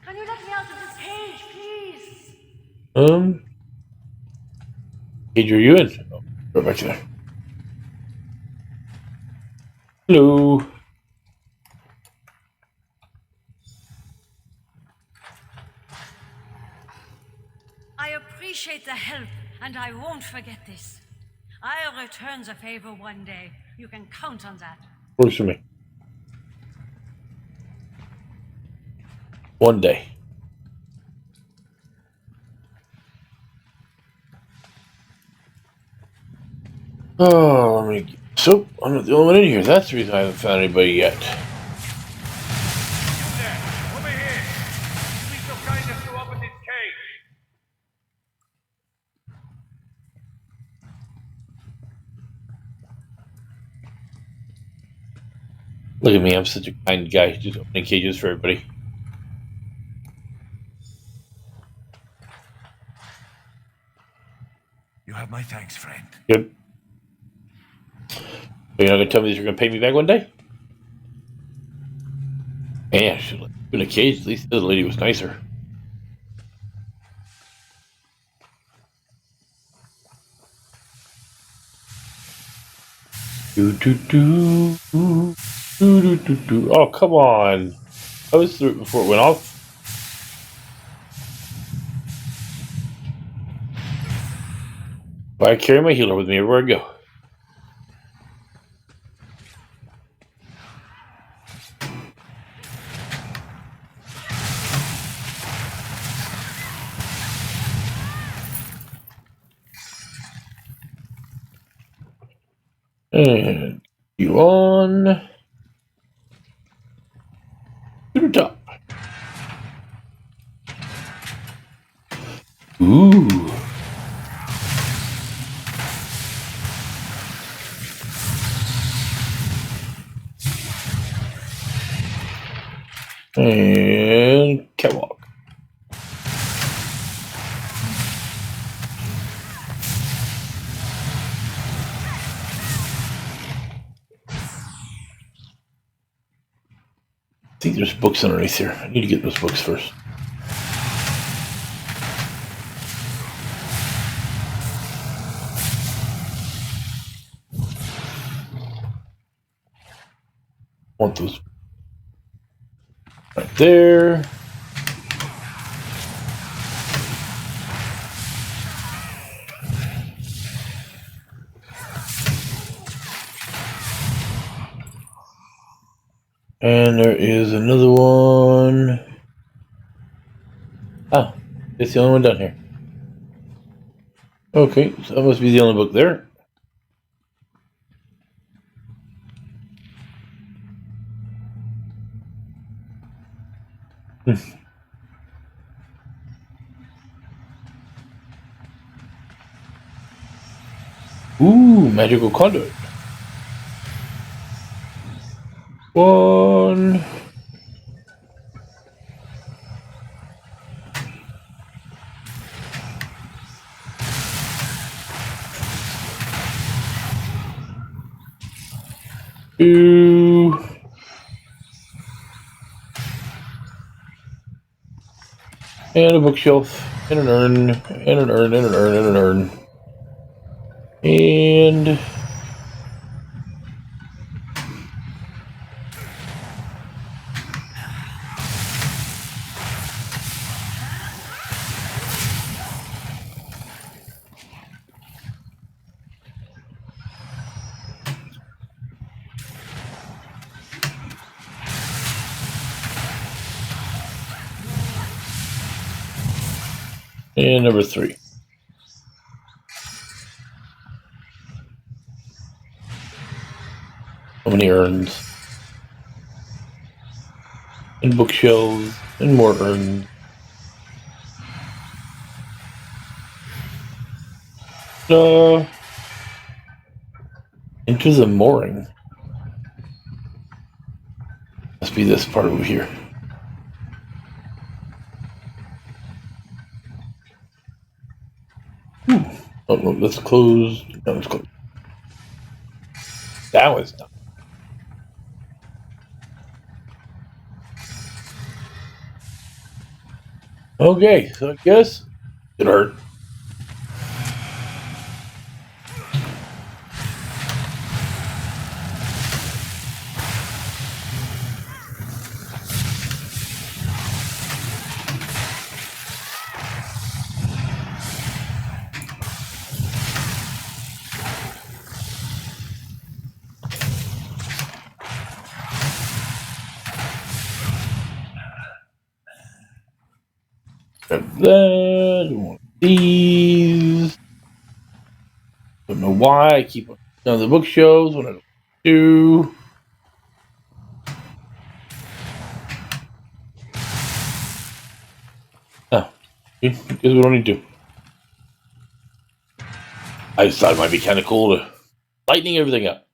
E: Can you let me out of this cage, please?
A: Cage, are you in? Oh, go back there. Hello.
E: I appreciate the help, and I won't forget this. I'll return the favor one day. You can count on that.
A: Works for me. One day. Oh, let me get soap. I'm not the only one in here. That's the reason I haven't found anybody yet.
C: Over here. Be so kind as to open this cage.
A: Look at me, I'm such a kind guy, just opening cages for everybody.
C: You have my thanks, friend.
A: Yep. You're not gonna tell me that you're gonna pay me back one day? Yeah, I should in a cage. At least the other lady was nicer. Do do do do do do do. Oh, come on! I was through it before it went off. I carry my healer with me everywhere I go. And you on to the top. Ooh. And catwalk. I think there's books underneath here. I need to get those books first. Want those right there. And there is another one. Ah, it's the only one down here. Okay, so that must be the only book there. Ooh, magical conduit. 1. 2. And a bookshelf. And an urn. And an urn. And an urn. And an urn. And... And number 3. How many urns? And bookshelves. And more urns. Into the mooring. Must be this part over here. Ooh. Oh, no, let's close. No, let's close. That was done. Okay, so I guess it hurt. Grab that. One of these. Don't know why I keep on the bookshelves when I don't do. Oh, guess we don't need to. I just thought it might be kind of cool to lightening everything up.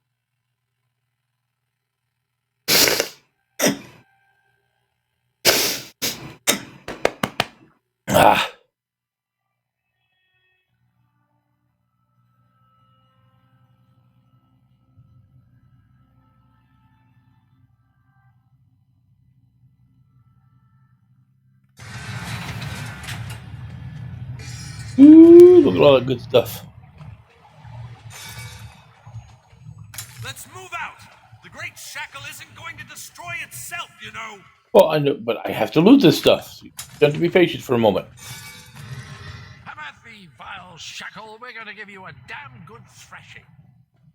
A: Ah. Ooh, look at all that good stuff.
L: Let's move out. The great shackle isn't going to destroy itself, you know.
A: Well, I know, but I have to loot this stuff. So you have to be patient for a moment.
N: Come at me, vile shackle. We're going to give you a damn good thrashing.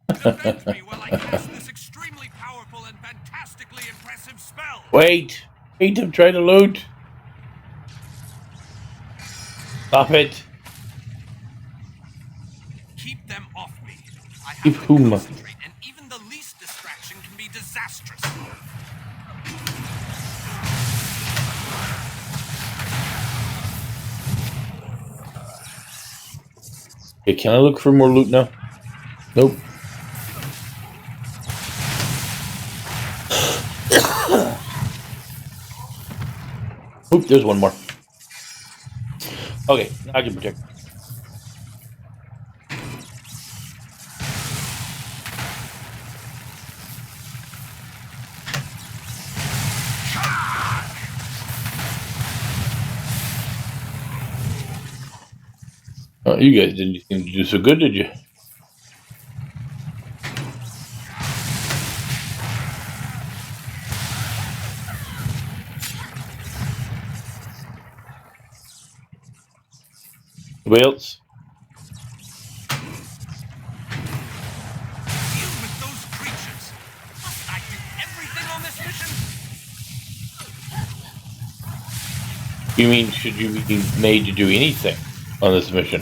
L: Defend me while I cast this extremely powerful and fantastically impressive spell.
A: Wait, I'm trying to loot. Stop it.
L: Keep them off me. I have
A: Keep
L: to
A: whom?
L: concentrate, and even the least distraction can be disastrous.
A: Okay, can I look for more loot now? Nope. Oop, there's one more. Okay, now I can protect. Oh, you guys didn't seem to do so good, did you? Anybody else?
L: Deal with those creatures. Must I do everything on this mission?
A: You mean, should you be made to do anything on this mission?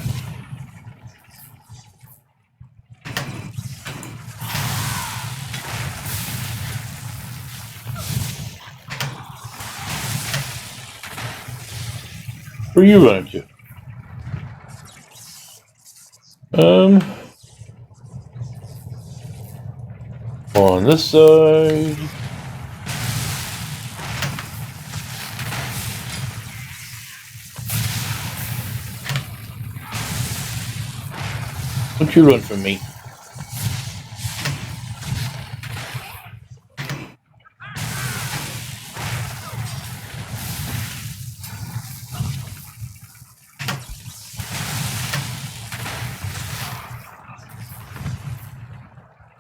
A: Where are you running to? On this side. Don't you run from me.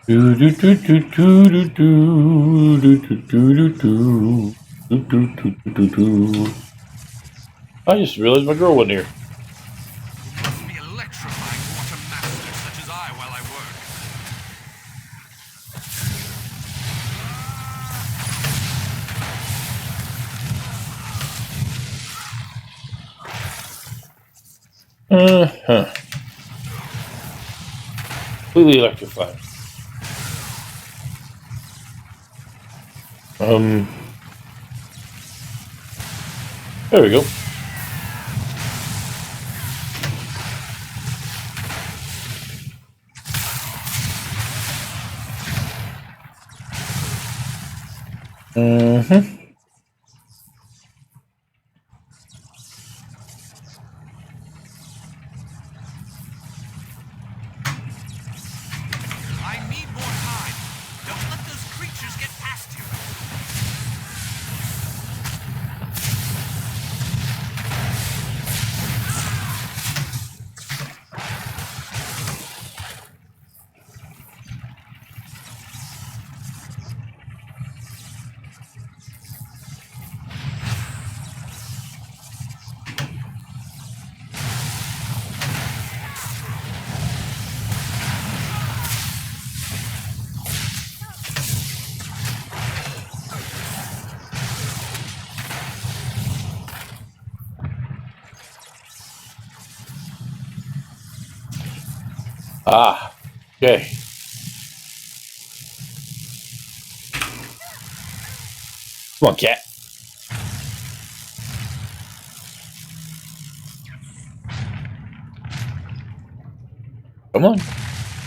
A: Do do do do do do do do do do do do do do do. I just realized my girl wasn't here.
L: It must be electrifying to watch a master such as I while I work.
A: Completely electrified. There we go.
L: I need more time. Don't let those creatures get past you.
A: Ah, okay. Come on, cat. Come on.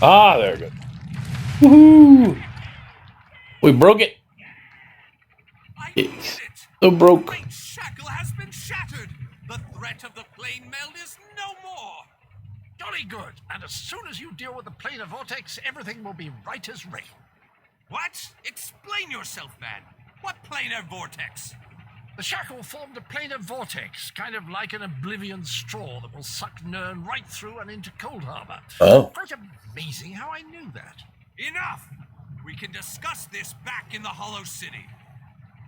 A: Ah, there we go. Woohoo! We broke it. It's so broke.
L: The great shackle has been shattered. The threat of the plane meld is no more.
N: Jolly good. And as soon as you deal with the planar vortex, everything will be right as rain.
L: What? Explain yourself, man. What planar vortex?
N: The shackle formed a planar vortex, kind of like an oblivion straw that will suck Nern right through and into Cold Harbor.
A: Oh.
N: Quite amazing how I knew that.
L: Enough! We can discuss this back in the Hollow City.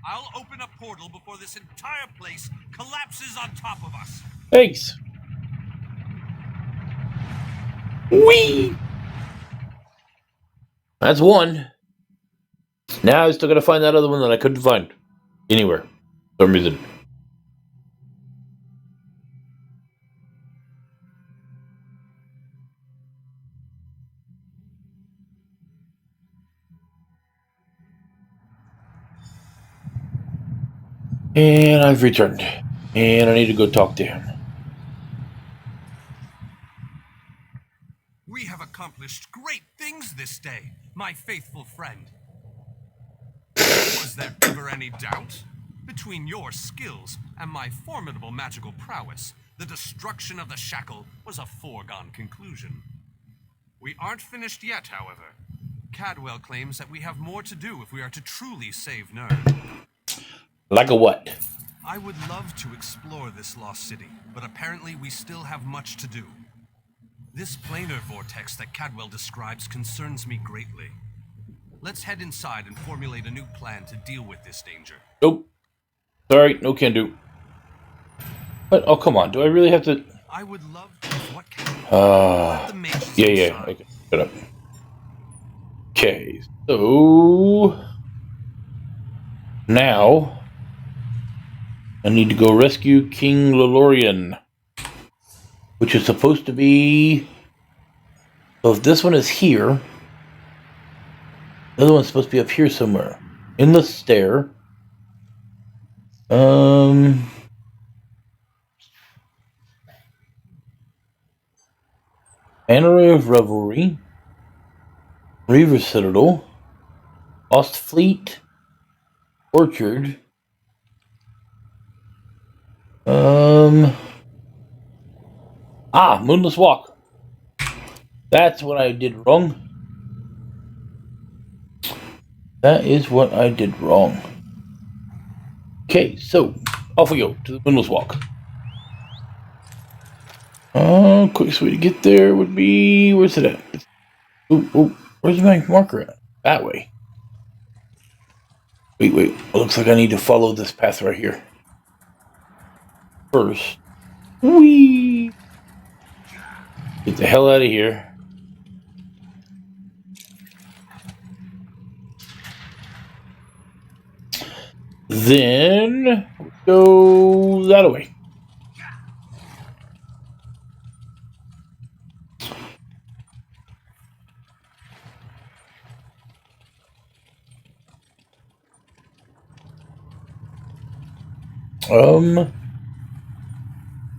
L: I'll open a portal before this entire place collapses on top of us.
A: Thanks. Whee! That's one. Now I still gotta find that other one that I couldn't find anywhere for some reason. And I've returned. And I need to go talk to him.
L: We have accomplished great things this day, my faithful friend. Was there ever any doubt? Between your skills and my formidable magical prowess, the destruction of the shackle was a foregone conclusion. We aren't finished yet, however. Cadwell claims that we have more to do if we are to truly save Nern.
A: Like a what?
L: I would love to explore this lost city, but apparently we still have much to do. This planar vortex that Cadwell describes concerns me greatly. Let's head inside and formulate a new plan to deal with this danger.
A: Nope. Sorry, no can do. But, oh, come on. Do I really have to?
L: I would love to. What can
A: yeah. Okay, shut up. Okay, so now I need to go rescue King Lelorian, which is supposed to be... So if this one is here, the other one's supposed to be up here somewhere. In the stair. Anarray of Revelry. Reaver Citadel. Lost Fleet. Orchard. Moonless Walk. That's what I did wrong. That is what I did wrong. Okay, so off we go to the Moonless Walk. Quickest way to get there would be... Where's it at? Where's my marker at? That way. Wait. It looks like I need to follow this path right here. First. Whee! Get the hell out of here. Then go that way.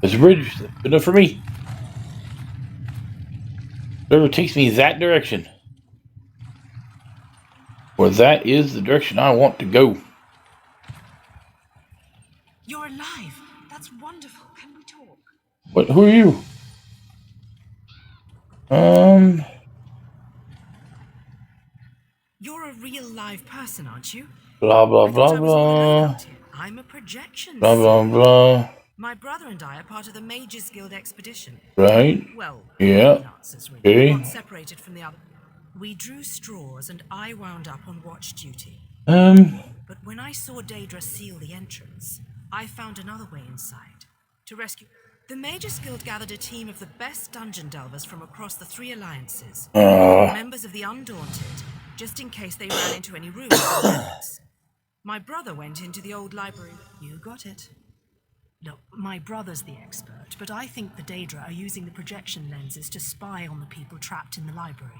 A: There's a bridge. That's good enough for me. Whatever takes me that direction. Or that is the direction I want to go.
B: You're alive. That's wonderful. Can we talk?
A: What? Who are you?
B: You're a real live person, aren't you?
A: Blah, blah, blah, blah.
B: I'm a projection.
A: Blah, blah, blah.
B: My brother and I are part of the Mages Guild expedition.
A: Right.
B: Well,
A: yeah.
B: Really. We got separated from the other. We drew straws and I wound up on watch duty. But when I saw Daedra seal the entrance, I found another way inside. To rescue... The Mages Guild gathered a team of the best dungeon delvers from across the 3 alliances. Members of the Undaunted, just in case they ran into any rooms or relics. My brother went into the old library. You got it. Look, my brother's the expert, but I think the Daedra are using the projection lenses to spy on the people trapped in the library.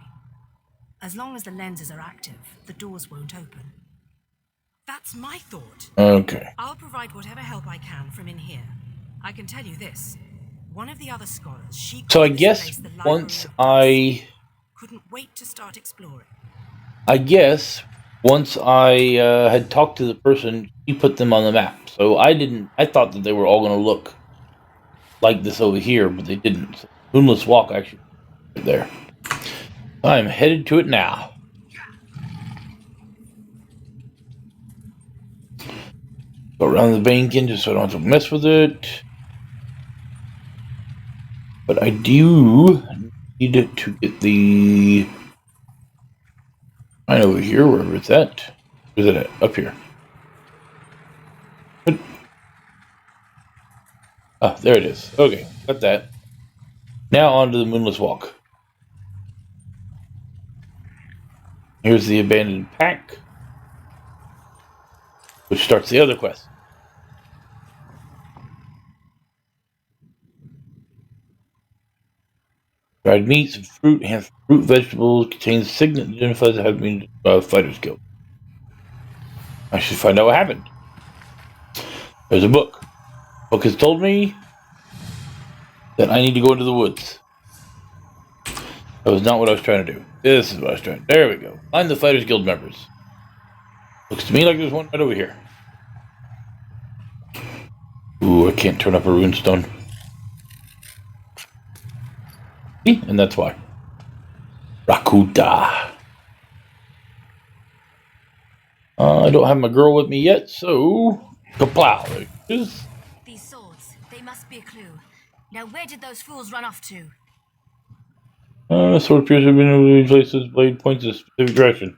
B: As long as the lenses are active, the doors won't open. That's my thought.
A: Okay.
B: I'll provide whatever help I can from in here. I can tell you this. One of the other scholars,
A: So I guess once I...
B: couldn't wait to start exploring.
A: I guess once I had talked to the person, he put them on the map. So I thought that they were all going to look like this over here, but they didn't. So Moonless Walk actually right there. I'm headed to it now. Go around the banking just so I don't have to mess with it. But I do need to get the... Right over here, wherever it's at. Where's it at? Up here. Ah, there it is. Okay, got that. Now on to the Moonless Walk. Here's the abandoned pack, which starts the other quest. Dried meats and fruit, and fruit vegetables contains signet identifies that have been fighters killed. I should find out what happened. There's a book. The book has told me that I need to go into the woods. That was not what I was trying to do. This is what I was trying to do. There we go. Find the Fighters Guild members. Looks to me like there's one right over here. Ooh, I can't turn up a runestone. See? And that's why. Rakuta. I don't have my girl with me yet, so... Kaplow.
D: These swords, they must be a clue. Now where did those fools run off to?
A: Sword appears to have been able to place this blade points in a specific direction.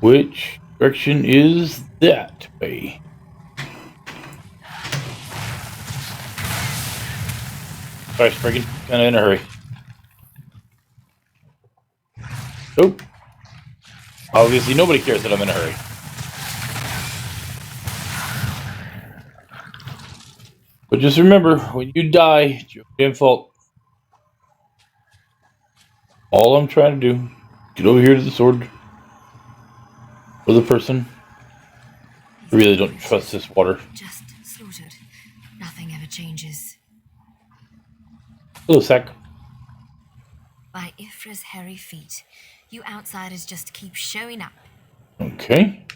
A: Which direction is that way? Sorry, Spriggan. Kinda in a hurry. Nope. Obviously nobody cares that I'm in a hurry. But just remember, when you die, it's your damn fault. All I'm trying to do, get over here to the sword. Or the person. I really don't trust this water.
D: Just slaughtered. Nothing ever changes.
A: Hello, Sack.
D: By Ifra's hairy feet, you outsiders just keep showing up.
A: Okay.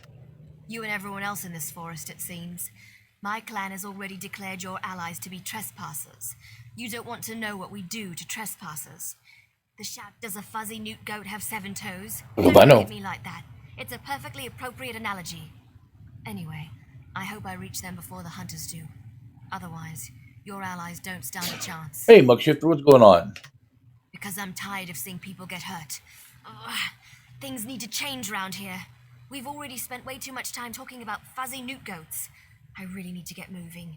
D: You and everyone else in this forest, it seems. My clan has already declared your allies to be trespassers. You don't want to know what we do to trespassers. The shout, does a fuzzy newt goat have 7 toes?
A: Well,
D: Don't
A: I know.
D: look at me like that. It's a perfectly appropriate analogy. Anyway, I hope I reach them before the hunters do. Otherwise, your allies don't stand a chance.
A: Hey, Muckshifter, what's going on?
D: Because I'm tired of seeing people get hurt. Ugh, things need to change round here. We've already spent way too much time talking about fuzzy newt goats. I really need to get moving.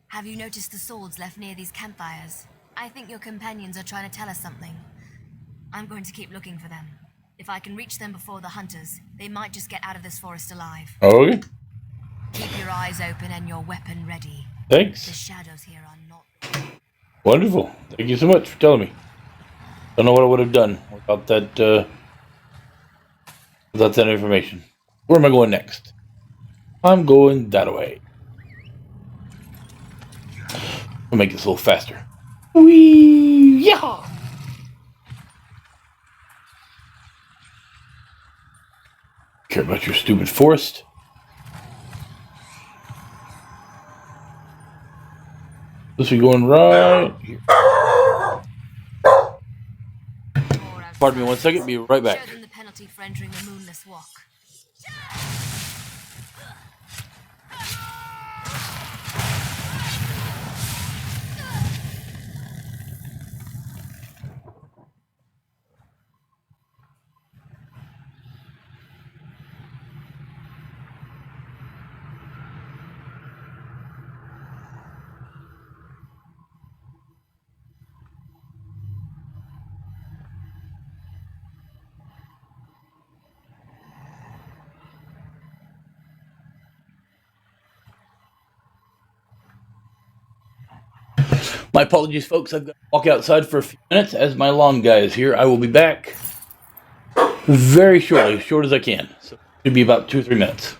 D: Have you noticed the swords left near these campfires? I think your companions are trying to tell us something. I'm going to keep looking for them. If I can reach them before the hunters, they might just get out of this forest alive.
A: Okay.
D: Keep your eyes open and your weapon ready.
A: Thanks.
D: The shadows here are not...
A: Wonderful. Thank you so much for telling me. Don't know what I would have done without that, information. Where am I going next? I'm going that way. I'll make this a little faster. Whee! Yeah! Care about your stupid forest? This be going right here. Pardon me 1 second, be right back.
D: Show them the penalty for entering the moonless walk.
A: My apologies, folks. I've got to walk outside for a few minutes as my long guy is here. I will be back very shortly, as short as I can. So it should be about 2 or 3 minutes.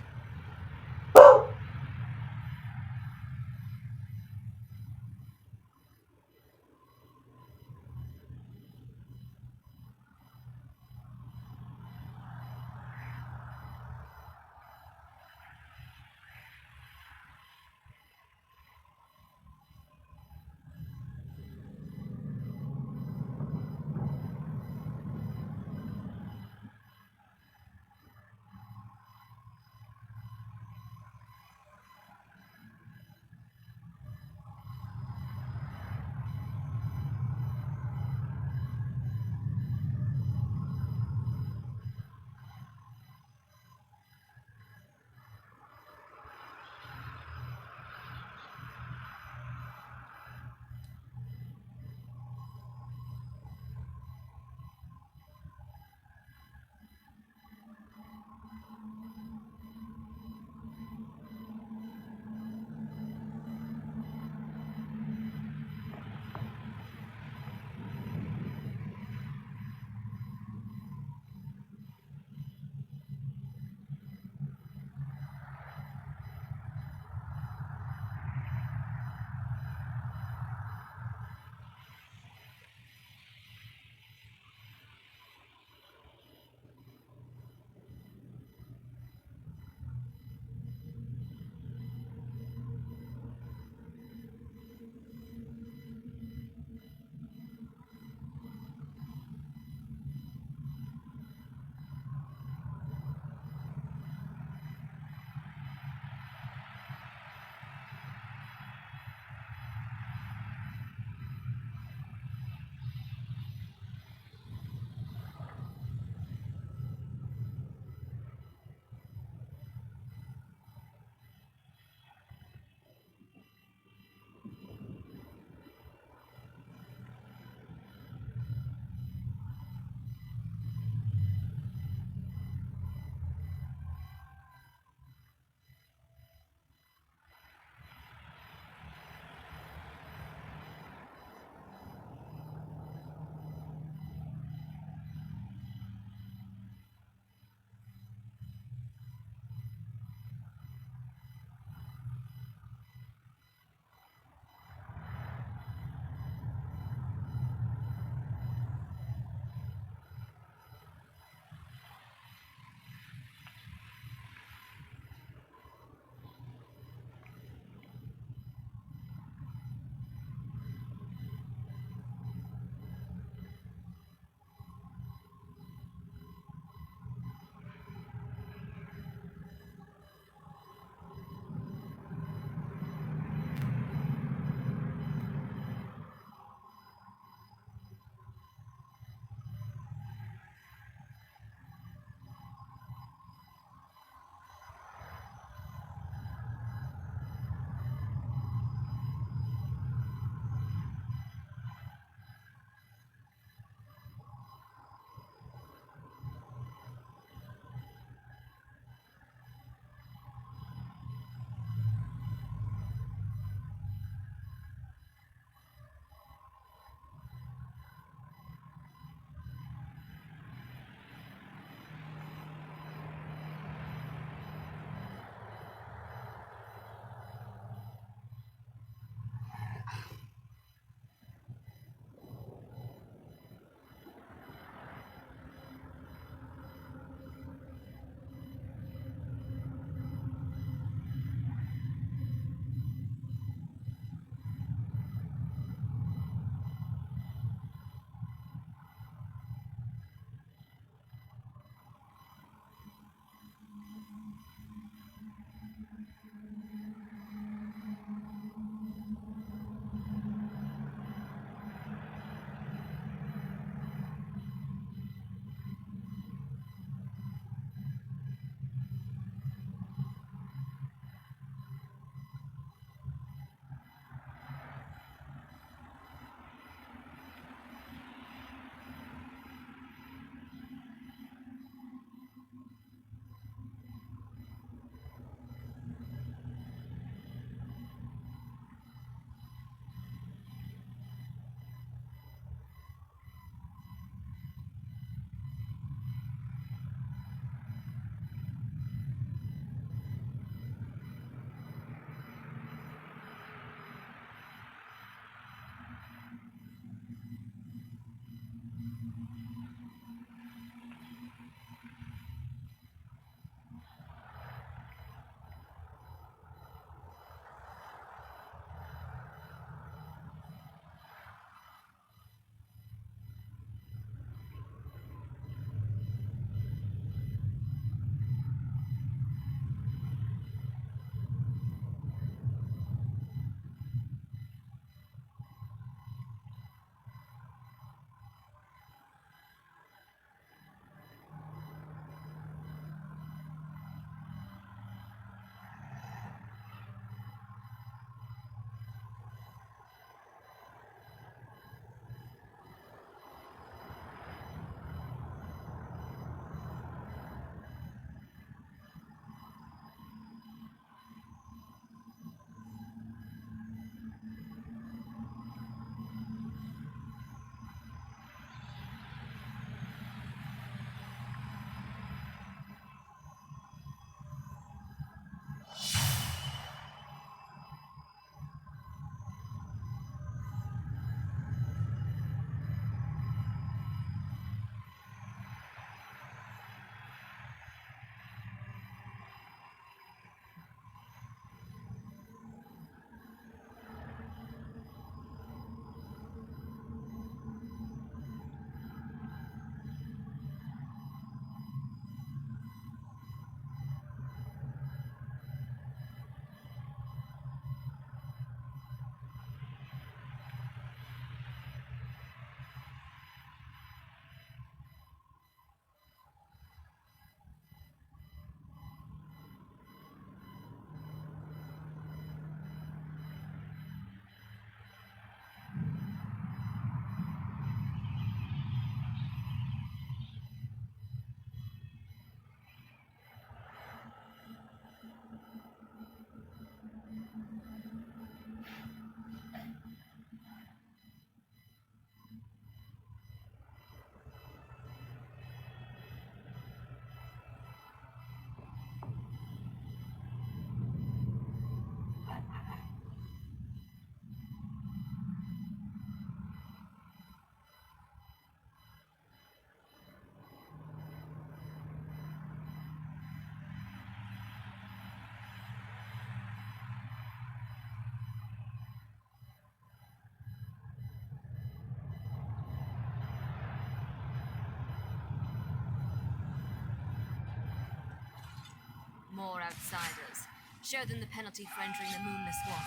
D: More outsiders. Show them the penalty for entering the moonless walk.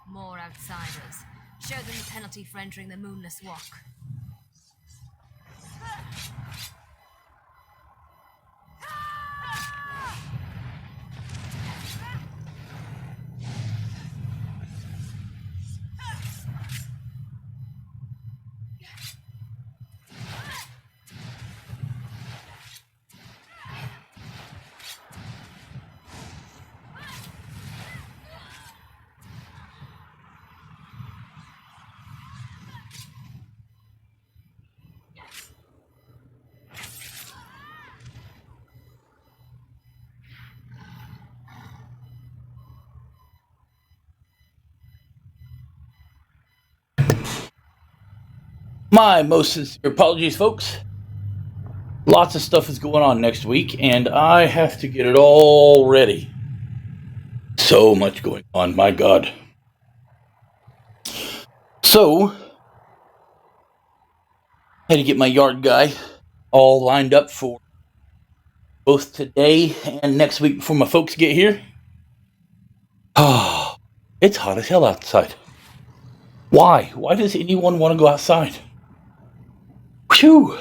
D: More outsiders. Show them the penalty for entering the moonless walk.
A: My most sincere apologies, folks. Lots of stuff is going on next week, and I have to get it all ready. So much going on, my God. So, had to get my yard guy all lined up for both today and next week before my folks get here. Ah, it's hot as hell outside. Why? Why does anyone want to go outside? Phew!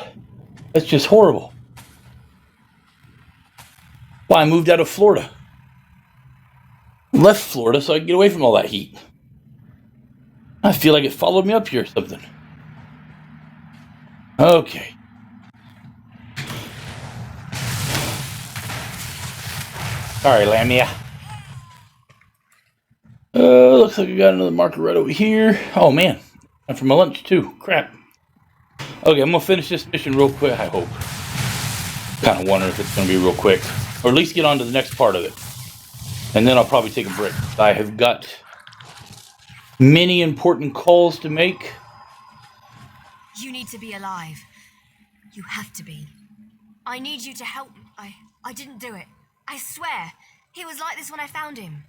A: That's just horrible. Why, I moved out of Florida. Left Florida so I could get away from all that heat. I feel like it followed me up here or something. Okay. Sorry, Lamia. Looks like I got another marker right over here. Oh, man. Time for my lunch, too. Crap. Okay, I'm going to finish this mission real quick, I hope. Kind of wonder if it's going to be real quick. Or at least get on to the next part of it. And then I'll probably take a break. I have got many important calls to make.
D: You need to be alive. You have to be. I need you to help. I didn't do it. I swear. He was like this when I found him.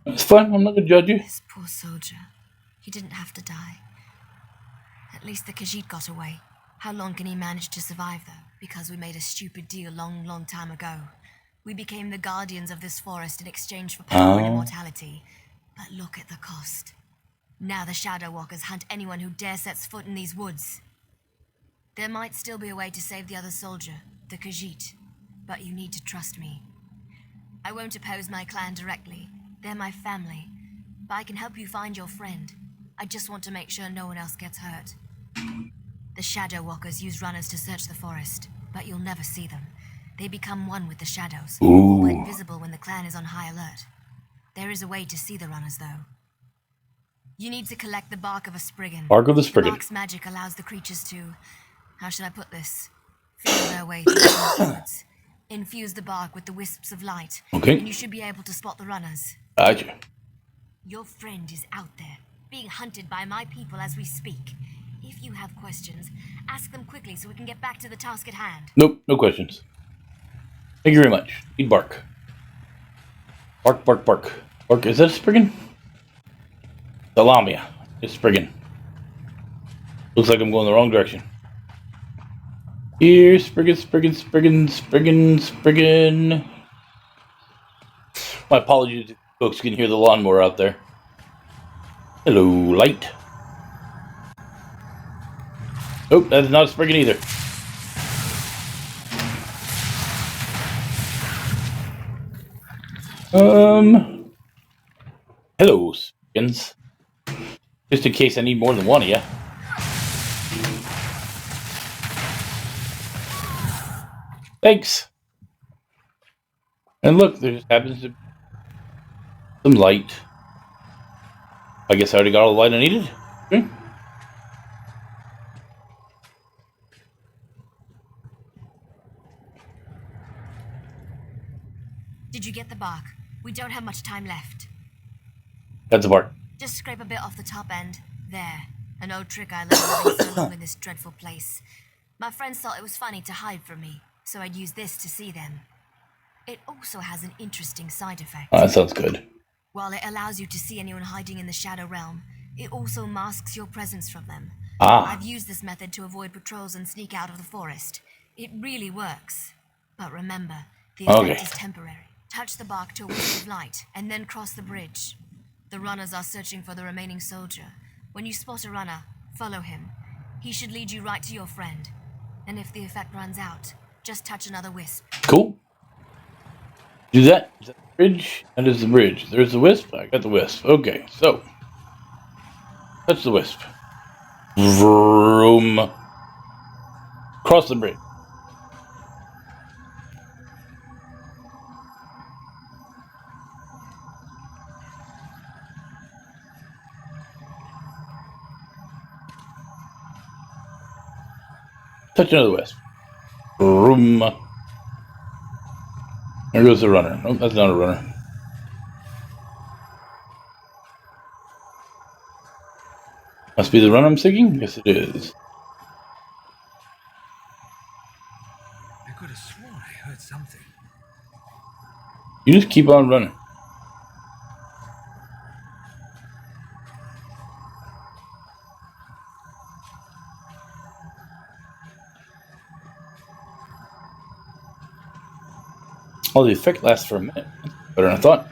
A: It's fine. I'm not going to judge you.
D: This poor soldier. He didn't have to die. At least the Khajiit got away. How long can he manage to survive, though? Because we made a stupid deal long time ago. We became the guardians of this forest in exchange for power and immortality. But look at the cost. Now the Shadow Walkers hunt anyone who dare sets foot in these woods. There might still be a way to save the other soldier, the Khajiit. But you need to trust me. I won't oppose my clan directly. They're my family. But I can help you find your friend. I just want to make sure no one else gets hurt. The Shadow Walkers use runners to search the forest, but you'll never see them. They become one with the shadows, or invisible when the clan is on high alert. There is a way to see the runners, though. You need to collect the bark of a spriggan.
A: Bark of the spriggan.
D: The bark's magic allows the creatures to... How should I put this? Feel their way through the woods. Infuse the bark with the wisps of light, and you should be able to spot the runners.
A: Gotcha.
D: Your friend is out there, being hunted by my people as we speak. If you have questions, ask them quickly so we can get back to the task at hand.
A: Nope, no questions. Thank you very much. Need bark. Bark, bark, bark. Bark, is that a spriggan? Salamia. Just friggin'. Looks like I'm going the wrong direction. Here, Spriggan. My apologies if folks can hear the lawnmower out there. Hello, light. Oh, that's not a Spriggan either. Hello, Spriggans. Just in case I need more than one of you. Thanks. And look, there just happens to be some light. I guess I already got all the light I needed. Okay.
D: Did you get the bark? We don't have much time left.
A: That's the part.
D: Just scrape a bit off the top end. There. An old trick I learned living so long in this dreadful place. My friends thought it was funny to hide from me, so I'd use this to see them. It also has an interesting side effect.
A: Oh, that sounds good.
D: While it allows you to see anyone hiding in the Shadow Realm, it also masks your presence from them. I've used this method to avoid patrols and sneak out of the forest. It really works. But remember, the effect is temporary. Touch the bark to a wisp of light, and then cross the bridge. The runners are searching for the remaining soldier. When you spot a runner, follow him. He should lead you right to your friend. And if the effect runs out, just touch another wisp.
A: Cool. Do that. Is that the bridge? That is the bridge. There's the wisp. I got the wisp. Okay, so. Touch the wisp. Vroom. Cross the bridge. Touch another wisp. Vroom. There goes the runner. Nope, that's not a runner. Must be the run I'm seeking? Yes, it is.
C: I could have sworn I heard something.
A: You just keep on running. Oh, the effect lasts for a minute. That's better than I thought.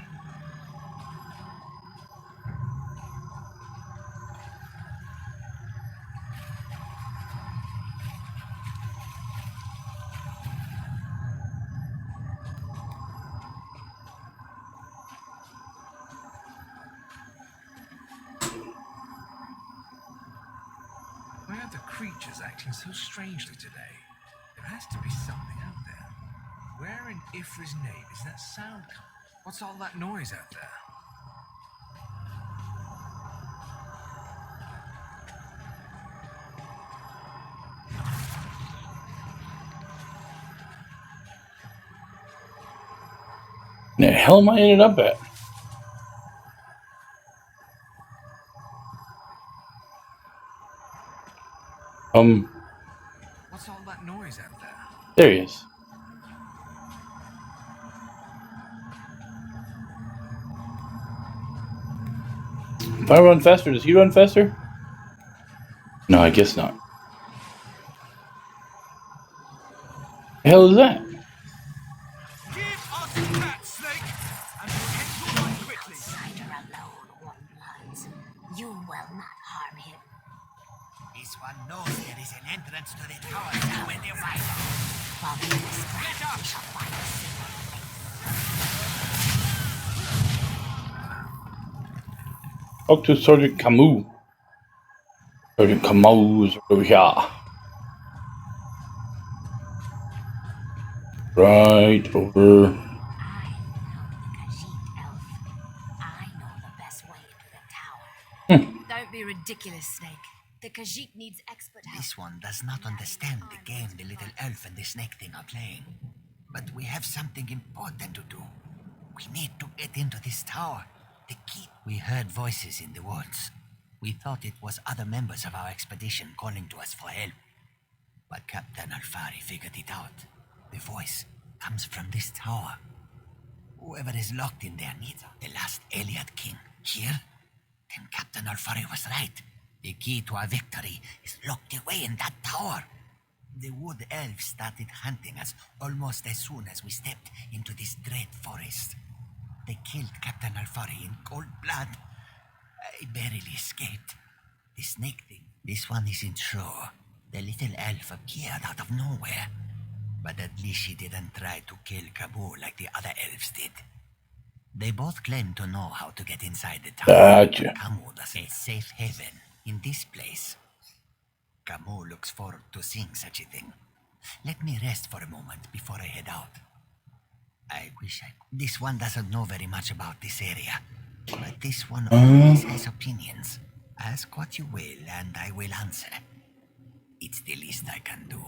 C: Why are the creatures acting so strangely today? There has to be something out there. Where in Ifri's name is that sound coming? What's all that noise out there?
A: Where the hell am I ended up at?
C: What's all that noise out there?
A: There he is. If I run faster, does he run faster? No, I guess not. The hell is that?
K: You will not harm him. This one knows there is an entrance to the tower somewhere nearby. Follow this path, we shall find a secret place.
A: Talk to Sergeant Camus. Sergeant Camus over here. Right over.
D: Don't be ridiculous, Snake. The Khajiit needs expert help.
K: This one does not understand the game the little elf and the snake thing are playing. But we have something important to do. We need to get into this tower. The key. We heard voices in the woods. We thought it was other members of our expedition calling to us for help. But Captain Alfari figured it out. The voice comes from this tower. Whoever is locked in there needs the last Eliad King. Here, Then Captain Alfari was right. The key to our victory is locked away in that tower. The wood elves started hunting us almost as soon as we stepped into this dread forest. They killed Captain Alfari in cold blood. I barely escaped. The snake thing, this one isn't sure. The little elf appeared out of nowhere. But at least she didn't try to kill Kabul like the other elves did. They both claim to know how to get inside the tower.
A: Gotcha.
K: Camus does a safe haven in this place. Camus looks forward to seeing such a thing. Let me rest for a moment before I head out. I wish I... This one doesn't know very much about this area. But this one always has opinions. Ask what you will and I will answer. It's the least I can do.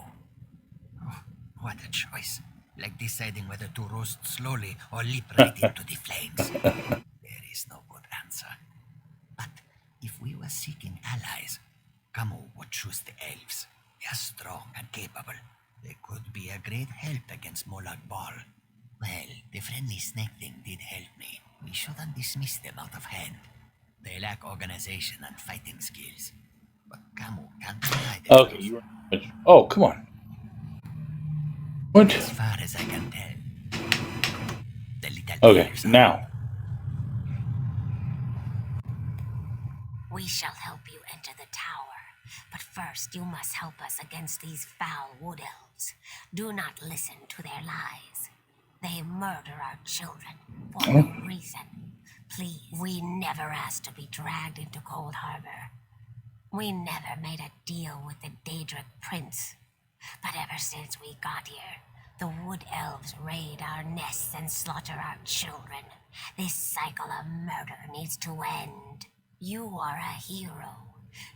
K: Oh, what a choice. Like deciding whether to roast slowly or leap right into the flames. There is no good answer. But if we were seeking allies, Camus would choose the elves. They are strong and capable. They could be a great help against Molag Bal. Well, the friendly snake thing did help me. We shouldn't dismiss them out of hand. They lack organization and fighting skills. But Camus can't deny them.
A: Okay, oh, come on. What?
K: As far as I can tell. The little
A: Okay, now.
P: We shall help you enter the tower, but first you must help us against these foul wood elves. Do not listen to their lies. They murder our children for no reason. Please, we never asked to be dragged into Cold Harbor. We never made a deal with the Daedric Prince. But ever since we got here, the wood elves raid our nests and slaughter our children. This cycle of murder needs to end. You are a hero.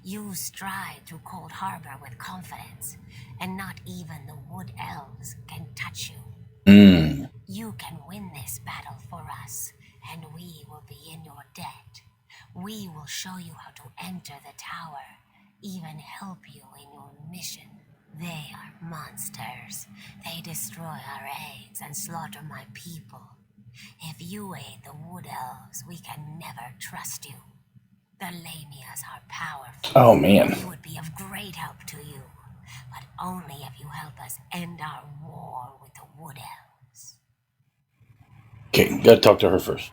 P: You stride through Cold Harbor with confidence, and not even the wood elves can touch you. You can win this battle for us, and we will be in your debt. We will show you how to enter the tower, even help you in your mission. They are monsters. They destroy our eggs and slaughter my people. If you aid the wood elves, we can never trust you. The Lamias are powerful.
A: Oh, man.
P: We would be of great help to you, but only if you help us end our war with the wood elves.
A: Okay, gotta talk to her first.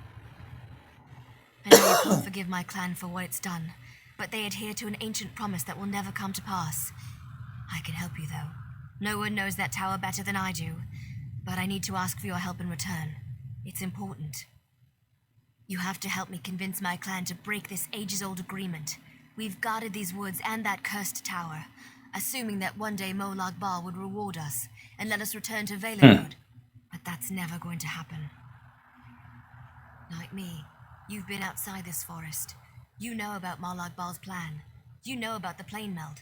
D: I know you can't forgive my clan for what it's done, but they adhere to an ancient promise that will never come to pass. I can help you, though. No one knows that tower better than I do, but I need to ask for your help in return. It's important. You have to help me convince my clan to break this ages-old agreement. We've guarded these woods and that cursed tower, assuming that one day Molag Bal would reward us and let us return to Valenwood. But that's never going to happen. Like me, you've been outside this forest. You know about Molag Bal's plan. You know about the plane meld.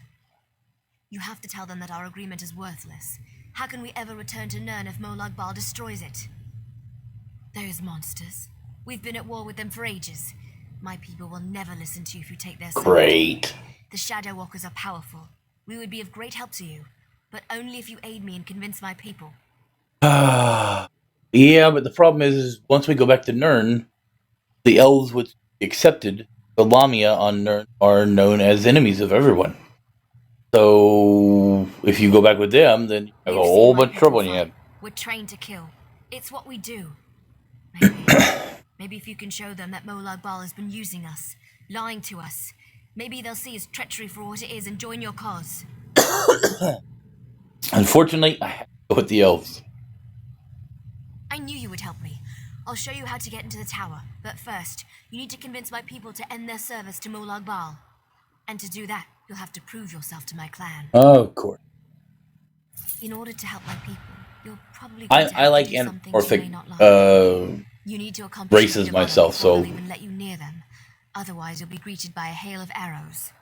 D: You have to tell them that our agreement is worthless. How can we ever return to Nirn if Molag Bal destroys it? Those monsters. We've been at war with them for ages. My people will never listen to you if you take their side.
A: Great.
D: The Shadow Walkers are powerful. We would be of great help to you, but only if you aid me and convince my people.
A: Yeah, but the problem is once we go back to Nirn, the elves would be accepted. The Lamia on Nirn are known as enemies of everyone. So if you go back with them, then you have a whole bunch of trouble in your head.
D: We're trained to kill. It's what we do. Maybe if you can show them that Molag Bal has been using us, lying to us, maybe they'll see his treachery for what it is and join your cause.
A: Unfortunately, I have to go with the elves.
D: I knew you would help me. I'll show you how to get into the tower, but first, you need to convince my people to end their service to Molag Bal. And to do that, you'll have to prove yourself to my clan.
A: Of course.
D: In order to help my people, you're probably
A: I like anthropomorphic
D: you need to accomplish
A: races myself, so
D: they'll even let you near them. Otherwise, you'll be greeted by a hail of arrows.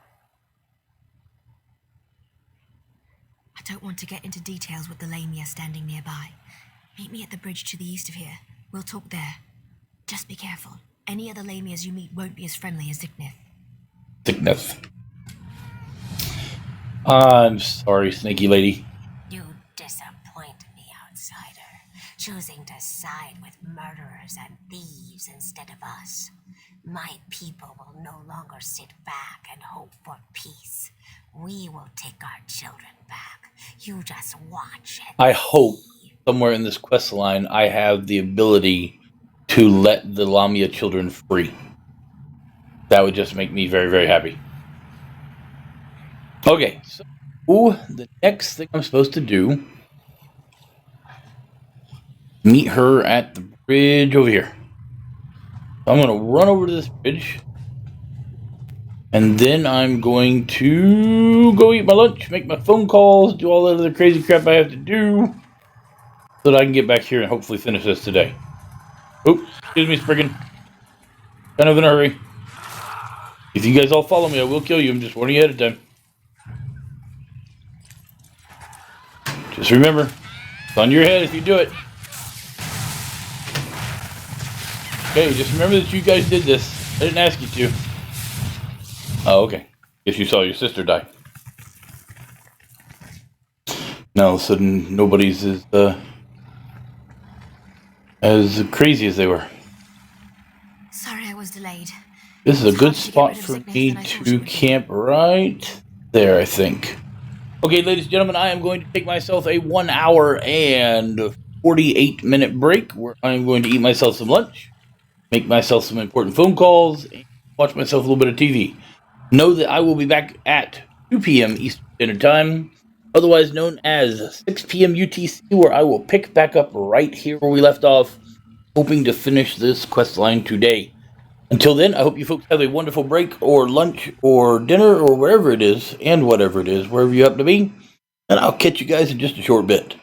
D: I don't want to get into details with the Lamia standing nearby. Meet me at the bridge to the east of here. We'll talk there. Just be careful. Any other Lamias you meet won't be as friendly as Ziknith.
A: Ziknith. I'm sorry, snaky lady.
P: You disappoint me, outsider, choosing to side with murderers and thieves instead of us. My people will no longer sit back and hope for peace. We will take our children back. You just watch it.
A: I hope somewhere in this quest line I have the ability to let the Lamia children free. That would just make me very, very happy. Okay, so the next thing I'm supposed to do, meet her at the bridge over here. I'm going to run over to this bridge, and then I'm going to go eat my lunch, make my phone calls, do all that other crazy crap I have to do, so that I can get back here and hopefully finish this today. Oops, excuse me, Spriggan. Kind of in a hurry. If you guys all follow me, I will kill you. I'm just warning you ahead of time. Just remember, it's on your head if you do it. Okay, just remember that you guys did this. I didn't ask you to. Oh, okay. Guess you saw your sister die. Now all of a sudden, nobody's as crazy as they were.
D: Sorry I was delayed.
A: This is a good spot for me to camp right there, I think. Okay, ladies and gentlemen, I am going to take myself a 1 hour and 48-minute break where I'm going to eat myself some lunch, make myself some important phone calls, and watch myself a little bit of TV. Know that I will be back at 2 p.m. Eastern Standard Time, otherwise known as 6 p.m. UTC, where I will pick back up right here where we left off, hoping to finish this quest line today. Until then, I hope you folks have a wonderful break, or lunch, or dinner, or whatever it is, and whatever it is, wherever you happen to be, and I'll catch you guys in just a short bit.